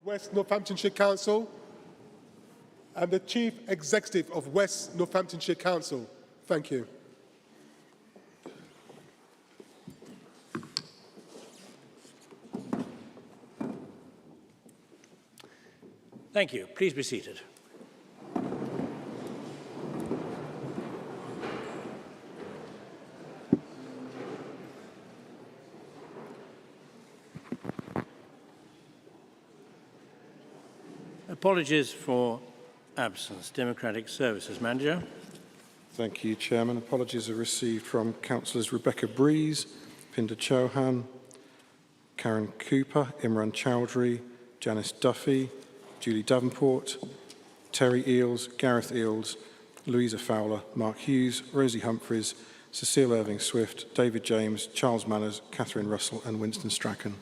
West Northamptonshire Council and the Chief Executive of West Northamptonshire Council. Thank you. Thank you. Please be seated. Apologies for absence. Democratic Services Manager. Thank you, Chairman. Apologies are received from Councillors Rebecca Breeze, Pinder Chauhan, Karen Cooper, Imran Chowdhury, Janice Duffy, Julie Davenport, Terry Eales, Gareth Eales, Louisa Fowler, Mark Hughes, Rosie Humphreys, Cecile Irving-Swift, David James, Charles Manners, Catherine Russell and Winston Strachan.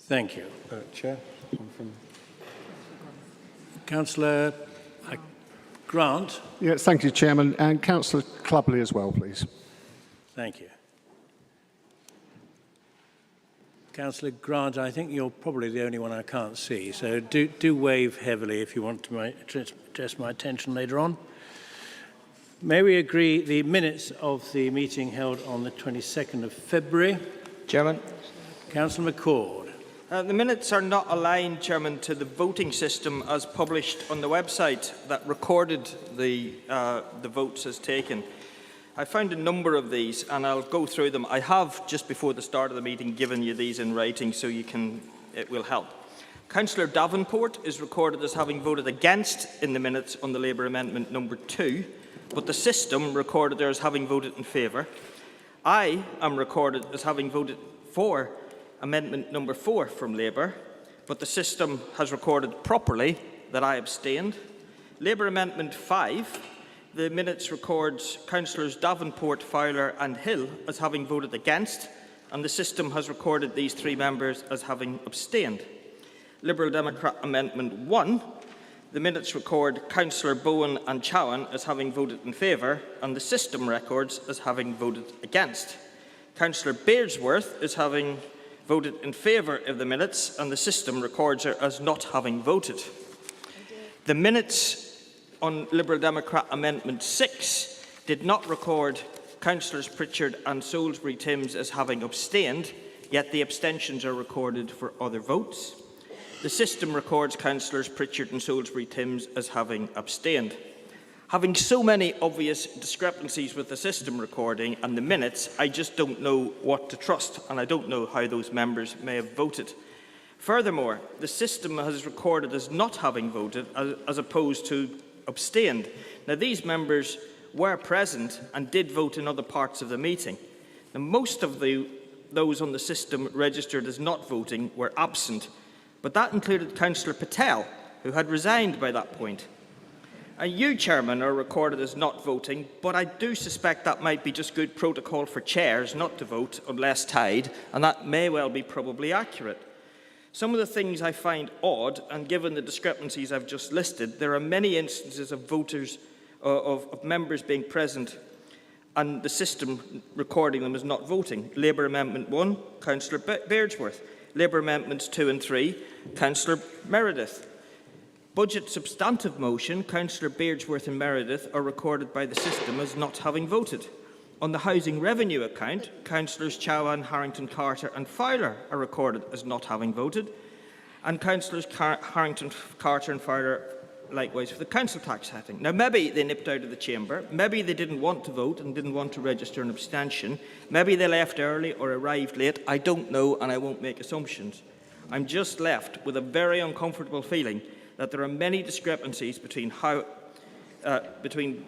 Thank you. Chair, one from Councillor Grant. Yes, thank you, Chairman. And Councillor Clubley as well, please. Thank you. Councillor Grant, I think you're probably the only one I can't see, so do wave heavily if you want to address my attention later on. May we agree the minutes of the meeting held on the 22nd of February? Chairman. Councillor McCord. The minutes are not aligned, Chairman, to the voting system as published on the website that recorded the votes as taken. I found a number of these and I'll go through them. I have, just before the start of the meeting, given you these in writing so it will help. Councillor Davenport is recorded as having voted against in the minutes on the Labour Amendment number 2, but the system recorded there as having voted in favour. I am recorded as having voted for Amendment number 4 from Labour, but the system has recorded properly that I abstained. Labour Amendment 5, the minutes records Councillors Davenport, Fowler and Hill as having voted against, and the system has recorded these 3 members as having abstained. Liberal Democrat Amendment 1, the minutes record Councillor Bowen and Chowan as having voted in favour, and the system records as having voted against. Councillor Beardsworth is having voted in favour of the minutes, and the system records her as not having voted. The minutes on Liberal Democrat Amendment 6 did not record Councillors Pritchard and Salisbury Timms as having abstained, yet the abstentions are recorded for other votes. The system records Councillors Pritchard and Salisbury Timms as having abstained. Having so many obvious discrepancies with the system recording and the minutes, I just don't know what to trust, and I don't know how those members may have voted. Furthermore, the system has recorded as not having voted as opposed to abstained. Now, these members were present and did vote in other parts of the meeting. Now, most of those on the system registered as not voting were absent, but that included Councillor Patel, who had resigned by that point. And you, Chairman, are recorded as not voting, but I do suspect that might be just good protocol for chairs not to vote unless tied, and that may well be probably accurate. Some of the things I find odd, and given the discrepancies I've just listed, there are many instances of voters, of members being present and the system recording them as not voting. Labour Amendment 1, Councillor Beardsworth. Labour Amendments 2 and 3, Councillor Meredith. Budget substantive motion, Councillor Beardsworth and Meredith are recorded by the system as not having voted. On the housing revenue account, Councillors Chowan, Harrington, Carter and Fowler are recorded as not having voted, and Councillors Harrington, Carter and Fowler likewise for the council tax setting. Now, maybe they nipped out of the chamber, maybe they didn't want to vote and didn't want to register an abstention, maybe they left early or arrived late, I don't know and I won't make assumptions. I'm just left with a very uncomfortable feeling that there are many discrepancies between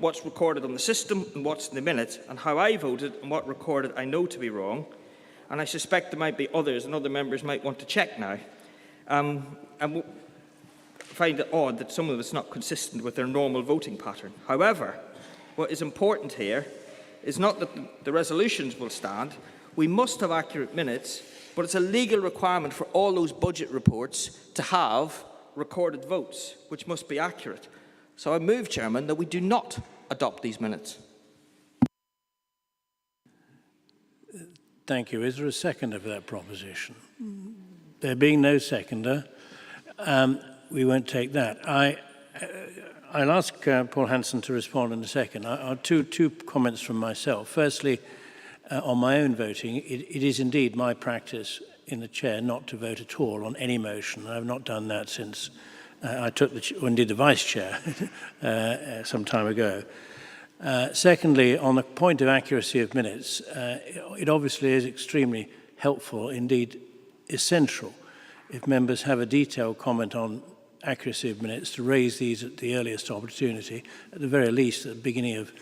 what's recorded on the system and what's in the minutes, and how I voted and what recorded I know to be wrong. And I suspect there might be others, and other members might want to check now. And find it odd that some of it's not consistent with their normal voting pattern. However, what is important here is not that the resolutions will stand. We must have accurate minutes, but it's a legal requirement for all those budget reports to have recorded votes, which must be accurate. So I move, Chairman, that we do not adopt these minutes. Thank you. Is there a second of that proposition? There being no seconder, we won't take that. I'll ask Paul Hanson to respond in a second. Two comments from myself. Firstly, on my own voting, it is indeed my practice in the chair not to vote at all on any motion. I've not done that since I took the vice chair some time ago. Secondly, on the point of accuracy of minutes, it obviously is extremely helpful, indeed essential, if members have a detailed comment on accuracy of minutes, to raise these at the earliest opportunity, at the very least at the beginning of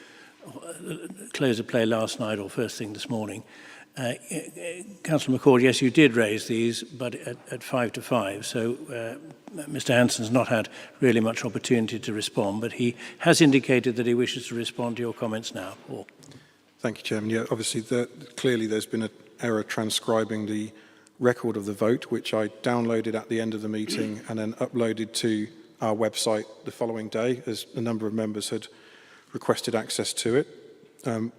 close of play last night or first thing this morning. Councillor McCord, yes, you did raise these, but at 5 to 5, so Mr. Hanson's not had really much opportunity to respond, but he has indicated that he wishes to respond to your comments now. Paul. Thank you, Chairman. Yeah, obviously, clearly there's been an error transcribing the record of the vote, which I downloaded at the end of the meeting and then uploaded to our website the following day, as a number of members had requested access to it.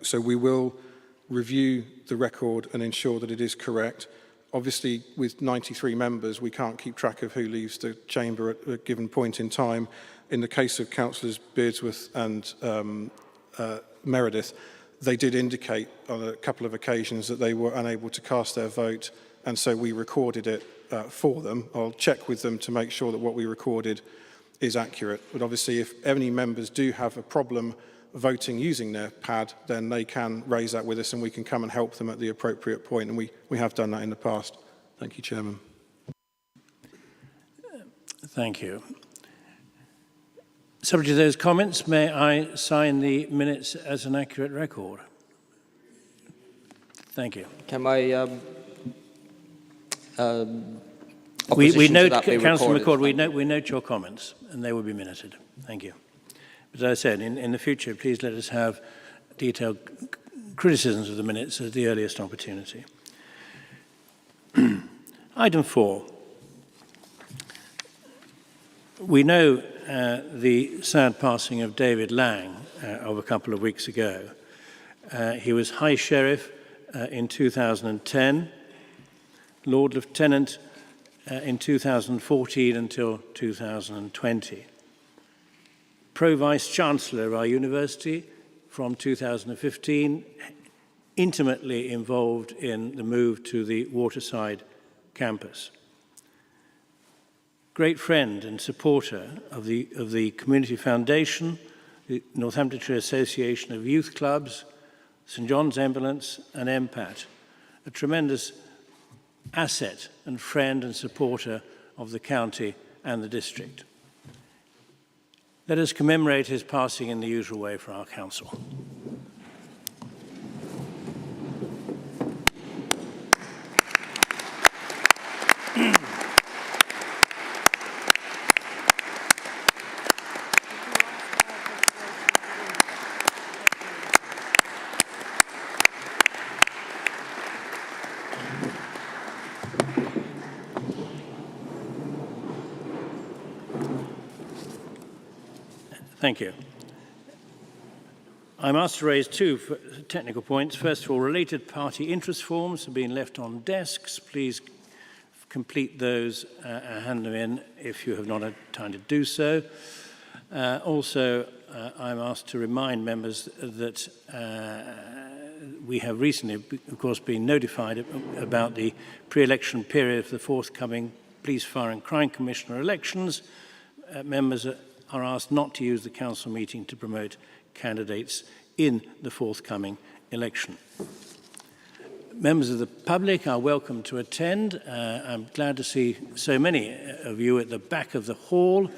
So we will review the record and ensure that it is correct. Obviously, with 93 members, we can't keep track of who leaves the chamber at a given point in time. In the case of Councillors Beardsworth and Meredith, they did indicate on a couple of occasions that they were unable to cast their vote, and so we recorded it for them. I'll check with them to make sure that what we recorded is accurate. But obviously, if any members do have a problem voting using their pad, then they can raise that with us and we can come and help them at the appropriate point, and we have done that in the past. Thank you, Chairman. Thank you. Subject to those comments, may I sign the minutes as an accurate record? Thank you. Can my we note, Councillor McCord, we note your comments, and they will be minuted. Thank you. As I said, in the future, please let us have detailed criticisms of the minutes at the earliest opportunity. Item 4. We know the sad passing of David Lang of a couple of weeks ago. He was High Sheriff in 2010, Lord Lieutenant in 2014 until 2020. Pro-Vice Chancellor of our university from 2015, intimately involved in the move to the Waterside campus. Great friend and supporter of the Community Foundation, the Northamptonshire Association of Youth Clubs, St John's Ambulance and MPAT, a tremendous asset and friend and supporter of the county and the district. Let us commemorate his passing in the usual way for our council. Thank you. I'm asked to raise two technical points. First of all, related party interest forms have been left on desks. Please complete those and hand them in if you have not had time to do so. Also, I'm asked to remind members that we have recently, of course, been notified about the pre-election period for the forthcoming Police, Fire and Crime Commissioner elections. Members are asked not to use the council meeting to promote candidates in the forthcoming election. Members of the public are welcome to attend. I'm glad to see so many of you at the back of the hall.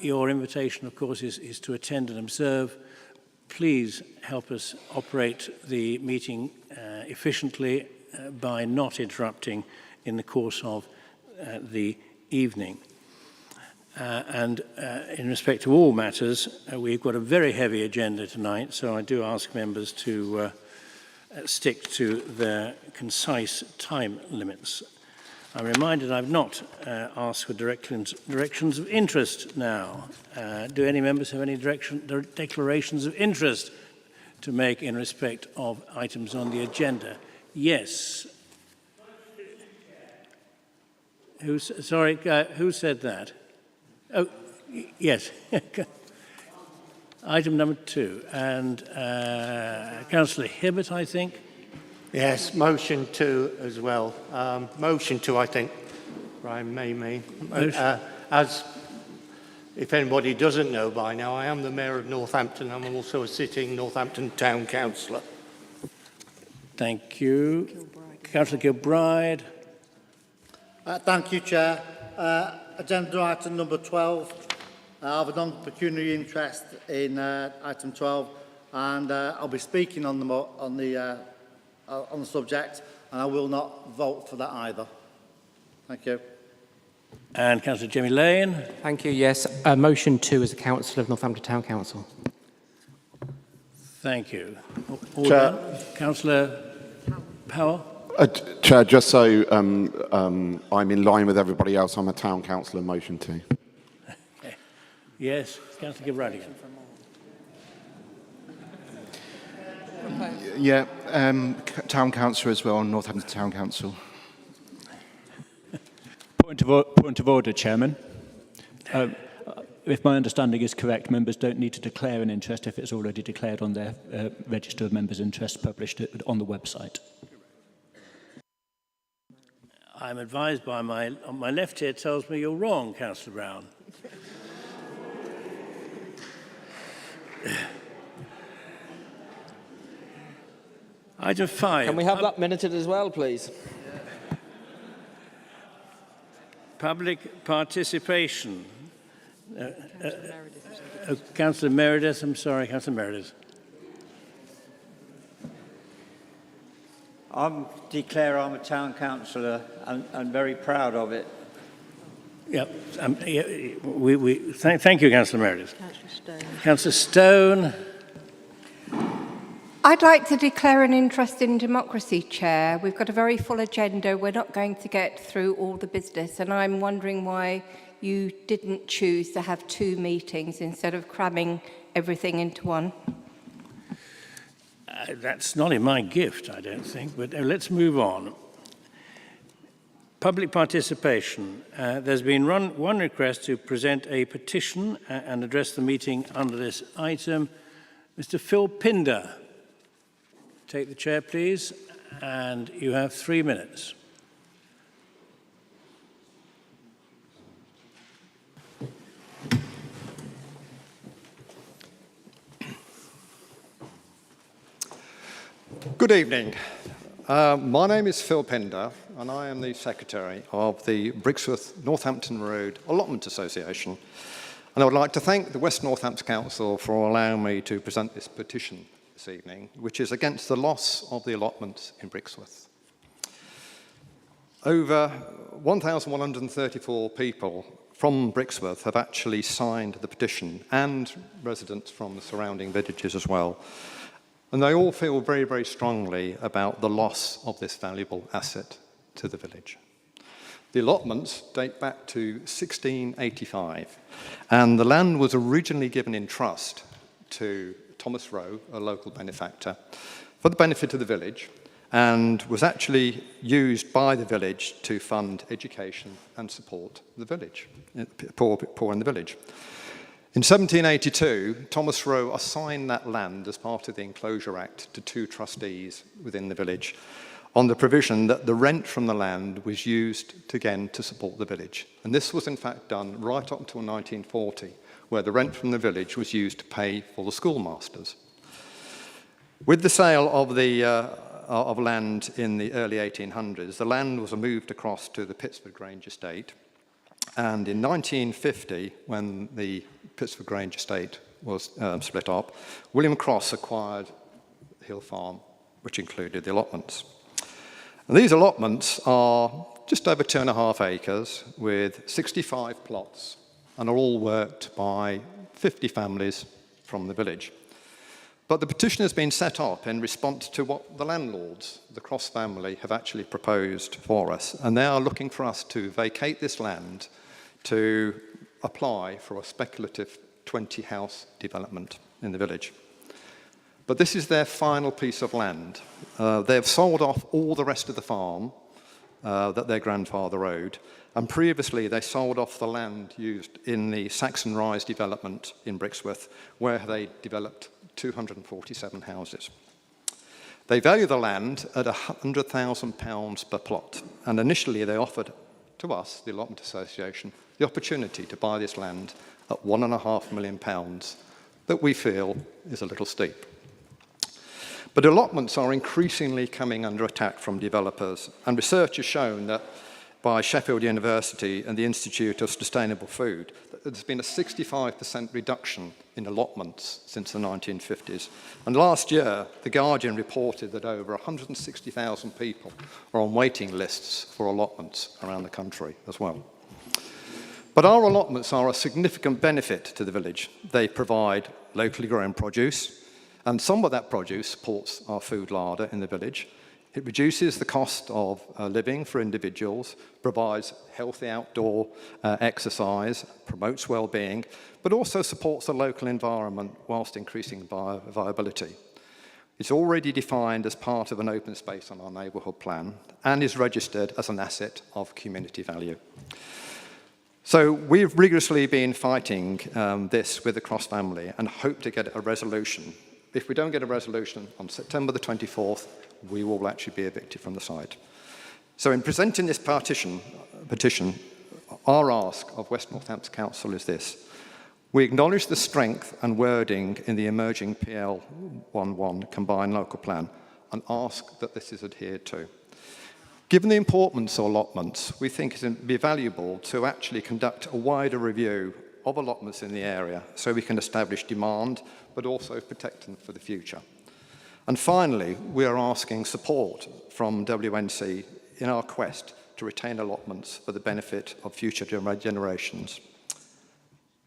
Your invitation, of course, is to attend and observe. Please help us operate the meeting efficiently by not interrupting in the course of the evening. In respect to all matters, we've got a very heavy agenda tonight, so I do ask members to stick to their concise time limits. I'm reminded I've not asked for directions of interest now. Do any members have any declarations of interest to make in respect of items on the agenda? Yes. Sorry, who said that? Oh, yes. Item number 2. And Councillor Hibbert, I think. Yes, motion 2 as well. Motion 2, I think, Brian may. As if anybody doesn't know by now, I am the Mayor of Northampton. I'm also a sitting Northampton Town Councillor. Thank you. Councillor Kilbride. Thank you, Chair. Agenda item number 12. I have a non-pecuniary interest in item 12, and I'll be speaking on the subject, and I will not vote for that either. Thank you. And Councillor Jimmy Lane. Thank you. Yes, motion 2 as a councillor of Northampton Town Council. Thank you. All done. Councillor Powell. Chair, just so I'm in line with everybody else, I'm a town councillor, motion 2. Okay. Yes, Councillor Kilbride again. Yeah, town councillor as well, Northampton Town Council. Point of order, Chairman. If my understanding is correct, members don't need to declare an interest if it's already declared on their register of members' interest published on the website. I'm advised by my left here tells me you're wrong, Councillor Brown. Item 5. Can we have that minuted as well, please? Public participation. Councillor Meredith, I'm sorry, Councillor Meredith. I declare I'm a town councillor and very proud of it. Yep. Thank you, Councillor Meredith. Councillor Stone. I'd like to declare an interest in democracy, Chair. We've got a very full agenda. We're not going to get through all the business, and I'm wondering why you didn't choose to have 2 meetings instead of cramming everything into one. That's not in my gift, I don't think, but let's move on. Public participation. There's been one request to present a petition and address the meeting under this item. Mr. Phil Pinder. Take the chair, please, and you have 3 minutes. Good evening. My name is Phil Pinder, and I am the Secretary of the Brixworth Northampton Road Allotment Association. And I would like to thank the West Northampton Council for allowing me to present this petition this evening, which is against the loss of the allotments in Brixworth. Over 1,134 people from Brixworth have actually signed the petition, and residents from the surrounding villages as well. And they all feel very, very strongly about the loss of this valuable asset to the village. The allotments date back to 1685, and the land was originally given in trust to Thomas Rowe, a local benefactor, for the benefit of the village, and was actually used by the village to fund education and support the village, poor in the village. In 1782, Thomas Rowe assigned that land as part of the Enclosure Act to 2 trustees within the village on the provision that the rent from the land was used again to support the village. And this was in fact done right up until 1940, where the rent from the village was used to pay for the schoolmasters. With the sale of the of land in the early 1800s, the land was moved across to the Pittsford Grange estate. And in 1950, when the Pittsford Grange estate was split up, William Cross acquired Hill Farm, which included the allotments. And these allotments are just over 2.5 acres with 65 plots and are all worked by 50 families from the village. But the petition has been set up in response to what the landlords, the Cross family, have actually proposed for us. And they are looking for us to vacate this land to apply for a speculative 20-house development in the village. But this is their final piece of land. They've sold off all the rest of the farm that their grandfather owned, And previously, they sold off the land used in the Saxon Rise development in Brixworth, where they developed 247 houses. They value the land at £100,000 per plot, and initially they offered to us, the Allotment Association, the opportunity to buy this land at £1.5 million that we feel is a little steep. But allotments are increasingly coming under attack from developers, and research has shown that by Sheffield University and the Institute of Sustainable Food, that there's been a 65% reduction in allotments since the 1950s. And last year, The Guardian reported that over 160,000 people are on waiting lists for allotments around the country as well. But our allotments are a significant benefit to the village. They provide locally grown produce, and some of that produce supports our food larder in the village. It reduces the cost of living for individuals, provides healthy outdoor exercise, promotes well-being, but also supports the local environment whilst increasing viability. It's already defined as part of an open space on our neighbourhood plan and is registered as an asset of community value. So we've rigorously been fighting this with the Cross family and hope to get a resolution. If we don't get a resolution on September the 24th, we will actually be evicted from the site. So in presenting this petition, our ask of West Northampton Council is this. We acknowledge the strength and wording in the emerging PL11 combined local plan and ask that this is adhered to. Given the importance of allotments, we think it would be valuable to actually conduct a wider review of allotments in the area so we can establish demand but also protect them for the future. And finally, we are asking support from WNC in our quest to retain allotments for the benefit of future generations.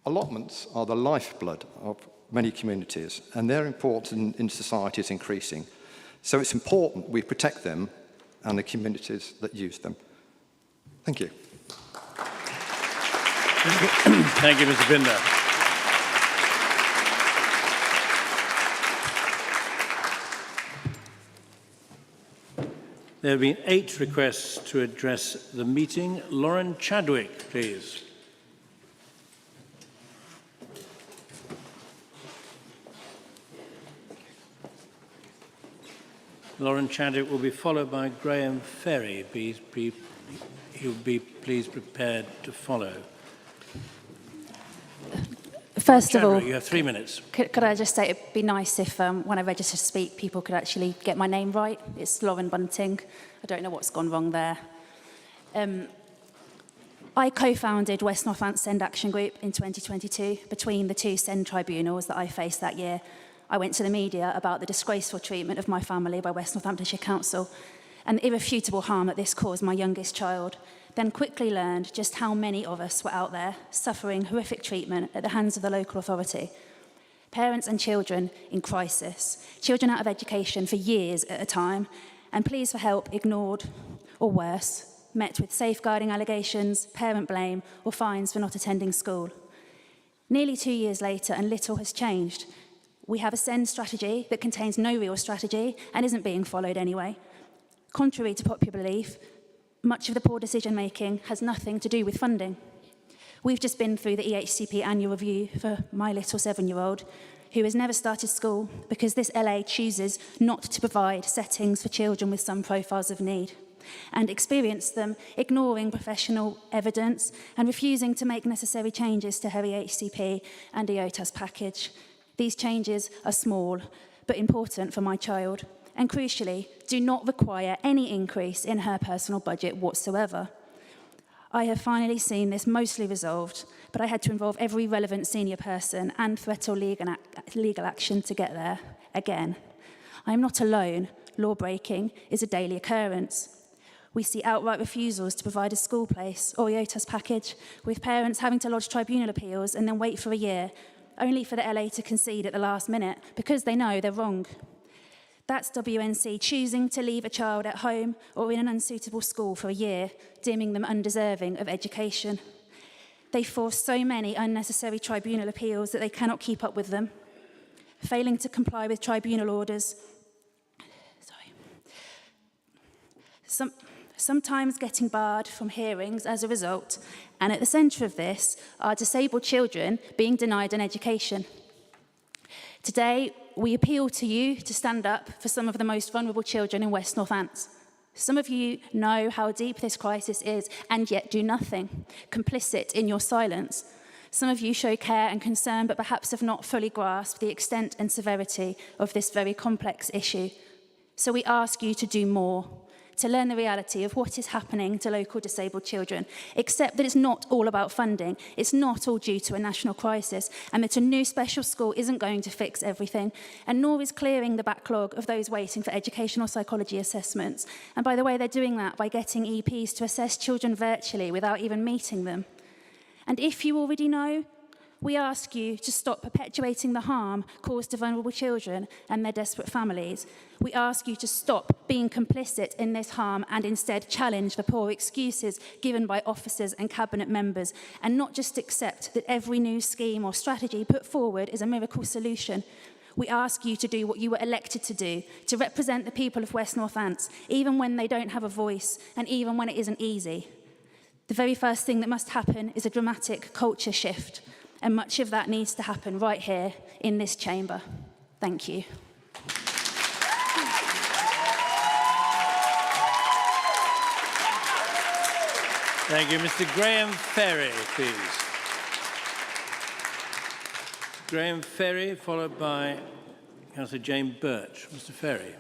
Allotments are the lifeblood of many communities, and their importance in society is increasing. So it's important we protect them and the communities that use them. Thank you. Thank you, Mr. Binder. There have been 8 requests to address the meeting. Lauren Chadwick, please. Lauren Chadwick will be followed by Graham Ferry. He'll be please prepared to follow. First of all, you have 3 minutes. could I just say it'd be nice if when I register to speak, people could actually get my name right. It's Lauren Bunting. I don't know what's gone wrong there. I co-founded West Northampton Send Action Group in 2022 between the 2 Send tribunals that I faced that year. I went to the media about the disgraceful treatment of my family by West Northamptonshire Council and the irrefutable harm that this caused my youngest child, then quickly learned just how many of us were out there suffering horrific treatment at the hands of the local authority. Parents and children in crisis, children out of education for years at a time, and pleas for help ignored, or worse, met with safeguarding allegations, parent blame, or fines for not attending school. Nearly 2 years later, and little has changed. We have a Send strategy that contains no real strategy and isn't being followed anyway. Contrary to popular belief, much of the poor decision-making has nothing to do with funding. We've just been through the EHCP annual review for my little 7-year-old, who has never started school because this LA chooses not to provide settings for children with some profiles of need, and experienced them ignoring professional evidence and refusing to make necessary changes to her EHCP and EOTAS package. These changes are small, but important for my child, and crucially, do not require any increase in her personal budget whatsoever. I have finally seen this mostly resolved, but I had to involve every relevant senior person and threat or legal action to get there again. I am not alone. Law breaking is a daily occurrence. We see outright refusals to provide a school place or EOTAS package, with parents having to lodge tribunal appeals and then wait for a year, only for the LA to concede at the last minute because they know they're wrong. That's WNC choosing to leave a child at home or in an unsuitable school for a year, deeming them undeserving of education. They force so many unnecessary tribunal appeals that they cannot keep up with them, failing to comply with tribunal orders. sometimes getting barred from hearings as a result, and at the centre of this are disabled children being denied an education. Today, we appeal to you to stand up for some of the most vulnerable children in West Northants. Some of you know how deep this crisis is and yet do nothing, complicit in your silence. Some of you show care and concern but perhaps have not fully grasped the extent and severity of this very complex issue. So we ask you to do more, to learn the reality of what is happening to local disabled children, accept that it's not all about funding, it's not all due to a national crisis, and that a new special school isn't going to fix everything, and nor is clearing the backlog of those waiting for educational psychology assessments. And by the way, they're doing that by getting EPs to assess children virtually without even meeting them. And if you already know, we ask you to stop perpetuating the harm caused to vulnerable children and their desperate families. We ask you to stop being complicit in this harm and instead challenge the poor excuses given by officers and cabinet members, and not just accept that every new scheme or strategy put forward is a miracle solution. We ask you to do what you were elected to do, to represent the people of West Northants, even when they don't have a voice and even when it isn't easy. The very first thing that must happen is a dramatic culture shift. And much of that needs to happen right here in this chamber. Thank you. Thank you. Mr. Graham Ferry, please. Graham Ferry, followed by Councillor Jane Birch. Mr. Ferry.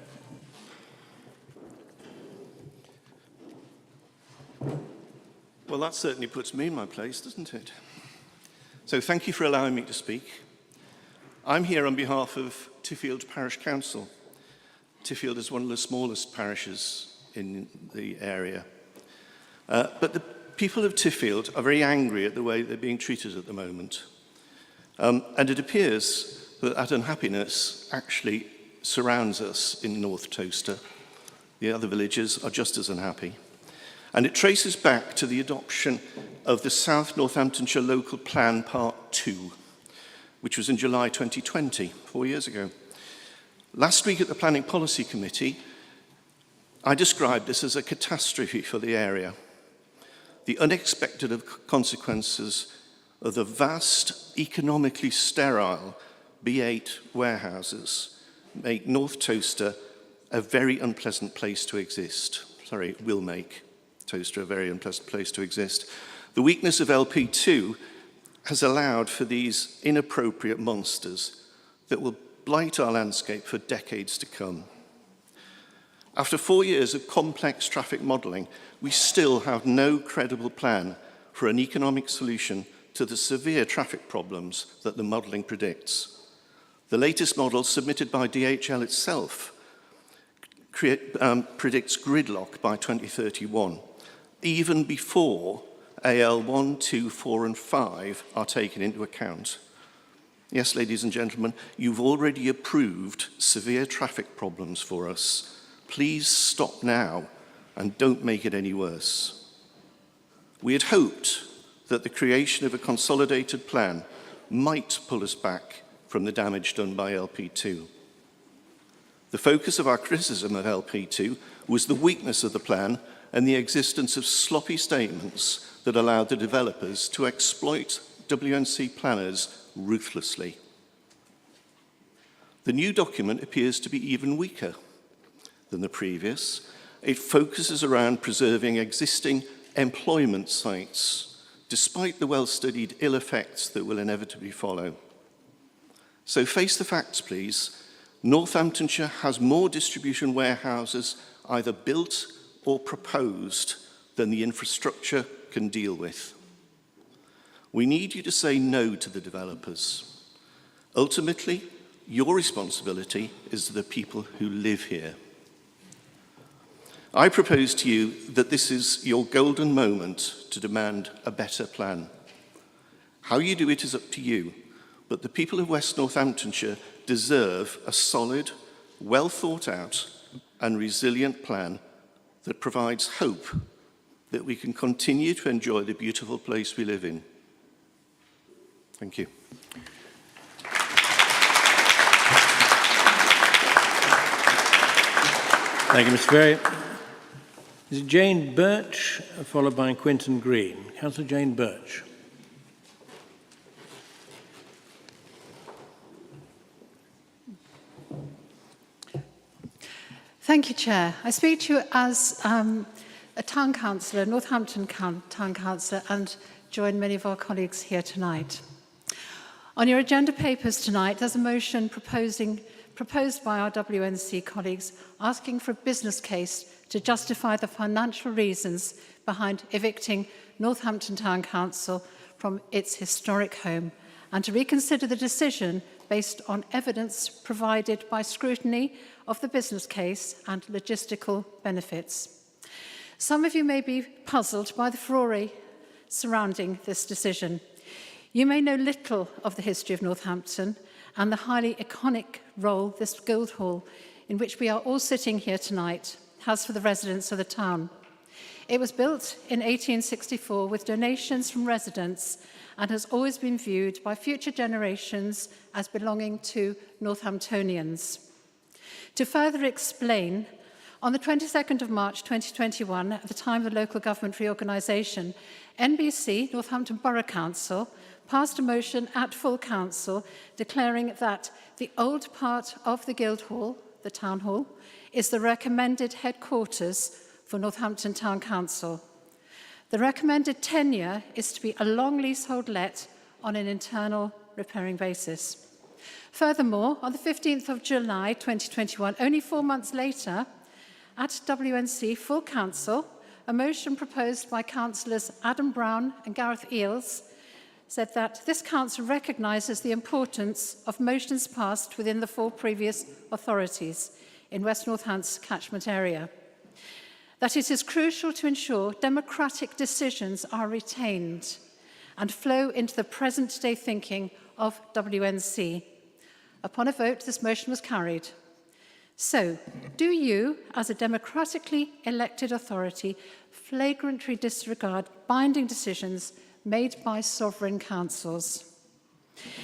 Well, that certainly puts me in my place, doesn't it? So thank you for allowing me to speak. I'm here on behalf of Tiffield Parish Council. Tiffield is one of the smallest parishes in the area. But the people of Tiffield are very angry at the way they're being treated at the moment. And it appears that that unhappiness actually surrounds us in North Towcester. The other villages are just as unhappy. And it traces back to the adoption of the South Northamptonshire Local Plan Part 2, which was in July 2020, 4 years ago. Last week at the Planning Policy Committee, I described this as a catastrophe for the area. The unexpected consequences of the vast, economically sterile B8 warehouses make North Towcester a very unpleasant place to exist. Sorry, will make Towcester a very unpleasant place to exist. The weakness of LP2 has allowed for these inappropriate monsters that will blight our landscape for decades to come. After 4 years of complex traffic modelling, we still have no credible plan for an economic solution to the severe traffic problems that the modelling predicts. The latest model submitted by DHL itself predicts gridlock by 2031. Even before AL 1, 2, 4 and 5 are taken into account. Yes, ladies and gentlemen, you've already approved severe traffic problems for us. Please stop now and don't make it any worse. We had hoped that the creation of a consolidated plan might pull us back from the damage done by LP2. The focus of our criticism of LP2 was the weakness of the plan and the existence of sloppy statements that allowed the developers to exploit WNC planners ruthlessly. The new document appears to be even weaker than the previous. It focuses around preserving existing employment sites, despite the well-studied ill effects that will inevitably follow. So face the facts, please. Northamptonshire has more distribution warehouses either built or proposed than the infrastructure can deal with. We need you to say no to the developers. Ultimately, your responsibility is to the people who live here. I propose to you that this is your golden moment to demand a better plan. How you do it is up to you, but the people of West Northamptonshire deserve a solid, well thought out and resilient plan that provides hope that we can continue to enjoy the beautiful place we live in. Thank you. Thank you, Mr. Ferry. Is it Jane Birch, followed by Quinton Green? Councillor Jane Birch. Thank you, Chair. I speak to you as a town councillor, Northampton town councillor, and join many of our colleagues here tonight. On your agenda papers tonight, there's a motion proposed by our WNC colleagues asking for a business case to justify the financial reasons behind evicting Northampton Town Council from its historic home and to reconsider the decision based on evidence provided by scrutiny of the business case and logistical benefits. Some of you may be puzzled by the furore surrounding this decision. You may know little of the history of Northampton and the highly iconic role this Guildhall, in which we are all sitting here tonight, has for the residents of the town. It was built in 1864 with donations from residents and has always been viewed by future generations as belonging to Northamptonians. To further explain, on the 22nd of March 2021, at the time of the local government reorganisation, NBC, Northampton Borough Council, passed a motion at full council declaring that the old part of the Guildhall, the Town Hall, is the recommended headquarters for Northampton Town Council. The recommended tenure is to be a long leasehold let on an internal repairing basis. Furthermore, on the 15th of July 2021, only 4 months later, at WNC full council, a motion proposed by councillors Adam Brown and Gareth Eales said that this council recognises the importance of motions passed within the 4 previous authorities in West Northants catchment area, that it is crucial to ensure democratic decisions are retained and flow into the present-day thinking of WNC. Upon a vote, this motion was carried. So, do you, as a democratically elected authority, flagrantly disregard binding decisions made by sovereign councils?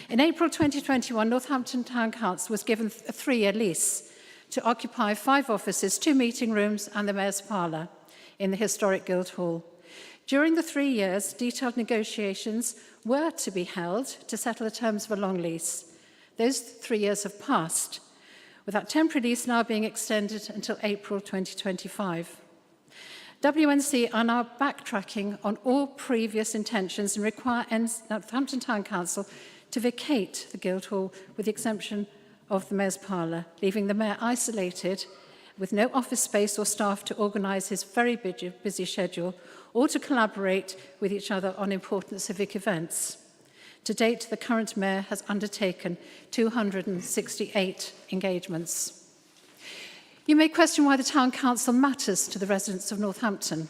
In April 2021, Northampton Town Council was given a 3-year lease to occupy 5 offices, 2 meeting rooms and the Mayor's Parlour in the historic Guildhall. During the 3 years, detailed negotiations were to be held to settle the terms of a long lease. Those 3 years have passed, with that temporary lease now being extended until April 2025. WNC are now backtracking on all previous intentions and require Northampton Town Council to vacate the Guildhall with the exemption of the Mayor's Parlour, leaving the Mayor isolated with no office space or staff to organise his very busy schedule or to collaborate with each other on important civic events. To date, the current Mayor has undertaken 268 engagements. You may question why the Town Council matters to the residents of Northampton.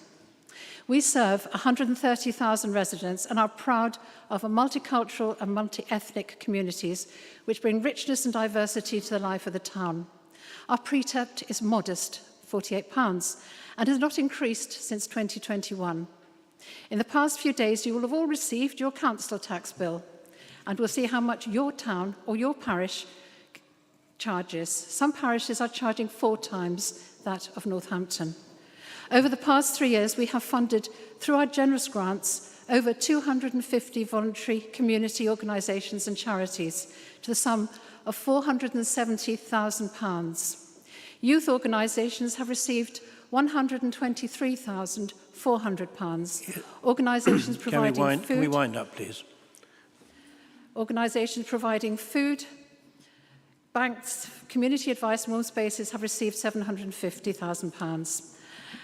We serve 130,000 residents and are proud of a multicultural and multi-ethnic communities which bring richness and diversity to the life of the town. Our precept is modest, £48, and has not increased since 2021. In the past few days, you will have all received your council tax bill, and we'll see how much your town or your parish charges. Some parishes are charging 4 times that of Northampton. Over the past 3 years, we have funded, through our generous grants, over 250 voluntary community organisations and charities to the sum of £470,000. Youth organisations have received £123,400. Organisations providing food... Can we wind up, please? Organisations providing food, banks, community advice and warm spaces have received £750,000.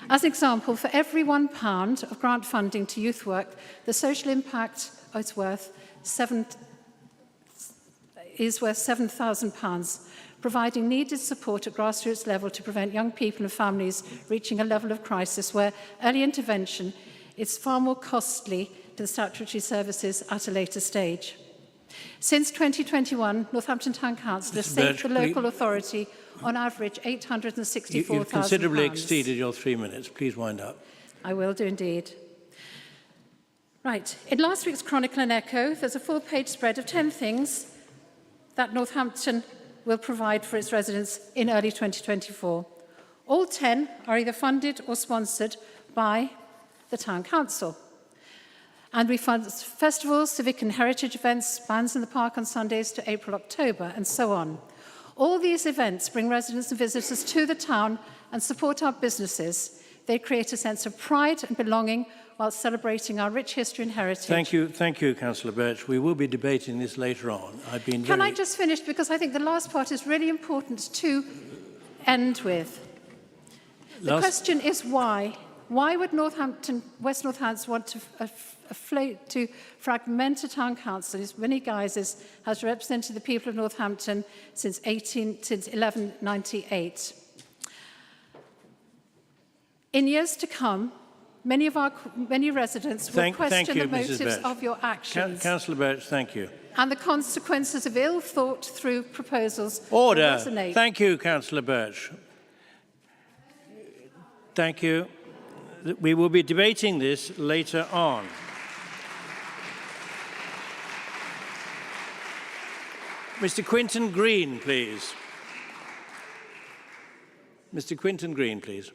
As an example, for every £1 of grant funding to youth work, the social impact is worth £7,000, providing needed support at grassroots level to prevent young people and families reaching a level of crisis where early intervention is far more costly to the statutory services at a later stage. Since 2021, Northampton Town Council has saved the local authority on average £864,000. You've considerably exceeded your 3 minutes. Please wind up. I will do indeed. Right. In last week's Chronicle and Echo, there's a full-page spread of 10 things that Northampton will provide for its residents in early 2024. All 10 are either funded or sponsored by the Town Council. And we fund festivals, civic and heritage events, bands in the park on Sundays to April, October, and so on. All these events bring residents and visitors to the town and support our businesses. They create a sense of pride and belonging while celebrating our rich history and heritage. Thank you, Councillor Birch. We will be debating this later on. Can I just finish, because I think the last part is really important to end with. The question is why? Why would West Northampton want to fragment a town council? As many guises has represented the people of Northampton since 1198. In years to come, many residents will question the motives of your actions. Councillor Birch, thank you. And the consequences of ill thought through proposals Order. will resonate. Thank you, Councillor Birch. Thank you. We will be debating this later on. Mr. Quinton Green, please. Mr. Quinton Green, please.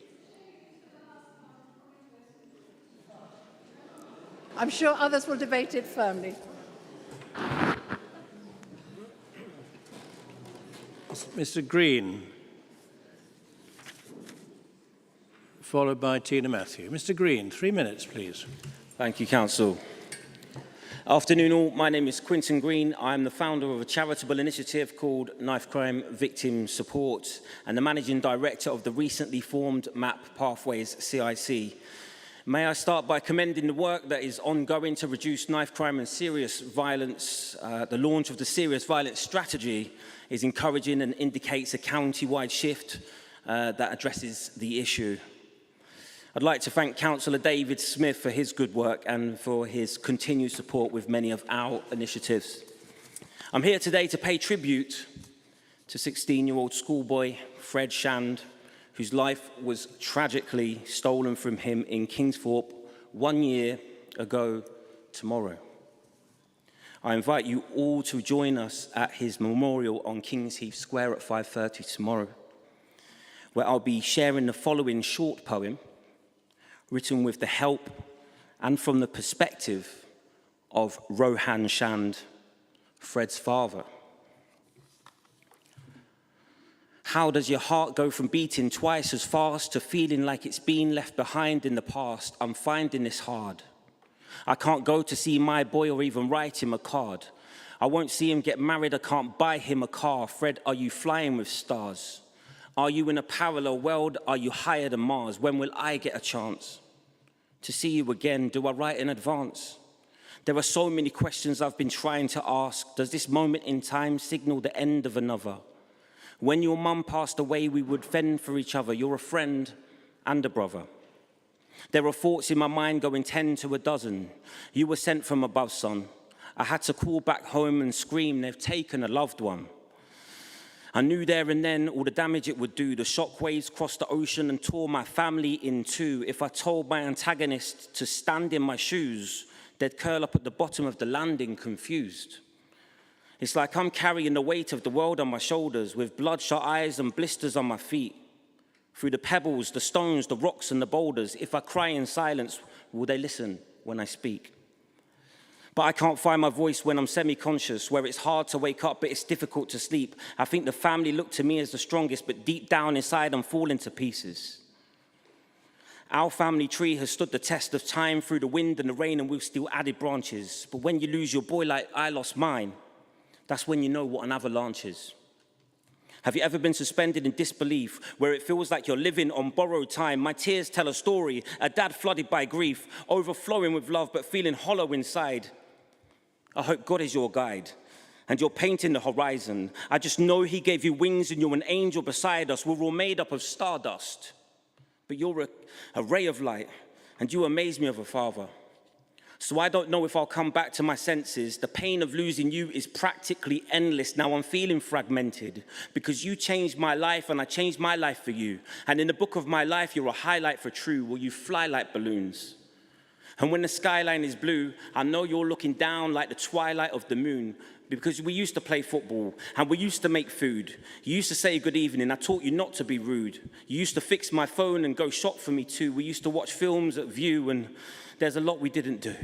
I'm sure others will debate it firmly. Mr. Green, followed by Tina Matthew. Mr. Green, 3 minutes, please. Thank you, Council. Afternoon all, my name is Quinton Green. I'm the founder of a charitable initiative called Knife Crime Victim Support and the managing director of the recently formed MAP Pathways CIC. May I start by commending the work that is ongoing to reduce knife crime and serious violence. The launch of the Serious Violence Strategy is encouraging and indicates a county-wide shift that addresses the issue. I'd like to thank Councillor David Smith for his good work and for his continued support with many of our initiatives. I'm here today to pay tribute to 16-year-old schoolboy Fred Shand, whose life was tragically stolen from him in Kingsthorpe 1 year ago tomorrow. I invite you all to join us at his memorial on Kingsheath Square at 5:30 tomorrow, where I'll be sharing the following short poem, written with the help and from the perspective of Rohan Shand, Fred's father. How does your heart go from beating twice as fast to feeling like it's been left behind in the past? I'm finding this hard. I can't go to see my boy or even write him a card. I won't see him get married, I can't buy him a car. Fred, are you flying with stars? Are you in a parallel world? Are you higher than Mars? When will I get a chance to see you again? Do I write in advance? There are so many questions I've been trying to ask. Does this moment in time signal the end of another? When your mum passed away, we would fend for each other. You're a friend and a brother. There are thoughts in my mind going 10 to a dozen. You were sent from above, son. I had to call back home and scream, they've taken a loved one. I knew there and then all the damage it would do. The shockwaves crossed the ocean and tore my family in two. If I told my antagonist to stand in my shoes, they'd curl up at the bottom of the landing confused. It's like I'm carrying the weight of the world on my shoulders with bloodshot eyes and blisters on my feet. Through the pebbles, the stones, the rocks and the boulders, if I cry in silence, will they listen when I speak? But I can't find my voice when I'm semi-conscious, where it's hard to wake up, but it's difficult to sleep. I think the family look to me as the strongest, but deep down inside I'm falling to pieces. Our family tree has stood the test of time through the wind and the rain, and we've still added branches. But when you lose your boy like I lost mine, that's when you know what an avalanche is. Have you ever been suspended in disbelief, where it feels like you're living on borrowed time? My tears tell a story, a dad flooded by grief, overflowing with love, but feeling hollow inside. I hope God is your guide, and you're painting the horizon. I just know he gave you wings, and you're an angel beside us. We're all made up of stardust, but you're a ray of light, and you amaze me of a father. So I don't know if I'll come back to my senses. The pain of losing you is practically endless. Now I'm feeling fragmented because you changed my life and I changed my life for you. And in the book of my life, you're a highlight for true. Will you fly like balloons? And when the skyline is blue, I know you're looking down like the twilight of the moon. because we used to play football and we used to make food. You used to say good evening. I taught you not to be rude. You used to fix my phone and go shop for me too. We used to watch films at View, and there's a lot we didn't do.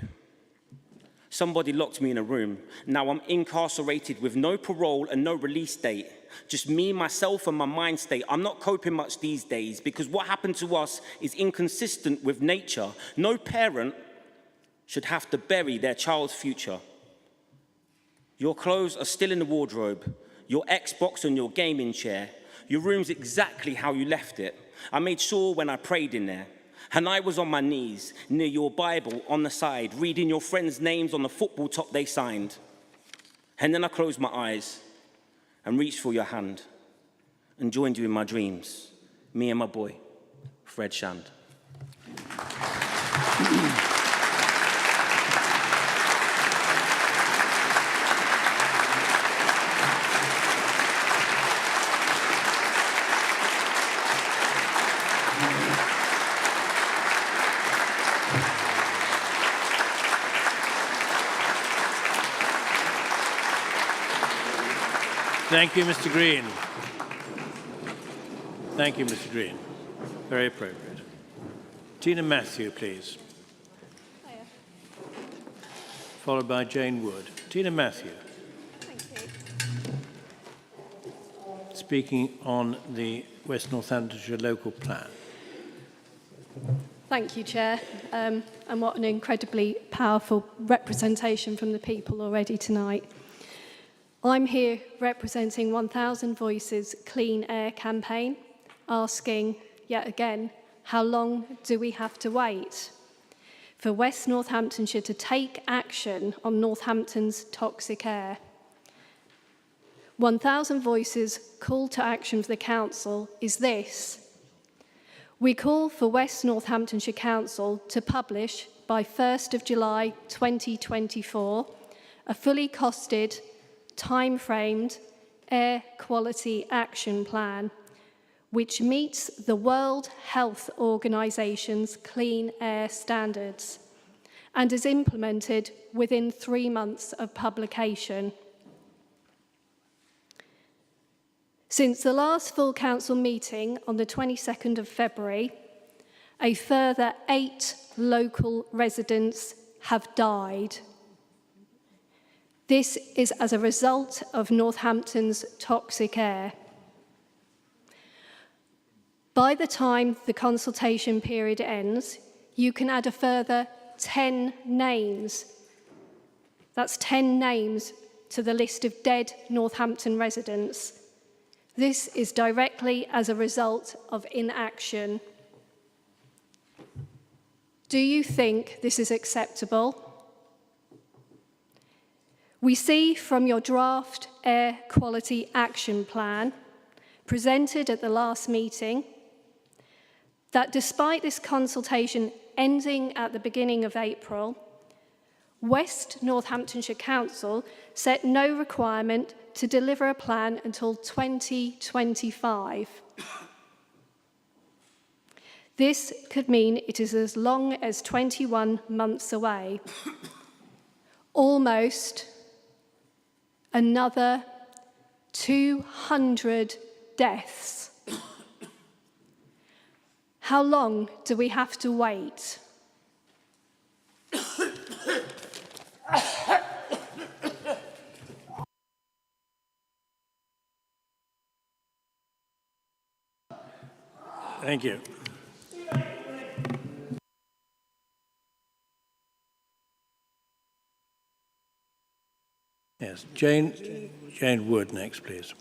Somebody locked me in a room. Now I'm incarcerated with no parole and no release date. Just me, myself, and my mind state. I'm not coping much these days because what happened to us is inconsistent with nature. No parent should have to bury their child's future. Your clothes are still in the wardrobe, your Xbox and your gaming chair. Your room's exactly how you left it. I made sure when I prayed in there. And I was on my knees, near your Bible on the side, reading your friends' names on the football top they signed. And then I closed my eyes and reached for your hand and joined you in my dreams, me and my boy, Fred Shand. Thank you, Mr. Green. Thank you, Mr. Green. Very appropriate. Tina Matthew, please. Hiya. Followed by Jane Wood. Tina Matthew. Thank you. Speaking on the West Northamptonshire local plan. Thank you, Chair. And what an incredibly powerful representation from the people already tonight. I'm here representing 1,000 Voices Clean Air campaign, asking, yet again, how long do we have to wait for West Northamptonshire to take action on Northampton's toxic air? 1,000 Voices' call to action for the Council is this. We call for West Northamptonshire Council to publish by 1st of July 2024 a fully costed, time-framed air quality action plan which meets the World Health Organization's clean air standards and is implemented within 3 months of publication. Since the last full council meeting on the 22nd of February, a further 8 local residents have died. This is as a result of Northampton's toxic air. By the time the consultation period ends, you can add a further 10 names. That's 10 names to the list of dead Northampton residents. This is directly as a result of inaction. Do you think this is acceptable? We see from your draft Air Quality Action Plan, presented at the last meeting, that despite this consultation ending at the beginning of April, West Northamptonshire Council set no requirement to deliver a plan until 2025. This could mean it is as long as 21 months away. Almost another 200 deaths. How long do we have to wait? Thank you. Yes, Jane Wood next, please.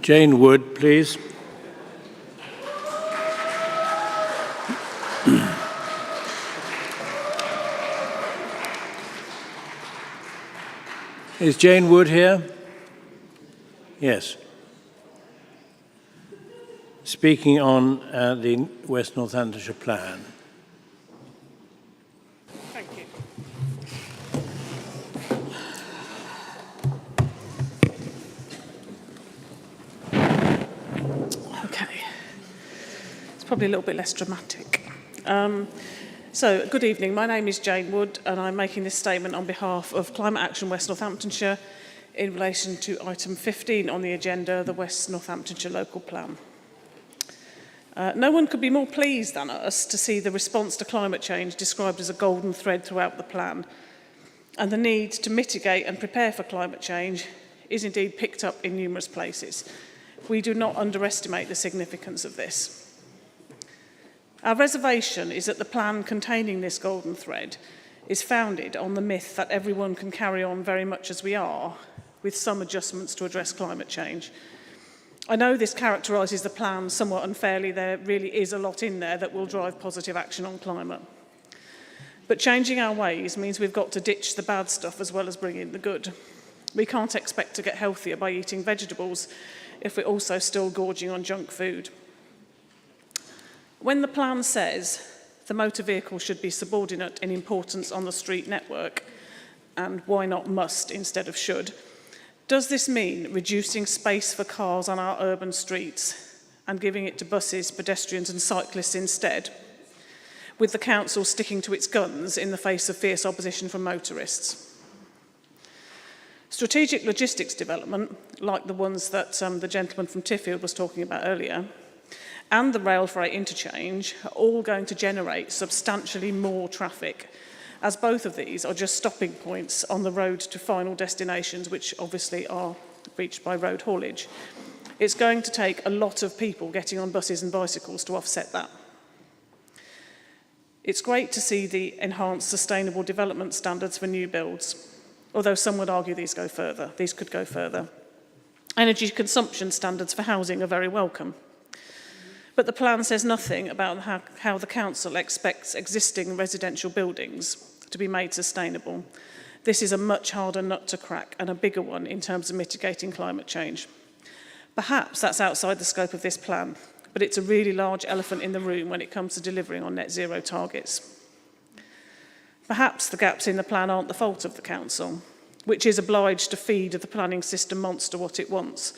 Jane Wood, please. Is Jane Wood here? Yes. Speaking on the West Northamptonshire Plan. Thank you. Okay. It's probably a little bit less dramatic. So, good evening. My name is Jane Wood, and I'm making this statement on behalf of Climate Action West Northamptonshire in relation to item 15 on the agenda, the West Northamptonshire Local Plan. No one could be more pleased than us to see the response to climate change described as a golden thread throughout the plan. And the need to mitigate and prepare for climate change is indeed picked up in numerous places. We do not underestimate the significance of this. Our reservation is that the plan containing this golden thread is founded on the myth that everyone can carry on very much as we are, with some adjustments to address climate change. I know this characterises the plan somewhat unfairly. There really is a lot in there that will drive positive action on climate. But changing our ways means we've got to ditch the bad stuff as well as bring in the good. We can't expect to get healthier by eating vegetables if we're also still gorging on junk food. When the plan says the motor vehicle should be subordinate in importance on the street network, and why not must instead of should, does this mean reducing space for cars on our urban streets and giving it to buses, pedestrians and cyclists instead, with the council sticking to its guns in the face of fierce opposition from motorists? Strategic logistics development, like the ones that the gentleman from Tiffield was talking about earlier, and the rail freight interchange are all going to generate substantially more traffic, as both of these are just stopping points on the road to final destinations, which obviously are reached by road haulage. It's going to take a lot of people getting on buses and bicycles to offset that. It's great to see the enhanced sustainable development standards for new builds, although some would argue these could go further. Energy consumption standards for housing are very welcome. But the plan says nothing about how the council expects existing residential buildings to be made sustainable. This is a much harder nut to crack and a bigger one in terms of mitigating climate change. Perhaps that's outside the scope of this plan, but it's a really large elephant in the room when it comes to delivering on net zero targets. Perhaps the gaps in the plan aren't the fault of the council, which is obliged to feed the planning system monster what it wants.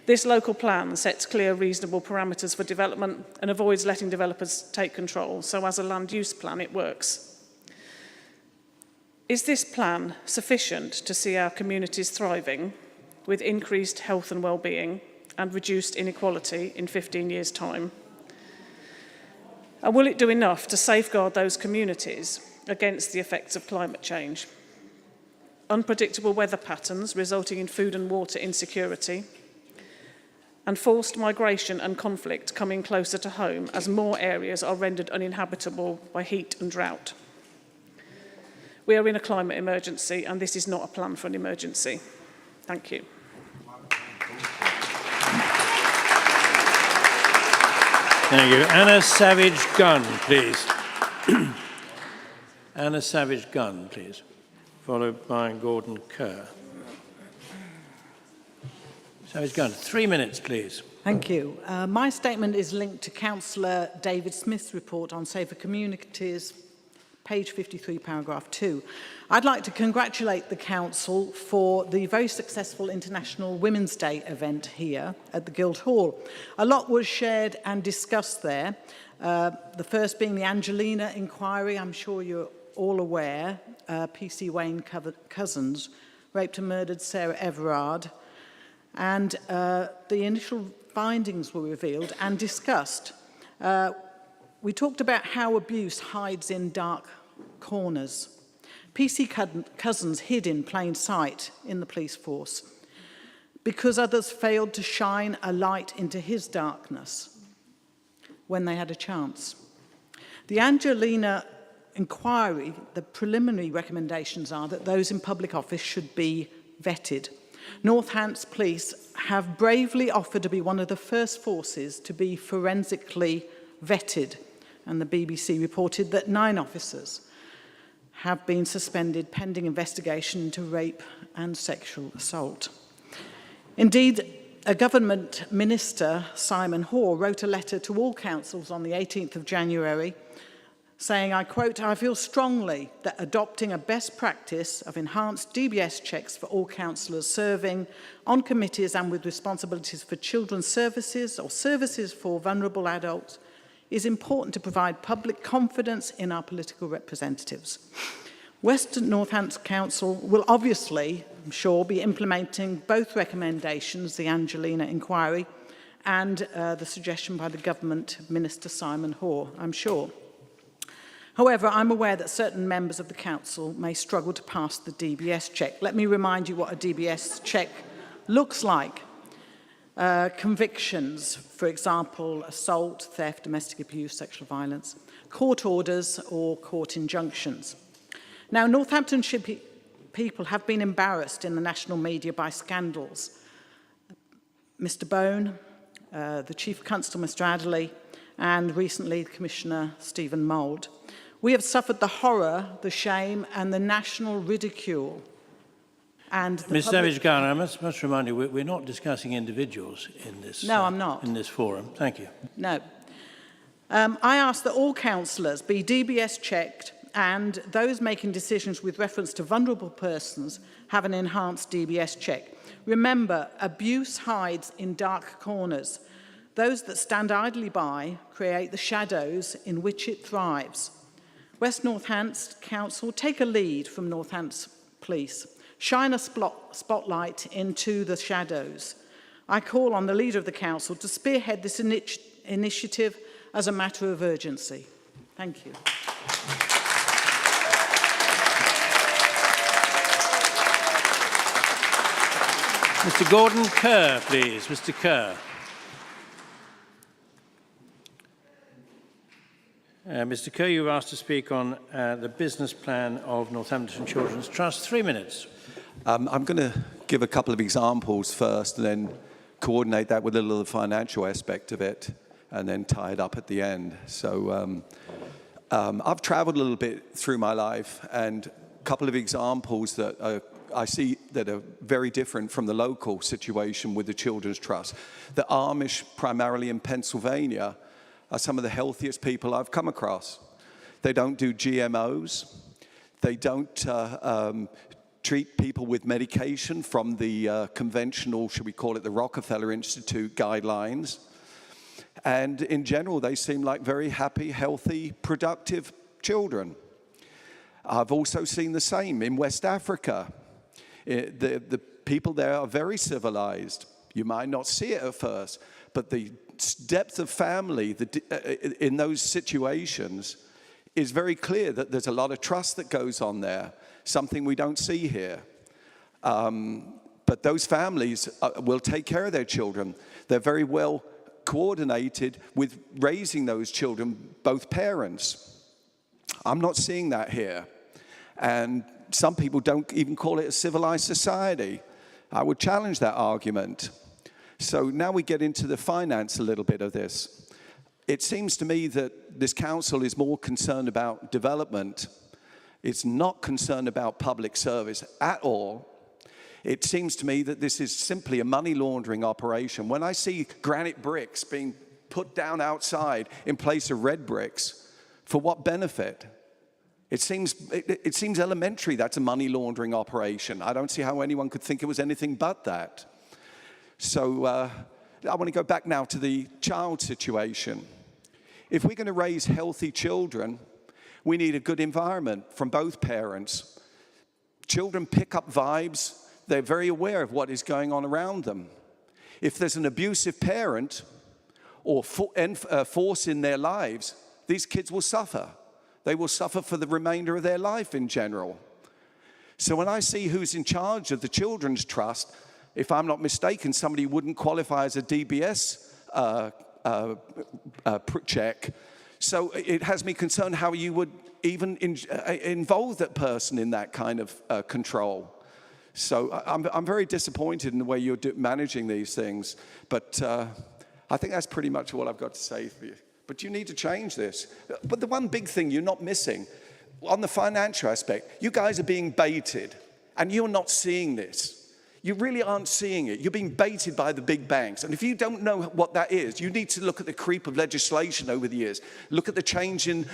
This local plan sets clear, reasonable parameters for development and avoids letting developers take control, so as a land use plan it works. Is this plan sufficient to see our communities thriving with increased health and well-being and reduced inequality in 15 years' time? And will it do enough to safeguard those communities against the effects of climate change? Unpredictable weather patterns resulting in food and water insecurity, and forced migration and conflict coming closer to home as more areas are rendered uninhabitable by heat and drought. We are in a climate emergency, and this is not a plan for an emergency. Thank you. Thank you. Anna Savage-Gunn, please. Anna Savage-Gunn, please, followed by Gordon Kerr. Savage-Gunn, 3 minutes, please. Thank you. My statement is linked to Councillor David Smith's report on Safer Communities, page 53, paragraph 2. I'd like to congratulate the Council for the very successful International Women's Day event here at the Guildhall. A lot was shared and discussed there. The first being the Angelina inquiry. I'm sure you're all aware. PC Wayne Cousins raped and murdered Sarah Everard. And the initial findings were revealed and discussed. We talked about how abuse hides in dark corners. PC Cousins hid in plain sight in the police force because others failed to shine a light into his darkness when they had a chance. The Angelina inquiry, the preliminary recommendations are that those in public office should be vetted. Northants Police have bravely offered to be one of the first forces to be forensically vetted. And the BBC reported that 9 officers have been suspended pending investigation into rape and sexual assault. Indeed, a government minister, Simon Hoare, wrote a letter to all councils on the 18th of January saying, I quote, I feel strongly that adopting a best practice of enhanced DBS checks for all councillors serving on committees and with responsibilities for children's services or services for vulnerable adults is important to provide public confidence in our political representatives. West Northampton Council will obviously, I'm sure, be implementing both recommendations, the Angelina inquiry and the suggestion by the government Minister Simon Hoare, I'm sure. However, I'm aware that certain members of the council may struggle to pass the DBS check. Let me remind you what a DBS check looks like. Convictions, for example, assault, theft, domestic abuse, sexual violence, court orders or court injunctions. Now, Northamptonshire people have been embarrassed in the national media by scandals. Mr Bone, the Chief Constable, Mr Adderley, and recently Commissioner Stephen Mould. We have suffered the horror, the shame and the national ridicule. And Ms Savage-Garner, I must remind you, we're not discussing individuals in this, no, I'm not. In this forum. Thank you. No. I ask that all councillors be DBS checked and those making decisions with reference to vulnerable persons have an enhanced DBS check. Remember, abuse hides in dark corners. Those that stand idly by create the shadows in which it thrives. West Northants Council, take a lead from Northants Police. Shine a spotlight into the shadows. I call on the leader of the council to spearhead this initiative as a matter of urgency. Thank you. Mr Gordon Kerr, please. Mr Kerr. Mr Kerr, you were asked to speak on the business plan of Northampton Children's Trust. 3 minutes. I'm going to give a couple of examples first and then coordinate that with a little financial aspect of it and then tie it up at the end. So I've traveled a little bit through my life, and a couple of examples that I see that are very different from the local situation with the Children's Trust. The Amish, primarily in Pennsylvania, are some of the healthiest people I've come across. They don't do GMOs. They don't treat people with medication from the conventional, should we call it the Rockefeller Institute guidelines. And in general, they seem like very happy, healthy, productive children. I've also seen the same in West Africa. The people there are very civilized. You might not see it at first, but the depth of family in those situations is very clear that there's a lot of trust that goes on there, something we don't see here. But those families will take care of their children. They're very well coordinated with raising those children, both parents. I'm not seeing that here. And some people don't even call it a civilized society. I would challenge that argument. So now we get into the finance a little bit of this. It seems to me that this council is more concerned about development. It's not concerned about public service at all. It seems to me that this is simply a money laundering operation. When I see granite bricks being put down outside in place of red bricks, for what benefit? It seems elementary that's a money laundering operation. I don't see how anyone could think it was anything but that. So I want to go back now to the child situation. If we're going to raise healthy children, we need a good environment from both parents. Children pick up vibes. They're very aware of what is going on around them. If there's an abusive parent or force in their lives, these kids will suffer. They will suffer for the remainder of their life in general. So when I see who's in charge of the Children's Trust, if I'm not mistaken, somebody wouldn't qualify as a DBS check. So it has me concerned how you would even involve that person in that kind of control. So I'm very disappointed in the way you're managing these things, but I think that's pretty much all I've got to say for you. But you need to change this. But the one big thing you're not missing, on the financial aspect, you guys are being baited, and you're not seeing this. You really aren't seeing it. You're being baited by the big banks. And if you don't know what that is, you need to look at the creep of legislation over the years. Look at the change in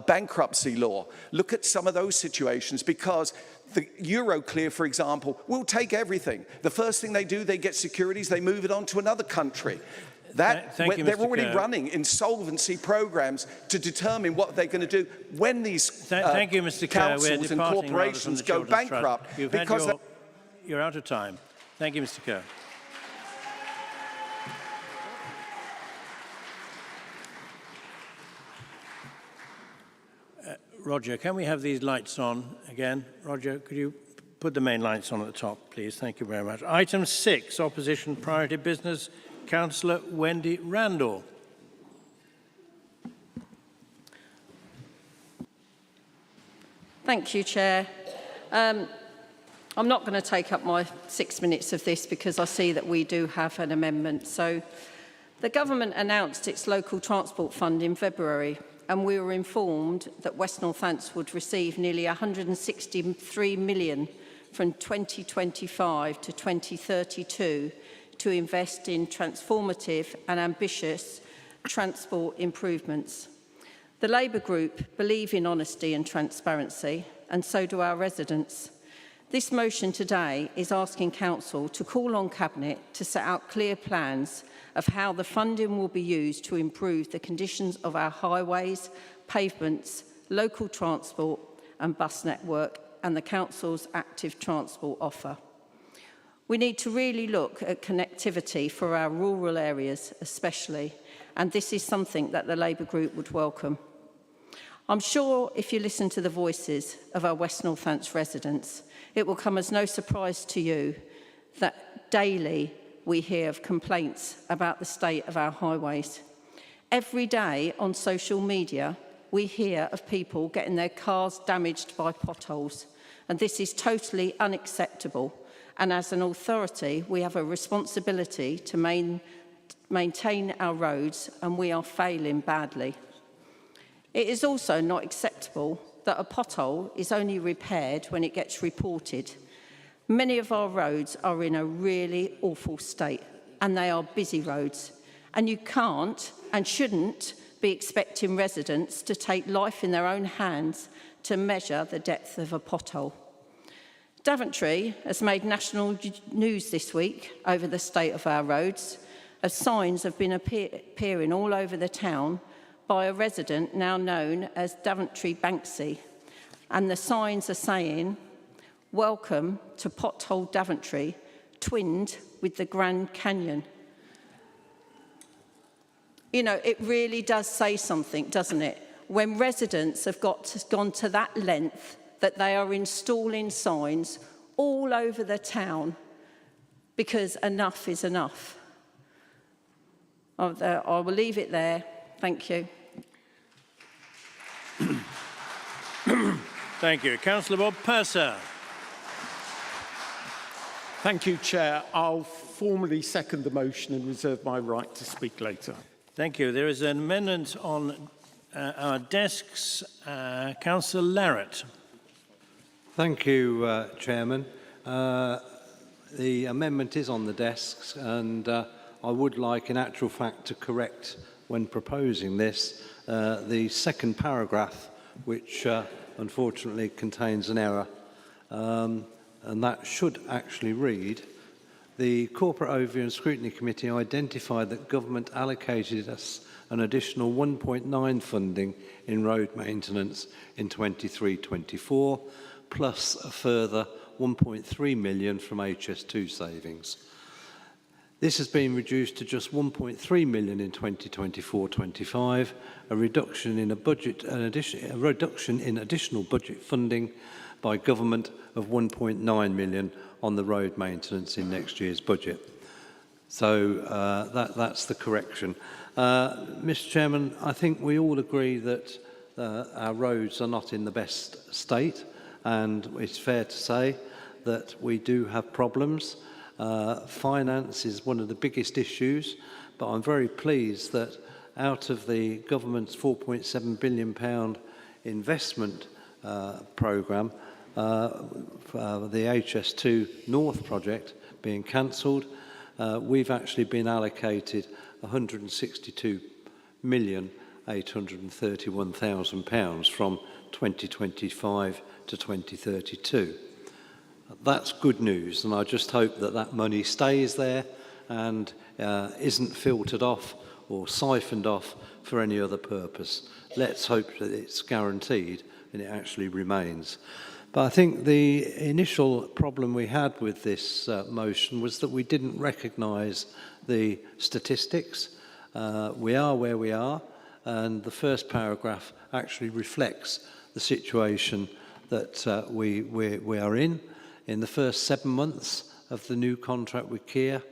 bankruptcy law. Look at some of those situations, because the Euroclear, for example, will take everything. The first thing they do, they get securities, they move it on to another country. They're already running insolvency programs to determine what they're going to do when these thank you, Mr. Kerr. councils and corporations go bankrupt. You're out of time. Thank you, Mr. Kerr. Roger, can we have these lights on again? Roger, could you put the main lights on at the top, please? Thank you very much. Item 6, opposition priority business. Councillor Wendy Randall. Thank you, Chair. I'm not going to take up my 6 minutes of this because I see that we do have an amendment. So the government announced its local transport fund in February, and we were informed that West Northants would receive nearly 163 million from 2025 to 2032 to invest in transformative and ambitious transport improvements. The Labour Group believe in honesty and transparency, and so do our residents. This motion today is asking Council to call on Cabinet to set out clear plans of how the funding will be used to improve the conditions of our highways, pavements, local transport and bus network, and the Council's active transport offer. We need to really look at connectivity for our rural areas especially, and this is something that the Labour Group would welcome. I'm sure if you listen to the voices of our West Northants residents, it will come as no surprise to you that daily we hear of complaints about the state of our highways. Every day on social media, we hear of people getting their cars damaged by potholes, and this is totally unacceptable. And as an authority, we have a responsibility to maintain our roads, and we are failing badly. It is also not acceptable that a pothole is only repaired when it gets reported. Many of our roads are in a really awful state, and they are busy roads. And you can't and shouldn't be expecting residents to take life in their own hands to measure the depth of a pothole. Daventry has made national news this week over the state of our roads, as signs have been appearing all over the town by a resident now known as Daventry Banksy. And the signs are saying, "Welcome to Pothole Daventry, twinned with the Grand Canyon." You know, it really does say something, doesn't it? When residents have gone to that length that they are installing signs all over the town because enough is enough. I will leave it there. Thank you. Thank you. Councillor Bob Purser. Thank you, Chair. I'll formally second the motion and reserve my right to speak later. Thank you. There is an amendment on our desks. Councillor Larratt. Thank you, Chairman. The amendment is on the desks, and I would like, in actual fact, to correct, when proposing this, the second paragraph, which unfortunately contains an error. And that should actually read, the Corporate Overview and Scrutiny Committee identified that government allocated us an additional 1.9 funding in road maintenance in 23-24, plus a further 1.3 million from HS2 savings. This has been reduced to just 1.3 million in 2024-25, a reduction in additional budget funding by government of 1.9 million on the road maintenance in next year's budget. So that's the correction. Mr. Chairman, I think we all agree that our roads are not in the best state, and it's fair to say that we do have problems. Finance is one of the biggest issues, but I'm very pleased that out of the government's £4.7 billion investment programme, the HS2 North project being cancelled, we've actually been allocated £162,831,000 from 2025 to 2032. That's good news, and I just hope that that money stays there and isn't filtered off or siphoned off for any other purpose. Let's hope that it's guaranteed and it actually remains. But I think the initial problem we had with this motion was that we didn't recognise the statistics. We are where we are, and the first paragraph actually reflects the situation that we are in. In the first 7 months of the new contract with Kia,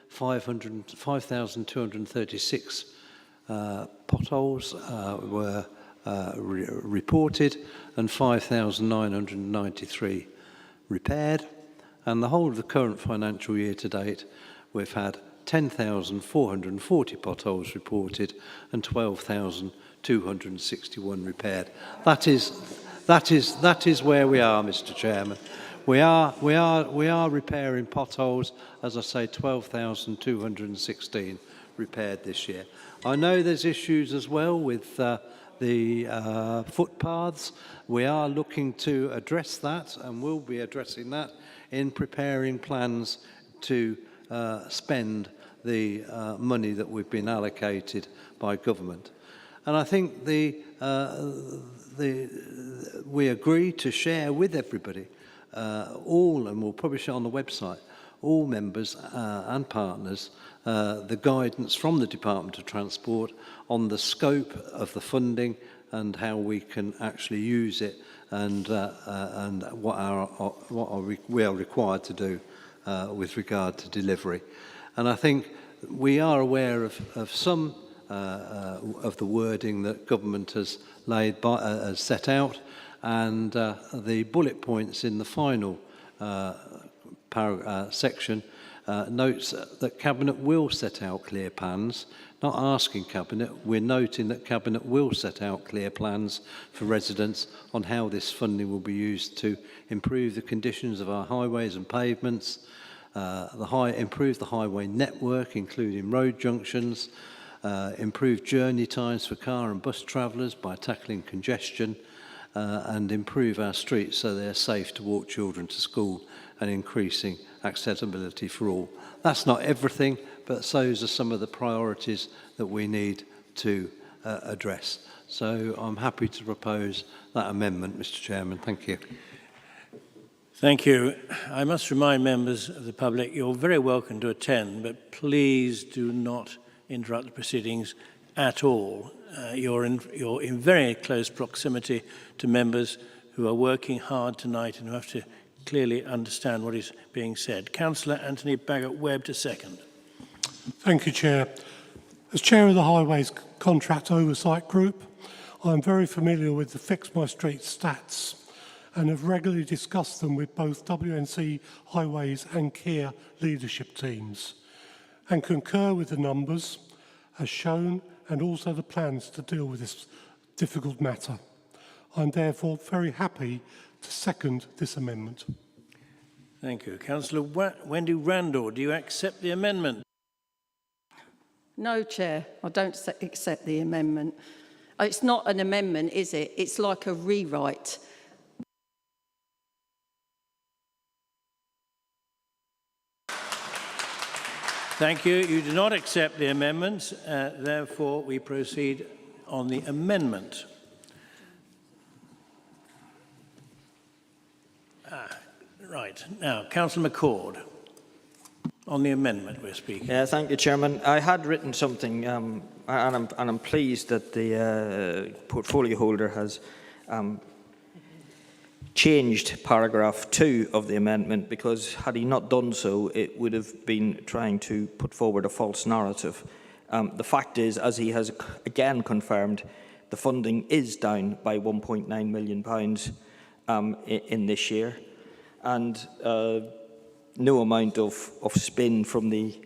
5,236 potholes were reported and 5,993 repaired. And the whole of the current financial year to date, we've had 10,440 potholes reported and 12,261 repaired. That is where we are, Mr. Chairman. We are repairing potholes, as I say, 12,216 repaired this year. I know there's issues as well with the footpaths. We are looking to address that, and will be addressing that in preparing plans to spend the money that we've been allocated by government. And I think we agree to share with everybody, all, and we'll publish it on the website, all members and partners, the guidance from the Department of Transport on the scope of the funding and how we can actually use it, and what we are required to do with regard to delivery. And I think we are aware of some of the wording that government has set out, and the bullet points in the final section notes that Cabinet will set out clear plans. Not asking Cabinet, we're noting that Cabinet will set out clear plans for residents on how this funding will be used to improve the conditions of our highways and pavements, improve the highway network, including road junctions, improve journey times for car and bus travellers by tackling congestion, and improve our streets so they're safe to walk children to school and increasing accessibility for all. That's not everything, but those are some of the priorities that we need to address. So I'm happy to propose that amendment, Mr. Chairman. Thank you. Thank you. I must remind members of the public you're very welcome to attend, but please do not interrupt the proceedings at all. You're in very close proximity to members who are working hard tonight and who have to clearly understand what is being said. Councillor Anthony Bagot-Webb to second. Thank you, Chair. As Chair of the Highways Contract Oversight Group, I'm very familiar with the Fix My Street stats and have regularly discussed them with both WNC Highways and Kia leadership teams, and concur with the numbers as shown and also the plans to deal with this difficult matter. I'm therefore very happy to second this amendment. Thank you. Councillor Wendy Randall, do you accept the amendment? No, Chair, I don't accept the amendment. It's not an amendment, is it? It's like a rewrite. Thank you. You do not accept the amendments. Therefore, we proceed on the amendment. Right. Now, Councillor McCord, on the amendment we're speaking. Thank you, Chairman. I had written something, and I'm pleased that the portfolio holder has changed paragraph 2 of the amendment, because had he not done so, it would have been trying to put forward a false narrative. The fact is, as he has again confirmed, the funding is down by £1.9 million in this year. and no amount of spin from the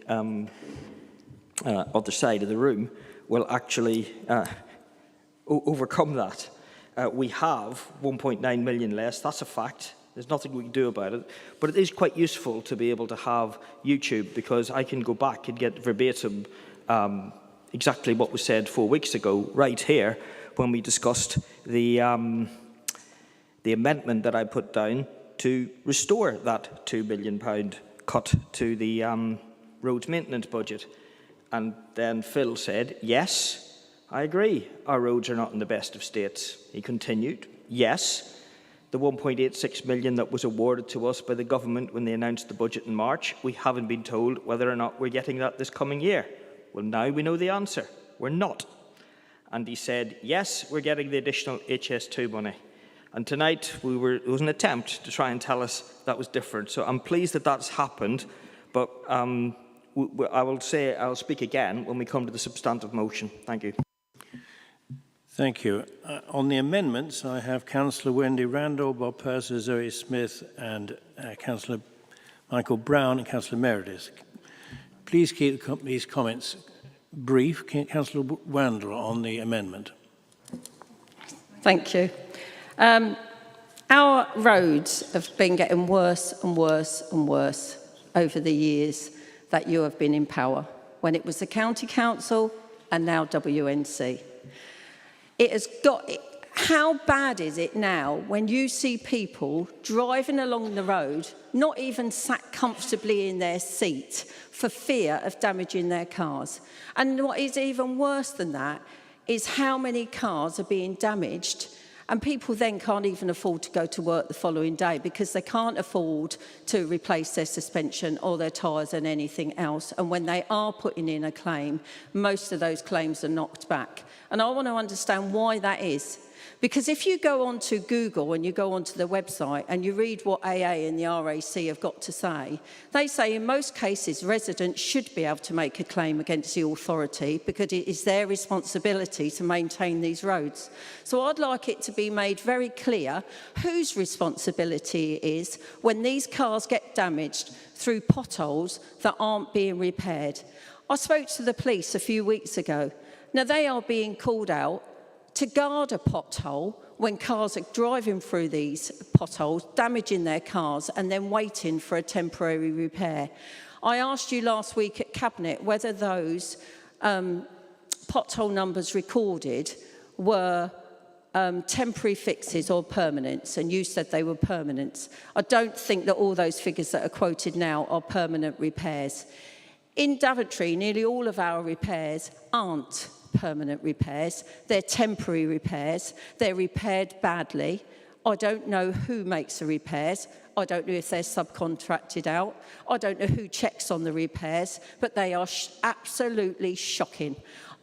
other side of the room will actually overcome that. We have 1.9 million less, that's a fact. There's nothing we can do about it. But it is quite useful to be able to have YouTube, because I can go back and get verbatim exactly what was said 4 weeks ago, right here, when we discussed the amendment that I put down to restore that £2 billion cut to the roads maintenance budget. And then Phil said, yes, I agree, our roads are not in the best of states. He continued, yes, the 1.86 million that was awarded to us by the government when they announced the budget in March, we haven't been told whether or not we're getting that this coming year. Well, now we know the answer. We're not. And he said, yes, we're getting the additional HS2 money. And tonight, it was an attempt to try and tell us that was different. So I'm pleased that that's happened, but I'll speak again when we come to the substantive motion. Thank you. Thank you. On the amendments, I have Councillor Wendy Randall, Bob Purser, Zoe Smith, and Councillor Michael Brown and Councillor Meredith. Please keep these comments brief. Councillor Randall on the amendment. Thank you. Our roads have been getting worse and worse and worse over the years that you have been in power, when it was the County Council and now WNC. It has got, how bad is it now when you see people driving along the road, not even sat comfortably in their seat for fear of damaging their cars? And what is even worse than that is how many cars are being damaged, and people then can't even afford to go to work the following day because they can't afford to replace their suspension or their tyres and anything else. And when they are putting in a claim, most of those claims are knocked back. And I want to understand why that is. Because if you go onto Google and you go onto the website and you read what AA and the RAC have got to say, they say in most cases residents should be able to make a claim against the authority because it is their responsibility to maintain these roads. So I'd like it to be made very clear whose responsibility it is when these cars get damaged through potholes that aren't being repaired. I spoke to the police a few weeks ago. Now they are being called out to guard a pothole when cars are driving through these potholes, damaging their cars and then waiting for a temporary repair. I asked you last week at Cabinet whether those pothole numbers recorded were temporary fixes or permanents, and you said they were permanents. I don't think that all those figures that are quoted now are permanent repairs. In Daventry, nearly all of our repairs aren't permanent repairs. They're temporary repairs. They're repaired badly. I don't know who makes the repairs. I don't know if they're subcontracted out. I don't know who checks on the repairs, but they are absolutely shocking.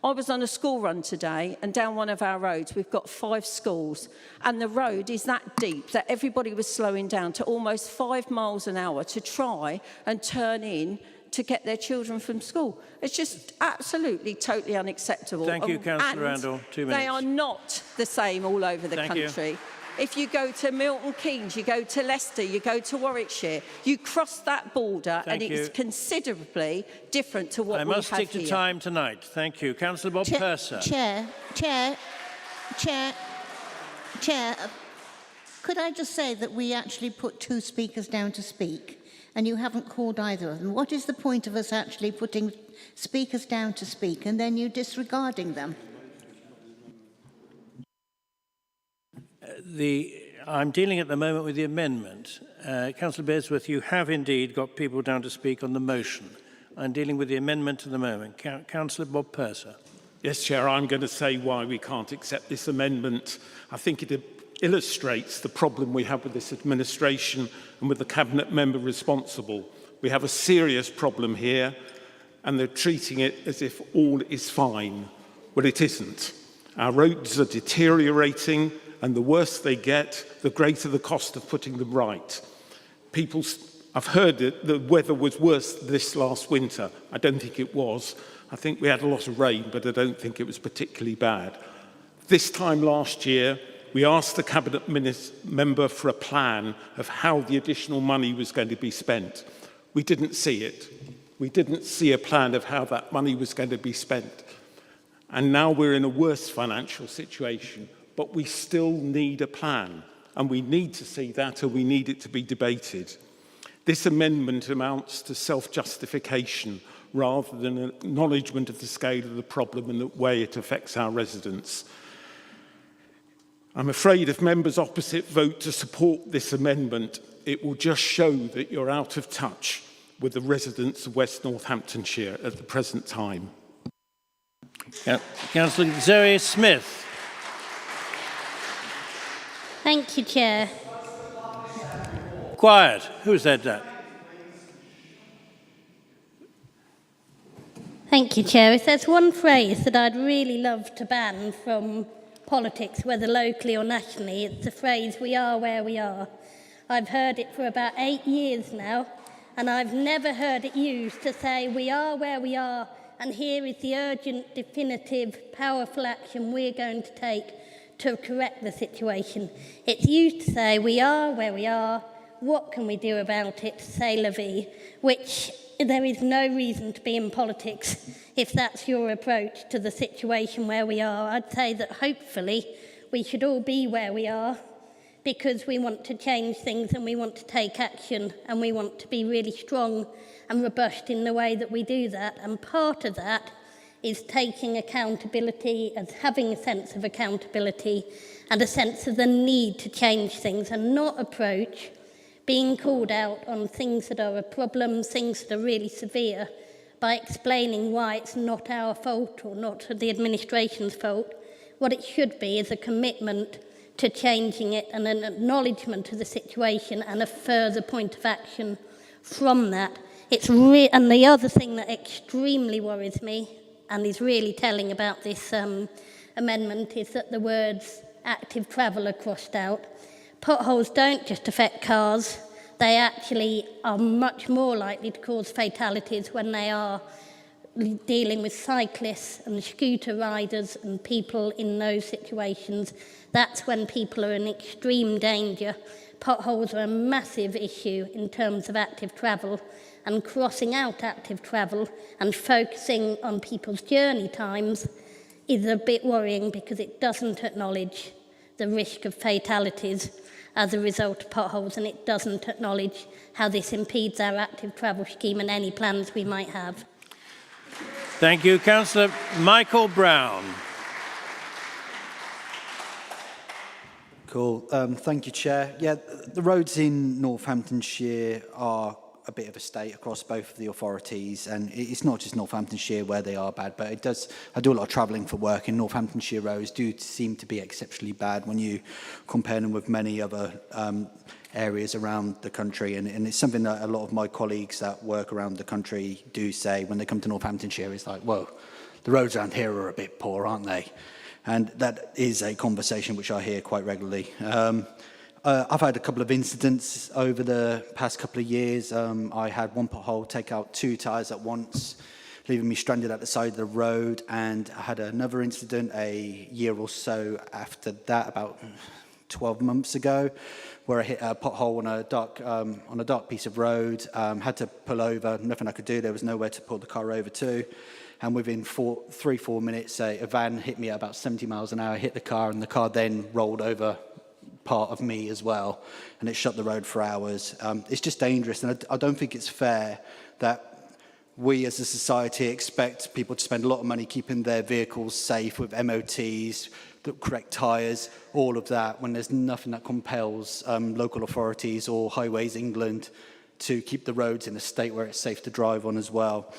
I was on a school run today, and down one of our roads, we've got 5 schools, and the road is that deep that everybody was slowing down to almost 5 miles an hour to try and turn in to get their children from school. It's just absolutely, totally unacceptable. Thank you, Councillor Randall. 2 minutes. They are not the same all over the country. You. If you go to Milton Keynes, you go to Leicester, you go to Warwickshire, you cross that border and it is considerably different to what we have here. I must stick to time tonight. Thank you. Councillor Bob Purser. Chair, could I just say that we actually put 2 speakers down to speak? And you haven't called either of them. What is the point of us actually putting speakers down to speak and then you disregarding them? I'm dealing at the moment with the amendment. Councillor Beresworth, you have indeed got people down to speak on the motion. I'm dealing with the amendment at the moment. Councillor Bob Purser. Yes, Chair, I'm going to say why we can't accept this amendment. I think it illustrates the problem we have with this administration and with the Cabinet member responsible. We have a serious problem here, and they're treating it as if all is fine. Well, it isn't. Our roads are deteriorating, and the worse they get, the greater the cost of putting them right. I've heard that the weather was worse this last winter. I don't think it was. I think we had a lot of rain, but I don't think it was particularly bad. This time last year, we asked the Cabinet member for a plan of how the additional money was going to be spent. We didn't see it. We didn't see a plan of how that money was going to be spent. And now we're in a worse financial situation, but we still need a plan, and we need to see that, or we need it to be debated. This amendment amounts to self-justification rather than an acknowledgement of the scale of the problem and the way it affects our residents. I'm afraid if members opposite vote to support this amendment, it will just show that you're out of touch with the residents of West Northamptonshire at the present time. Councillor Zoe Smith. Thank you, Chair. Quiet. Who said that? Thank you, Chair. If there's one phrase that I'd really love to ban from politics, whether locally or nationally, it's the phrase, "we are where we are." I've heard it for about 8 years now, and I've never heard it used to say, "we are where we are, and here is the urgent, definitive, powerful action we're going to take to correct the situation." It's used to say, "we are where we are, what can we do about it, c'est la vie," which there is no reason to be in politics if that's your approach to the situation where we are. I'd say that hopefully we should all be where we are because we want to change things and we want to take action and we want to be really strong and robust in the way that we do that. And part of that is taking accountability, as having a sense of accountability and a sense of the need to change things and not approach being called out on things that are a problem, things that are really severe, by explaining why it's not our fault or not the administration's fault. What it should be is a commitment to changing it and an acknowledgement of the situation and a further point of action from that. And the other thing that extremely worries me and is really telling about this amendment is that the words active travel are crossed out. Potholes don't just affect cars, they actually are much more likely to cause fatalities when they are dealing with cyclists and scooter riders and people in those situations. That's when people are in extreme danger. Potholes are a massive issue in terms of active travel, and crossing out active travel and focusing on people's journey times is a bit worrying because it doesn't acknowledge the risk of fatalities as a result of potholes, and it doesn't acknowledge how this impedes our active travel scheme and any plans we might have. Thank you. Councillor Michael Brown. Cool. Thank you, Chair. Yeah, the roads in Northamptonshire are a bit of a state across both of the authorities, and it's not just Northamptonshire where they are bad, but I do a lot of travelling for work, and Northamptonshire roads do seem to be exceptionally bad when you compare them with many other areas around the country, and it's something that a lot of my colleagues that work around the country do say when they come to Northamptonshire. It's like, whoa, the roads around here are a bit poor, aren't they? And that is a conversation which I hear quite regularly. I've had a couple of incidents over the past couple of years. I had one pothole take out 2 tyres at once, leaving me stranded at the side of the road. And I had another incident a year or so after that, about 12 months ago, where I hit a pothole on a dark piece of road. Had to pull over, nothing I could do. There was nowhere to pull the car over to. And within 3-4 minutes, a van hit me at about 70 miles an hour, hit the car, and the car then rolled over part of me as well, and it shut the road for hours. It's just dangerous, and I don't think it's fair that we as a society expect people to spend a lot of money keeping their vehicles safe with MOTs, the correct tyres, all of that, when there's nothing that compels local authorities or Highways England to keep the roads in a state where it's safe to drive on as well.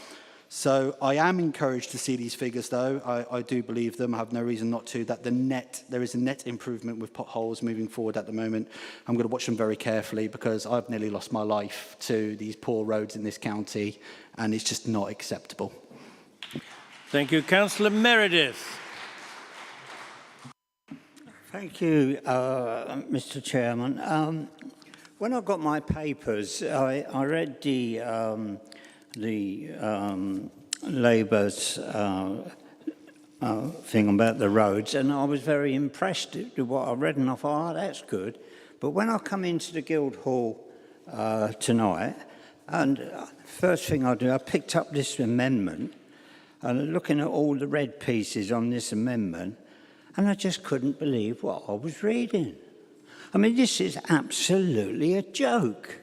So I am encouraged to see these figures, though. I do believe them. I have no reason not to, that there is a net improvement with potholes moving forward at the moment. I'm going to watch them very carefully because I've nearly lost my life to these poor roads in this county, and it's just not acceptable. Thank you. Councillor Meredith. Thank you, Mr. Chairman. When I got my papers, I read the Labour's thing about the roads, and I was very impressed with what I read, and I thought, oh, that's good. But when I come into the Guildhall tonight, and first thing I do, I picked up this amendment, and looking at all the red pieces on this amendment, and I just couldn't believe what I was reading. I mean, this is absolutely a joke,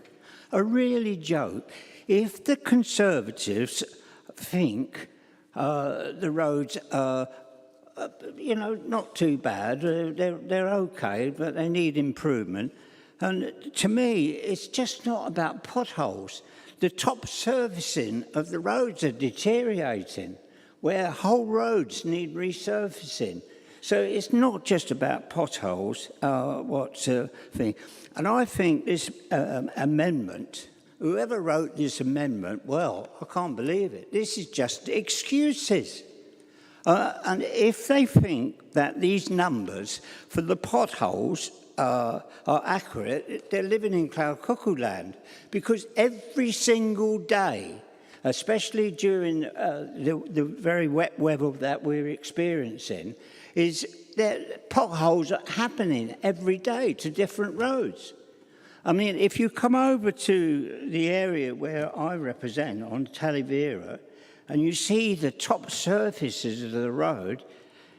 a really joke. If the Conservatives think the roads are, you know, not too bad, they're okay, but they need improvement. And to me, it's just not about potholes. The top surfacing of the roads are deteriorating, where whole roads need resurfacing. So it's not just about potholes, thing. And I think this amendment, whoever wrote this amendment, well, I can't believe it. This is just excuses. And if they think that these numbers for the potholes are accurate, they're living in cloud cuckoo land. Because every single day, especially during the very wet weather that we're experiencing, is that potholes are happening every day to different roads. I mean, if you come over to the area where I represent, on Talavera, and you see the top surfaces of the road,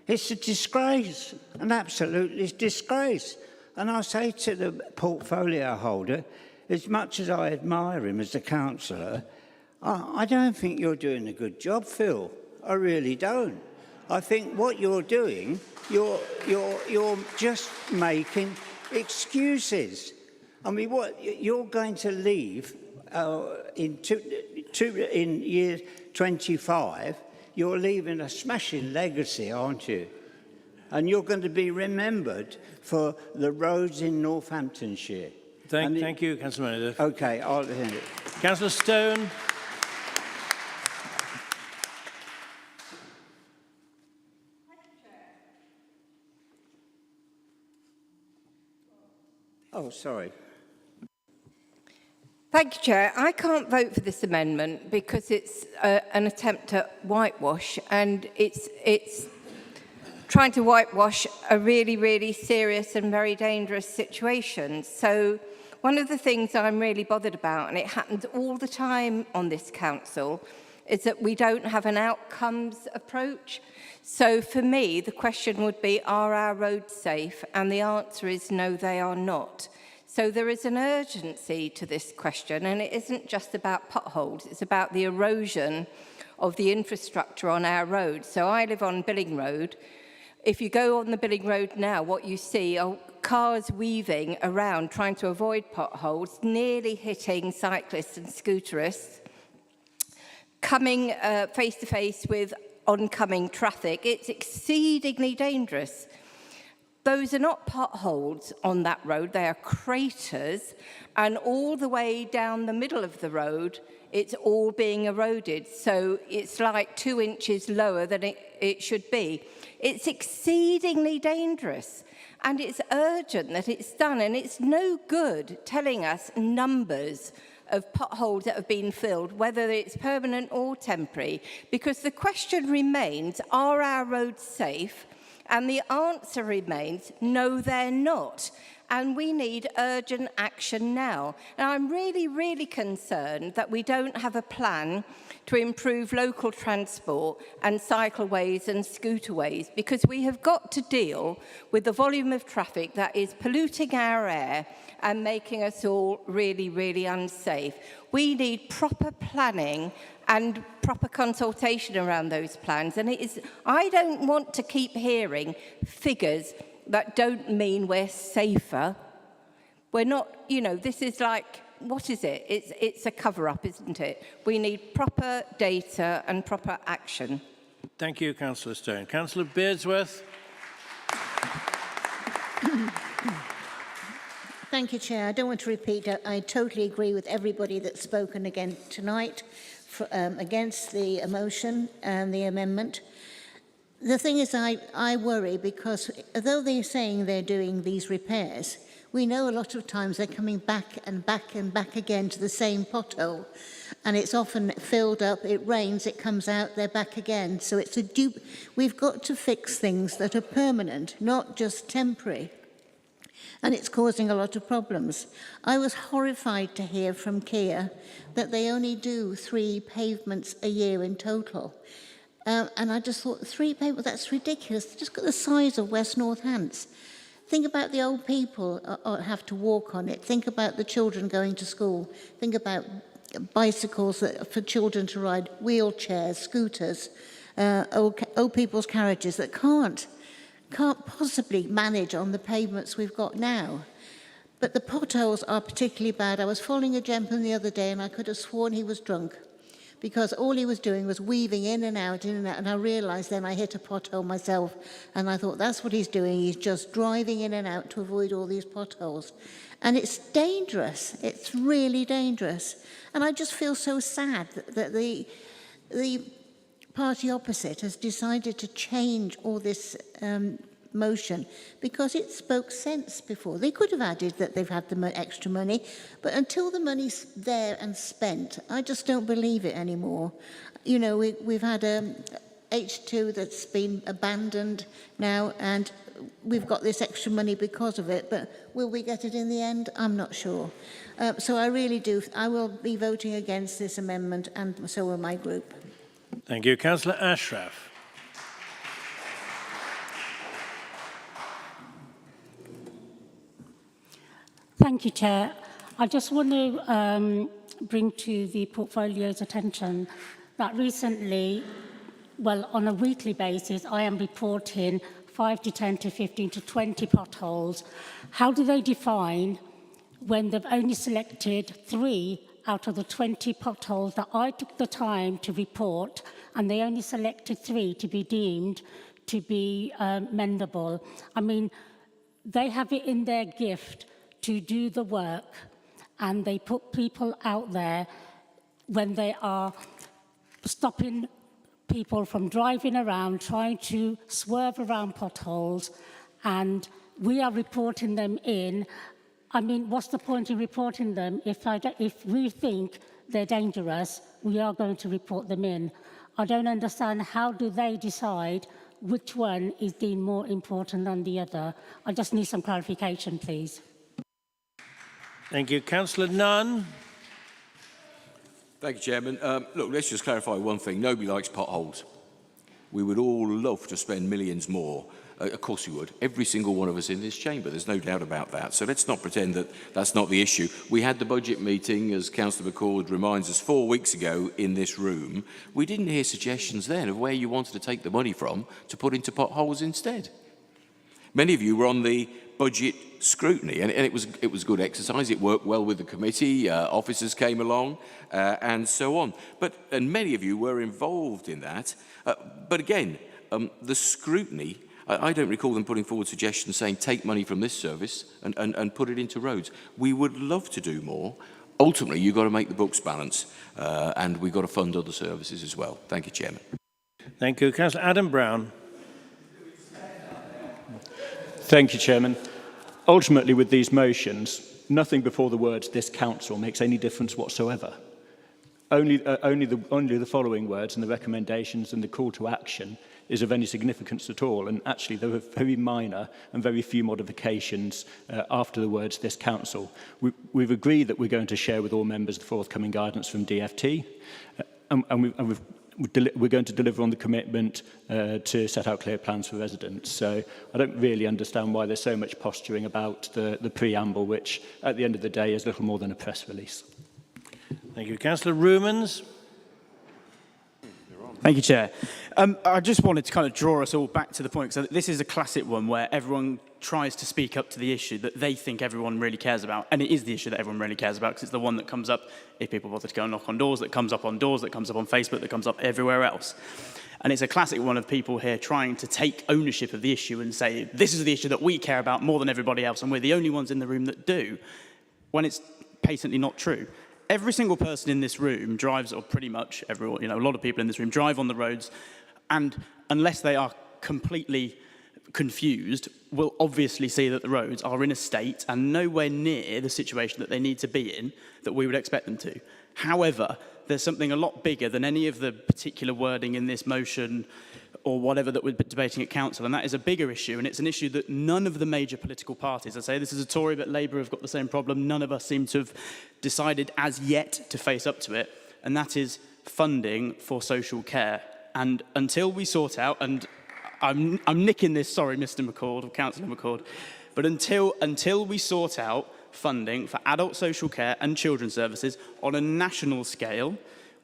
it's a disgrace, an absolute disgrace. And I say to the portfolio holder, as much as I admire him as a councillor, I don't think you're doing a good job, Phil. I really don't. I think what you're doing, you're just making excuses. I mean, what you're going to leave in year 25? You're leaving a smashing legacy, aren't you? And you're going to be remembered for the roads in Northamptonshire. Thank you, Councillor Meredith. Okay, I'll end it. Councillor Stone. Oh, sorry. Thank you, Chair. I can't vote for this amendment because it's an attempt at whitewash, and it's trying to whitewash a really, really serious and very dangerous situation. So one of the things I'm really bothered about, and it happens all the time on this council, is that we don't have an outcomes approach. So for me, the question would be, are our roads safe? And the answer is no, they are not. So there is an urgency to this question, and it isn't just about potholes, it's about the erosion of the infrastructure on our roads. So I live on Billing Road. If you go on the Billing Road now, what you see are cars weaving around trying to avoid potholes, nearly hitting cyclists and scooterists, coming face to face with oncoming traffic. It's exceedingly dangerous. Those are not potholes on that road, they are craters, and all the way down the middle of the road, it's all being eroded. So it's like 2 inches lower than it should be. It's exceedingly dangerous, and it's urgent that it's done, and it's no good telling us numbers of potholes that have been filled, whether it's permanent or temporary, because the question remains, are our roads safe? And the answer remains, no, they're not. And we need urgent action now. And I'm really, really concerned that we don't have a plan to improve local transport and cycleways and scooterways, because we have got to deal with the volume of traffic that is polluting our air and making us all really, really unsafe. We need proper planning and proper consultation around those plans. And I don't want to keep hearing figures that don't mean we're safer. We're not, you know, this is like, what is it? It's a cover-up, isn't it? We need proper data and proper action. Thank you, Councillor Stone. Councillor Beardsworth. Thank you, Chair. I don't want to repeat. I totally agree with everybody that's spoken again tonight against the motion and the amendment. The thing is, I worry because although they're saying they're doing these repairs, we know a lot of times they're coming back and back and back again to the same pothole, and it's often filled up, it rains, it comes out, they're back again. So it's a dupe. We've got to fix things that are permanent, not just temporary. And it's causing a lot of problems. I was horrified to hear from Kia that they only do 3 pavements a year in total. And I just thought, 3 pavements, that's ridiculous. Just got the size of West Northants. Think about the old people who have to walk on it. Think about the children going to school. Think about bicycles for children to ride, wheelchairs, scooters, old people's carriages that can't possibly manage on the pavements we've got now. But the potholes are particularly bad. I was following a gentleman the other day and I could have sworn he was drunk because all he was doing was weaving in and out, and I realised then I hit a pothole myself, and I thought that's what he's doing. He's just driving in and out to avoid all these potholes. And it's dangerous. It's really dangerous. And I just feel so sad that the party opposite has decided to change all this motion because it spoke sense before. They could have added that they've had the extra money, but until the money's there and spent, I just don't believe it anymore. You know, we've had H2 that's been abandoned now, and we've got this extra money because of it, but will we get it in the end? I'm not sure. So I really do. I will be voting against this amendment, and so will my group. Thank you. Councillor Ashraf. Thank you, Chair. I just want to bring to the portfolio's attention that recently, well, on a weekly basis, I am reporting 5 to 10 to 15 to 20 potholes. How do they define when they've only selected 3 out of the 20 potholes that I took the time to report, and they only selected 3 to be deemed to be mendable? I mean, they have it in their gift to do the work, and they put people out there when they are stopping people from driving around, trying to swerve around potholes, and we are reporting them in. I mean, what's the point in reporting them if we think they're dangerous? We are going to report them in. I don't understand, how do they decide which one is deemed more important than the other? I just need some clarification, please. Thank you. Councillor Nunn. Thank you, Chairman. Look, let's just clarify one thing. Nobody likes potholes. We would all love to spend millions more. Of course we would. Every single one of us in this chamber. There's no doubt about that. So let's not pretend that that's not the issue. We had the budget meeting, as Councillor McCord reminds us, 4 weeks ago in this room. We didn't hear suggestions then of where you wanted to take the money from to put into potholes instead. Many of you were on the budget scrutiny, and it was good exercise. It worked well with the committee. Officers came along, and so on. And many of you were involved in that. But again, the scrutiny, I don't recall them putting forward suggestions saying take money from this service and put it into roads. We would love to do more. Ultimately, you've got to make the books balance, and we've got to fund other services as well. Thank you, Chairman. Thank you. Councillor Adam Brown. Thank you, Chairman. Ultimately, with these motions, nothing before the words "this council" makes any difference whatsoever. Only the following words and the recommendations and the call to action is of any significance at all. And actually, there were very minor and very few modifications after the words "this council." We've agreed that we're going to share with all members the forthcoming guidance from DFT, we're going to deliver on the commitment to set out clear plans for residents. So I don't really understand why there's so much posturing about the preamble, which at the end of the day is little more than a press release. Thank you. Councillor Rumans. Thank you, Chair. I just wanted to kind of draw us all back to the point, because this is a classic one where everyone tries to speak up to the issue that they think everyone really cares about. And it is the issue that everyone really cares about, because it's the one that comes up if people bother to go and knock on doors, that comes up on doors, that comes up on Facebook, that comes up everywhere else. And it's a classic one of people here trying to take ownership of the issue and say, this is the issue that we care about more than everybody else, and we're the only ones in the room that do, when it's patently not true. Every single person in this room drives, or pretty much everyone, a lot of people in this room drive on the roads, and unless they are completely confused will obviously see that the roads are in a state and nowhere near the situation that they need to be in that we would expect them to. However, there's something a lot bigger than any of the particular wording in this motion or whatever that we're debating at council, and that is a bigger issue, and it's an issue that none of the major political parties, I say this is a Tory, but Labour have got the same problem, none of us seem to have decided as yet to face up to it, and that is funding for social care. And until we sort out, and I'm nicking this, sorry, Mr. McCord, or Councillor McCord, but until we sort out funding for adult social care and children's services on a national scale,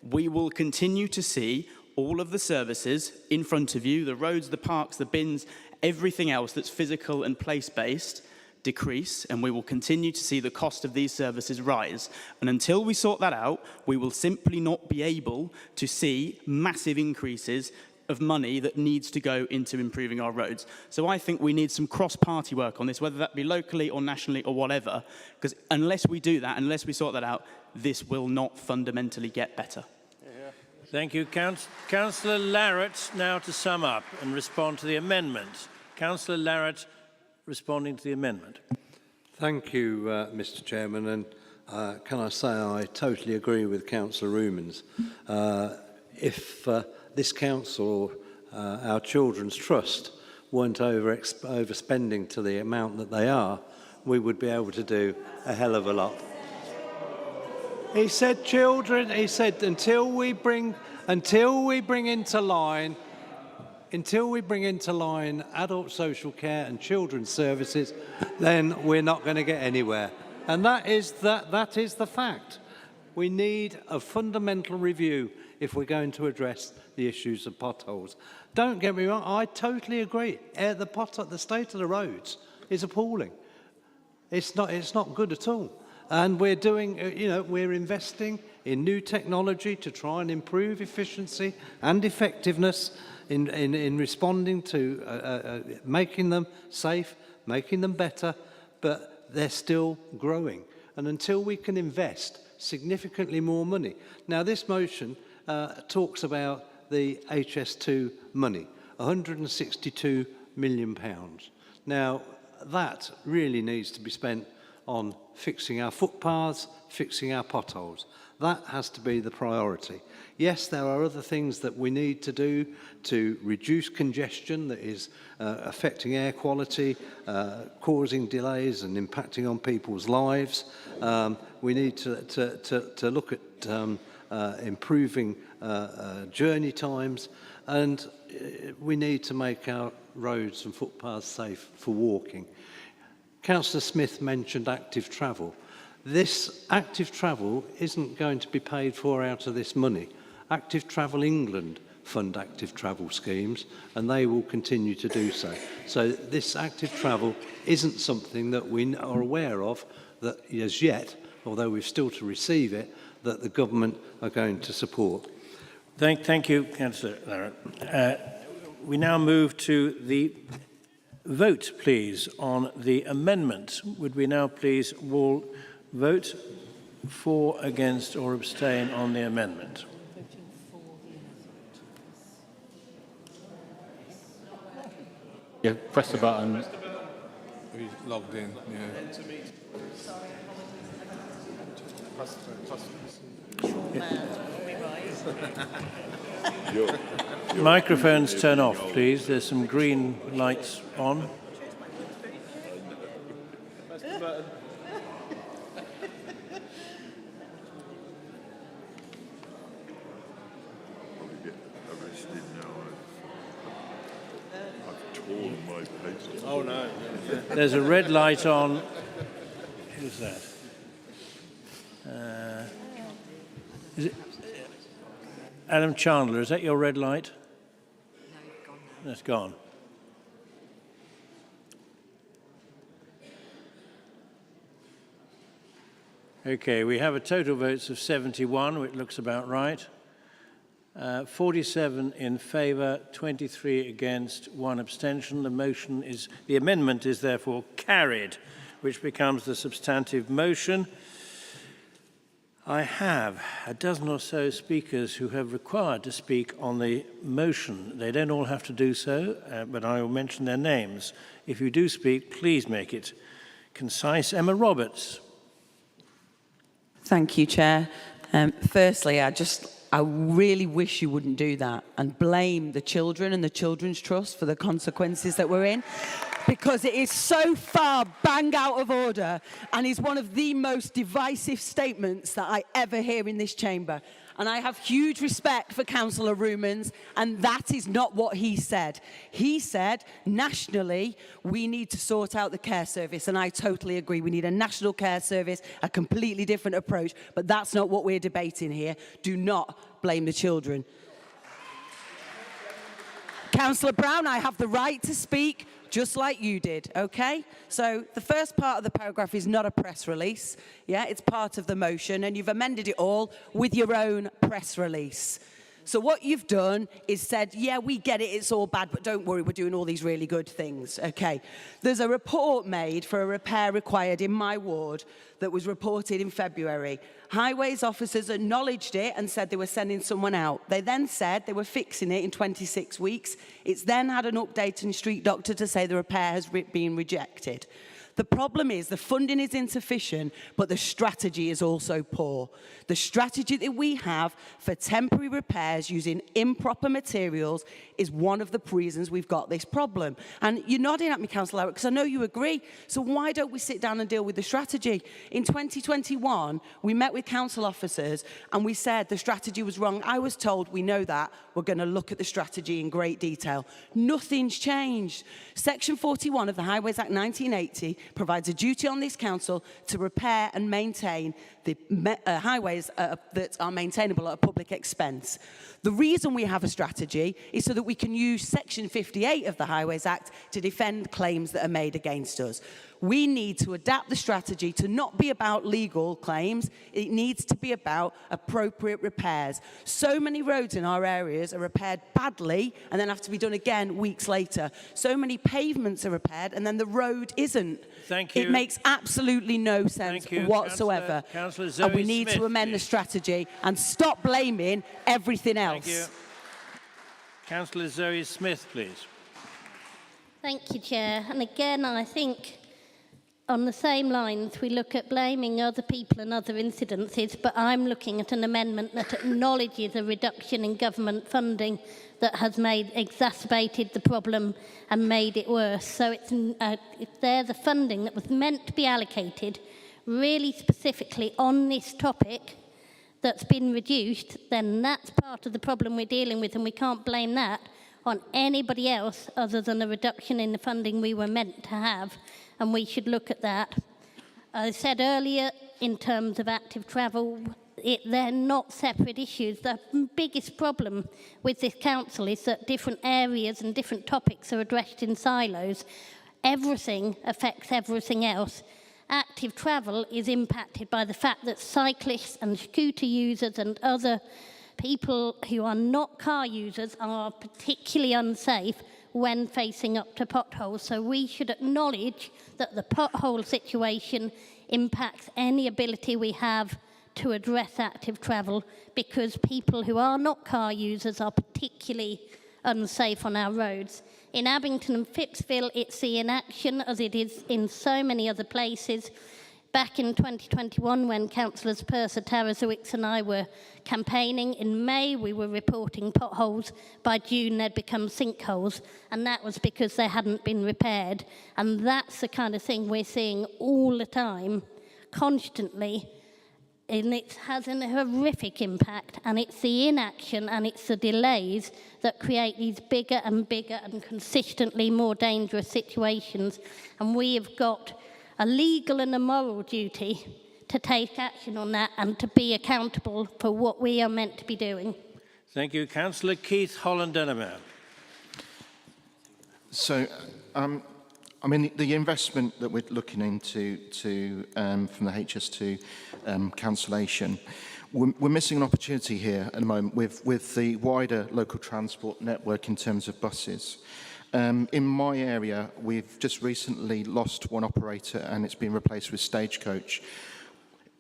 we will continue to see all of the services in front of you, the roads, the parks, the bins, everything else that's physical and place-based decrease, and we will continue to see the cost of these services rise. And until we sort that out, we will simply not be able to see massive increases of money that needs to go into improving our roads. So I think we need some cross-party work on this, whether that be locally or nationally or whatever, because unless we do that, unless we sort that out, this will not fundamentally get better. Thank you. Councillor Larratt, now to sum up and respond to the amendment. Councillor Larratt, responding to the amendment. Thank you, Mr. Chairman, and can I say I totally agree with Councillor Rumans. If this council, our Children's Trust, weren't overspending to the amount that they are, we would be able to do a hell of a lot. He said children, he said until we bring into line adult social care and children's services, then we're not going to get anywhere. And that is the fact. We need a fundamental review if we're going to address the issues of potholes. Don't get me wrong, I totally agree. The state of the roads is appalling. It's not good at all. And we're doing, we're investing in new technology to try and improve efficiency and effectiveness in responding to making them safe, making them better, but they're still growing. And until we can invest significantly more money. Now, this motion talks about the HS2 money, £162 million. Now, that really needs to be spent on fixing our footpaths, fixing our potholes. That has to be the priority. Yes, there are other things that we need to do to reduce congestion that is affecting air quality, causing delays and impacting on people's lives. We need to look at improving journey times, and we need to make our roads and footpaths safe for walking. Councillor Smith mentioned active travel. This active travel isn't going to be paid for out of this money. Active Travel England fund active travel schemes, and they will continue to do so. So this active travel isn't something that we are aware of that as yet, although we've still to receive it, that the government are going to support. Thank you, Councillor Larratt. We now move to the vote, please, on the amendment. Would we now please all vote for, against or abstain on the amendment? Yeah, press the button. He's logged in, Microphones turn off, please. There's some green lights on. Oh no. There's a red light on. Who's that? Is it Adam Chandler? Is that your red light? No, it's gone. Okay, we have a total votes of 71, which looks about right. 47 in favour, 23 against, 1 abstention. The amendment is therefore carried, which becomes the substantive motion. I have a dozen or so speakers who have required to speak on the motion. They don't all have to do so, but I will mention their names. If you do speak, please make it concise. Emma Roberts. Thank you, Chair. Firstly, I really wish you wouldn't do that and blame the children and the Children's Trust for the consequences that we're in, because it is so far bang out of order and is one of the most divisive statements that I ever hear in this chamber. And I have huge respect for Councillor Rumans, and that is not what he said. He said, nationally, we need to sort out the care service, and I totally agree. We need a national care service, a completely different approach, but that's not what we're debating here. Do not blame the children. Councillor Brown, I have the right to speak just like you did, okay? So the first part of the paragraph is not a press release. Yeah, it's part of the motion, and you've amended it all with your own press release. So what you've done is said, yeah, we get it, it's all bad, but don't worry, we're doing all these really good things, okay? There's a report made for a repair required in my ward that was reported in February. Highways officers acknowledged it and said they were sending someone out. They then said they were fixing it in 26 weeks. It's then had an update in Street Doctor to say the repair has been rejected. The problem is the funding is insufficient, but the strategy is also poor. The strategy that we have for temporary repairs using improper materials is one of the reasons we've got this problem. And you're nodding at me, Councillor Howard, because I know you agree. So why don't we sit down and deal with the strategy? In 2021, we met with council officers and we said the strategy was wrong. I was told, we know that, we're going to look at the strategy in great detail. Nothing's changed. Section 41 of the Highways Act 1980 provides a duty on this council to repair and maintain the highways that are maintainable at a public expense. The reason we have a strategy is so that we can use Section 58 of the Highways Act to defend claims that are made against us. We need to adapt the strategy to not be about legal claims. It needs to be about appropriate repairs. So many roads in our areas are repaired badly and then have to be done again weeks later. So many pavements are repaired and then the road isn't. Thank you. It makes absolutely no sense whatsoever. Councillor Zoe And we need Smith, to amend please. the strategy and stop blaming everything else. Thank you. Councillor Zoe Smith, please. Thank you, Chair. And again, I think on the same lines, we look at blaming other people and other incidences, but I'm looking at an amendment that acknowledges a reduction in government funding that has exacerbated the problem and made it worse. So if there's a funding that was meant to be allocated really specifically on this topic that's been reduced, then that's part of the problem we're dealing with, and we can't blame that on anybody else other than a reduction in the funding we were meant to have, and we should look at that. I said earlier, in terms of active travel, they're not separate issues. The biggest problem with this council is that different areas and different topics are addressed in silos. Everything affects everything else. Active travel is impacted by the fact that cyclists and scooter users and other people who are not car users are particularly unsafe when facing up to potholes. So we should acknowledge that the pothole situation impacts any ability we have to address active travel, because people who are not car users are particularly unsafe on our roads. In Abington and Phippsville, it's the inaction, as it is in so many other places. Back in 2021, when Councillors Purser, Tarasiewicz and I were campaigning, in May we were reporting potholes. By June they'd become sinkholes, and that was because they hadn't been repaired. And that's the kind of thing we're seeing all the time, constantly, and it has a horrific impact, and it's the inaction and it's the delays that create these bigger and bigger and consistently more dangerous situations. And we have got a legal and a moral duty to take action on that and to be accountable for what we are meant to be doing. Thank you. Councillor Keith Holland-Denham. So, I mean, the investment that we're looking into from the HS2 cancellation, we're missing an opportunity here at the moment with the wider local transport network in terms of buses. In my area, we've just recently lost one operator and it's been replaced with Stagecoach.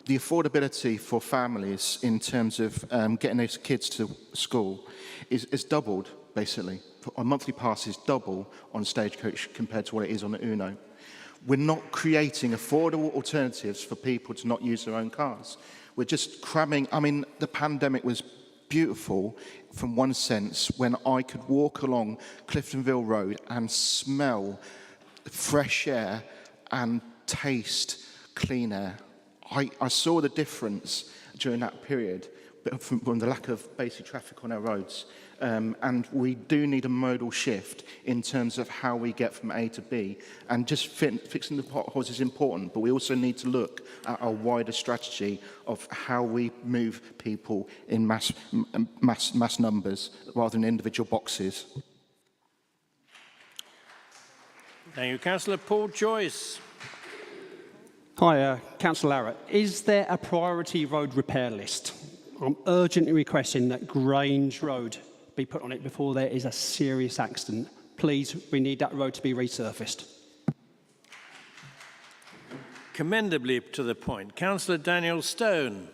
the affordability for families in terms of getting those kids to school is doubled, basically. A monthly pass is double on Stagecoach compared to what it is on the Uno. We're not creating affordable alternatives for people to not use their own cars. We're just cramming. I mean, the pandemic was beautiful from one sense when I could walk along Cliftonville Road and smell fresh air and taste clean air. I saw the difference during that period from the lack of basic traffic on our roads. And we do need a modal shift in terms of how we get from A to B. And just fixing the potholes is important, but we also need to look at a wider strategy of how we move people in mass numbers rather than individual boxes. Thank you. Councillor Paul Joyce. Hi, Councillor Larratt. Is there a priority road repair list? I'm urgently requesting that Grange Road be put on it before there is a serious accident. Please, we need that road to be resurfaced. Commendably to the point. Councillor Daniel Stone.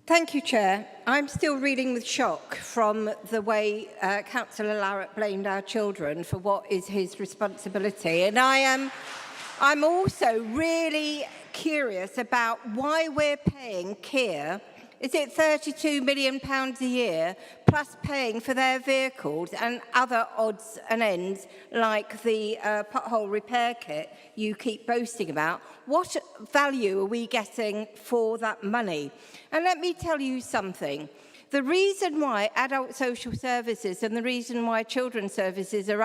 Thank you, Chair. I'm still reeling with shock from the way Councillor Larratt blamed our children for what is his responsibility. And I'm also really curious about why we're paying Kier, is it £32 million a year, plus paying for their vehicles and other odds and ends like the pothole repair kit you keep boasting about? What value are we getting for that money? And let me tell you something. The reason why adult social services and the reason why children's services are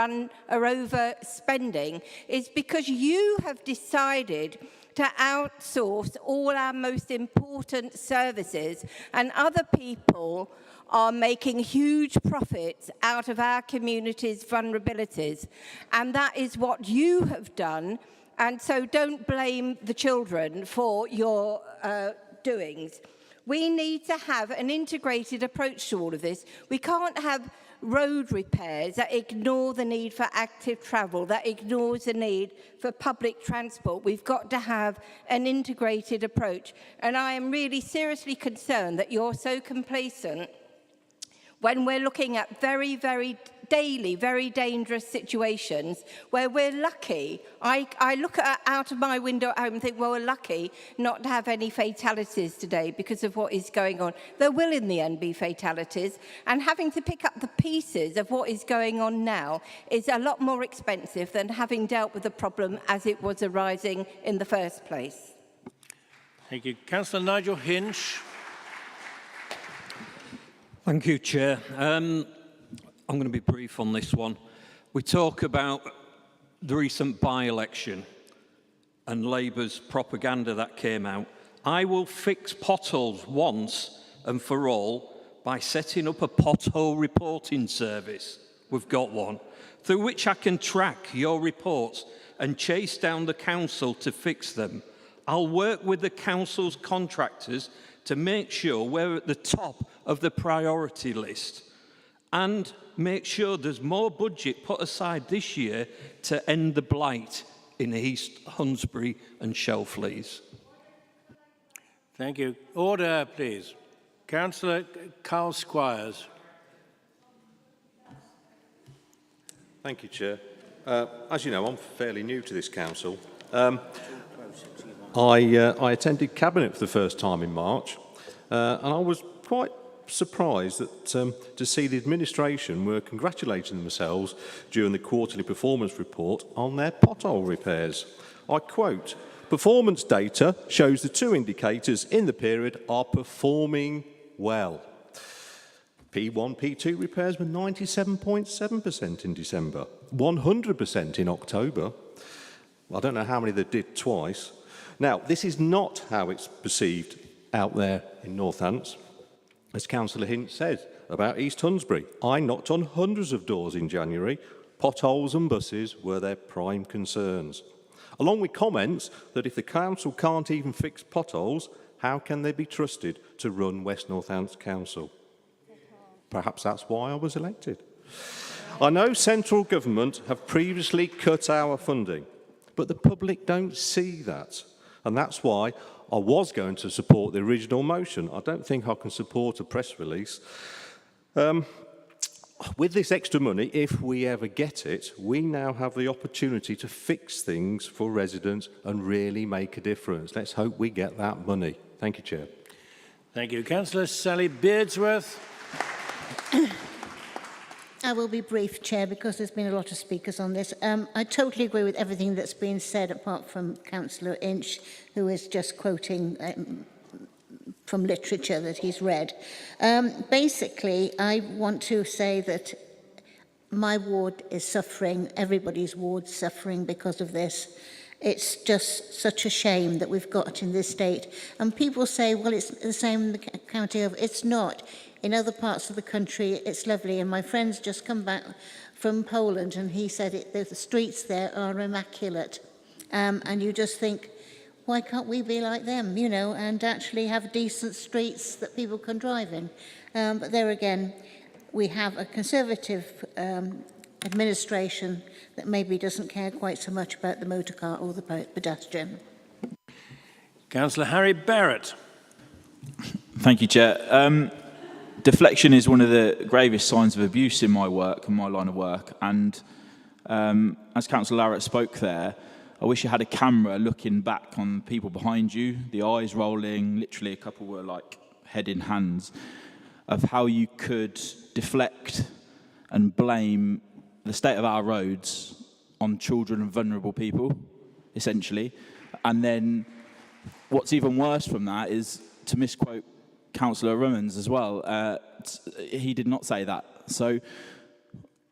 overspending is because you have decided to outsource all our most important services, and other people are making huge profits out of our community's vulnerabilities. And that is what you have done. And so don't blame the children for your doings. We need to have an integrated approach to all of this. We can't have road repairs that ignore the need for active travel, that ignores the need for public transport. We've got to have an integrated approach. And I am really seriously concerned that you're so complacent when we're looking at very dangerous situations where we're lucky. I look out of my window at home and think, well, we're lucky not to have any fatalities today because of what is going on. There will in the end be fatalities, and having to pick up the pieces of what is going on now is a lot more expensive than having dealt with the problem as it was arising in the first place. Thank you. Councillor Nigel Hinch. Thank you, Chair. I'm going to be brief on this one. We talk about the recent by-election and Labour's propaganda that came out. I will fix potholes once and for all by setting up a pothole reporting service. We've got one, through which I can track your reports and chase down the council to fix them. I'll work with the council's contractors to make sure we're at the top of the priority list and make sure there's more budget put aside this year to end the blight in East Hunsbury and Shelfleas. Thank you. Order, please. Councillor Carl Squires. Thank you, Chair. As you know, I'm fairly new to this council. I attended Cabinet for the first time in March, and I was quite surprised that, to see the administration were congratulating themselves during the quarterly performance report on their pothole repairs. I quote, "Performance data shows the two indicators in the period are performing well." P1, P2 repairs were 97.7% in December, 100% in October. I don't know how many they did twice. Now, this is not how it's perceived out there in Northants. As Councillor Hint said about East Hunsbury, I knocked on hundreds of doors in January. Potholes and buses were their prime concerns, along with comments that if the council can't even fix potholes, how can they be trusted to run West Northants Council? Perhaps that's why I was elected. I know central government have previously cut our funding, but the public don't see that. And that's why I was going to support the original motion. I don't think I can support a press release. With this extra money, if we ever get it, we now have the opportunity to fix things for residents and really make a difference. Let's hope we get that money. Thank you, Chair. Thank you. Councillor Sally Beardsworth. I will be brief, Chair, because there's been a lot of speakers on this. I totally agree with everything that's been said, apart from Councillor Inch, who is just quoting from literature that he's read. Basically, I want to say that my ward is suffering, everybody's ward's suffering because of this. It's just such a shame that we've got in this state. And people say, well, it's the same in the county of... It's not. In other parts of the country, it's lovely. And my friend's just come back from Poland, and he said the streets there are immaculate. And you just think, why can't we be like them, you know, and actually have decent streets that people can drive in? But there again, we have a Conservative administration that maybe doesn't care quite so much about the motor car or the pedestrian. Councillor Harry Barrett. Thank you, Chair. Deflection is one of the gravest signs of abuse in my work and my line of work. And as Councillor Larratt spoke there, I wish you had a camera looking back on people behind you, the eyes rolling, literally a couple were like head in hands, of how you could deflect and blame the state of our roads on children and vulnerable people, essentially. And then what's even worse from that is to misquote Councillor Rummans as well. He did not say that. So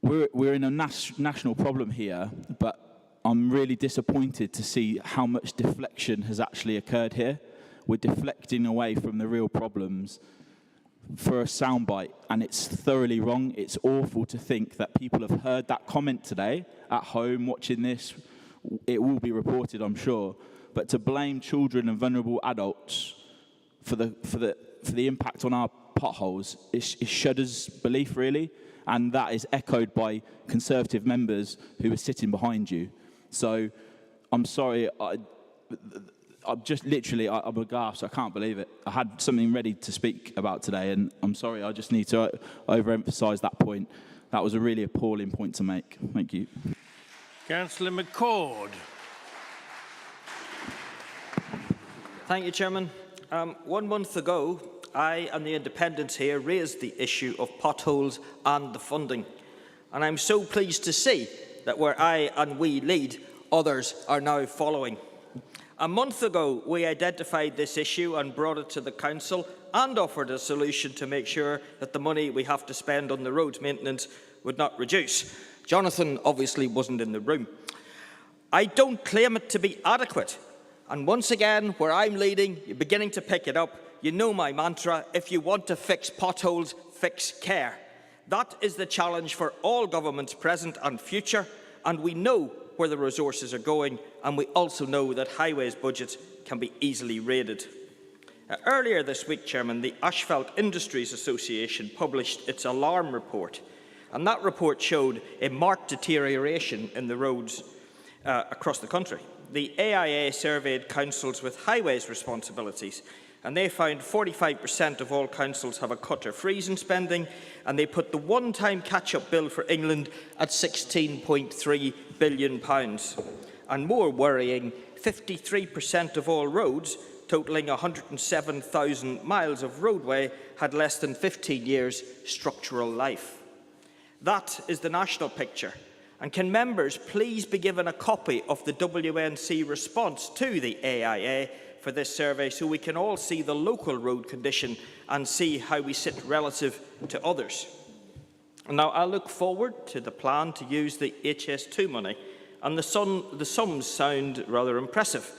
we're in a national problem here, but I'm really disappointed to see how much deflection has actually occurred here. We're deflecting away from the real problems for a soundbite, and it's thoroughly wrong. It's awful to think that people have heard that comment today at home watching this. It will be reported, I'm sure. But to blame children and vulnerable adults for the impact on our potholes, it shudders belief, really. And that is echoed by Conservative members who are sitting behind you. So I'm sorry, I'm just literally, I'm aghast, I can't believe it. I had something ready to speak about today, and I'm sorry, I just need to overemphasise that point. That was a really appalling point to make. Thank you. Councillor McCord. Thank you, Chairman. 1 month ago, I and the Independents here raised the issue of potholes and the funding. And I'm so pleased to see that where I and we lead, others are now following. A month ago, we identified this issue and brought it to the Council and offered a solution to make sure that the money we have to spend on the roads maintenance would not reduce. Jonathan obviously wasn't in the room. I don't claim it to be adequate. And once again, where I'm leading, you're beginning to pick it up. You know my mantra, if you want to fix potholes, fix care. That is the challenge for all governments, present and future, and we know where the resources are going, and we also know that highways budgets can be easily raided. Earlier this week, Chairman, the Asphalt Industries Association published its alarm report, and that report showed a marked deterioration in the roads across the country. The AIA surveyed councils with highways responsibilities, and they found 45% of all councils have a cut or freeze in spending, and they put the one-time catch-up bill for England at £16.3 billion. And more worrying, 53% of all roads, totalling 107,000 miles of roadway, had less than 15 years structural life. That is the national picture. And can members please be given a copy of the WNC response to the AIA for this survey so we can all see the local road condition and see how we sit relative to others. Now, I look forward to the plan to use the HS2 money, and the sums sound rather impressive,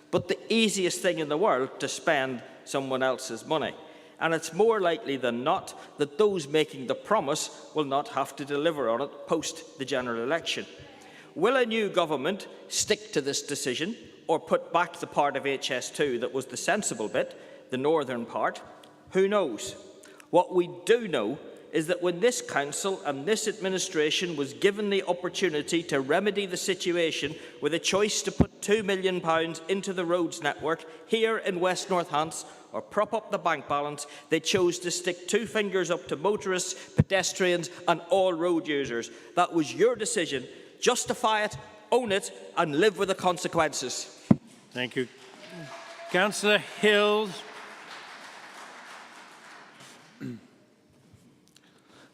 but the easiest thing in the world to spend someone else's money. And it's more likely than not that those making the promise will not have to deliver on it post the general election. Will a new government stick to this decision or put back the part of HS2 that was the sensible bit, the northern part? Who knows? What we do know is that when this council and this administration was given the opportunity to remedy the situation with a choice to put £2 million into the roads network here in West Northants or prop up the bank balance, they chose to stick two fingers up to motorists, pedestrians and all road users. That was your decision. Justify it, own it and live with the consequences. Thank you. Councillor Hills.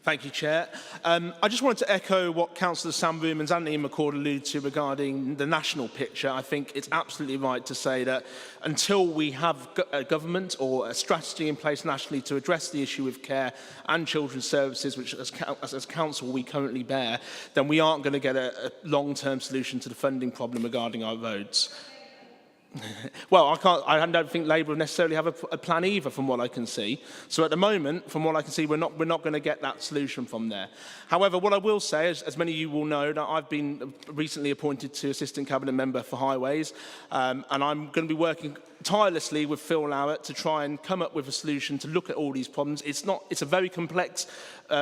Thank you, Chair. I just wanted to echo what Councillor Sam Boomans and Ian McCord alluded to regarding the national picture. I think it's absolutely right to say that until we have a government or a strategy in place nationally to address the issue of care and children's services, which as council we currently bear, then we aren't going to get a long-term solution to the funding problem regarding our roads. Well, I don't think Labour necessarily have a plan either, from what I can see. So at the moment, from what I can see, we're not going to get that solution from there. However, what I will say, as many of you will know, that I've been recently appointed to Assistant Cabinet Member for Highways, and I'm going to be working tirelessly with Phil Lowett to try and come up with a solution to look at all these problems. It's a very complex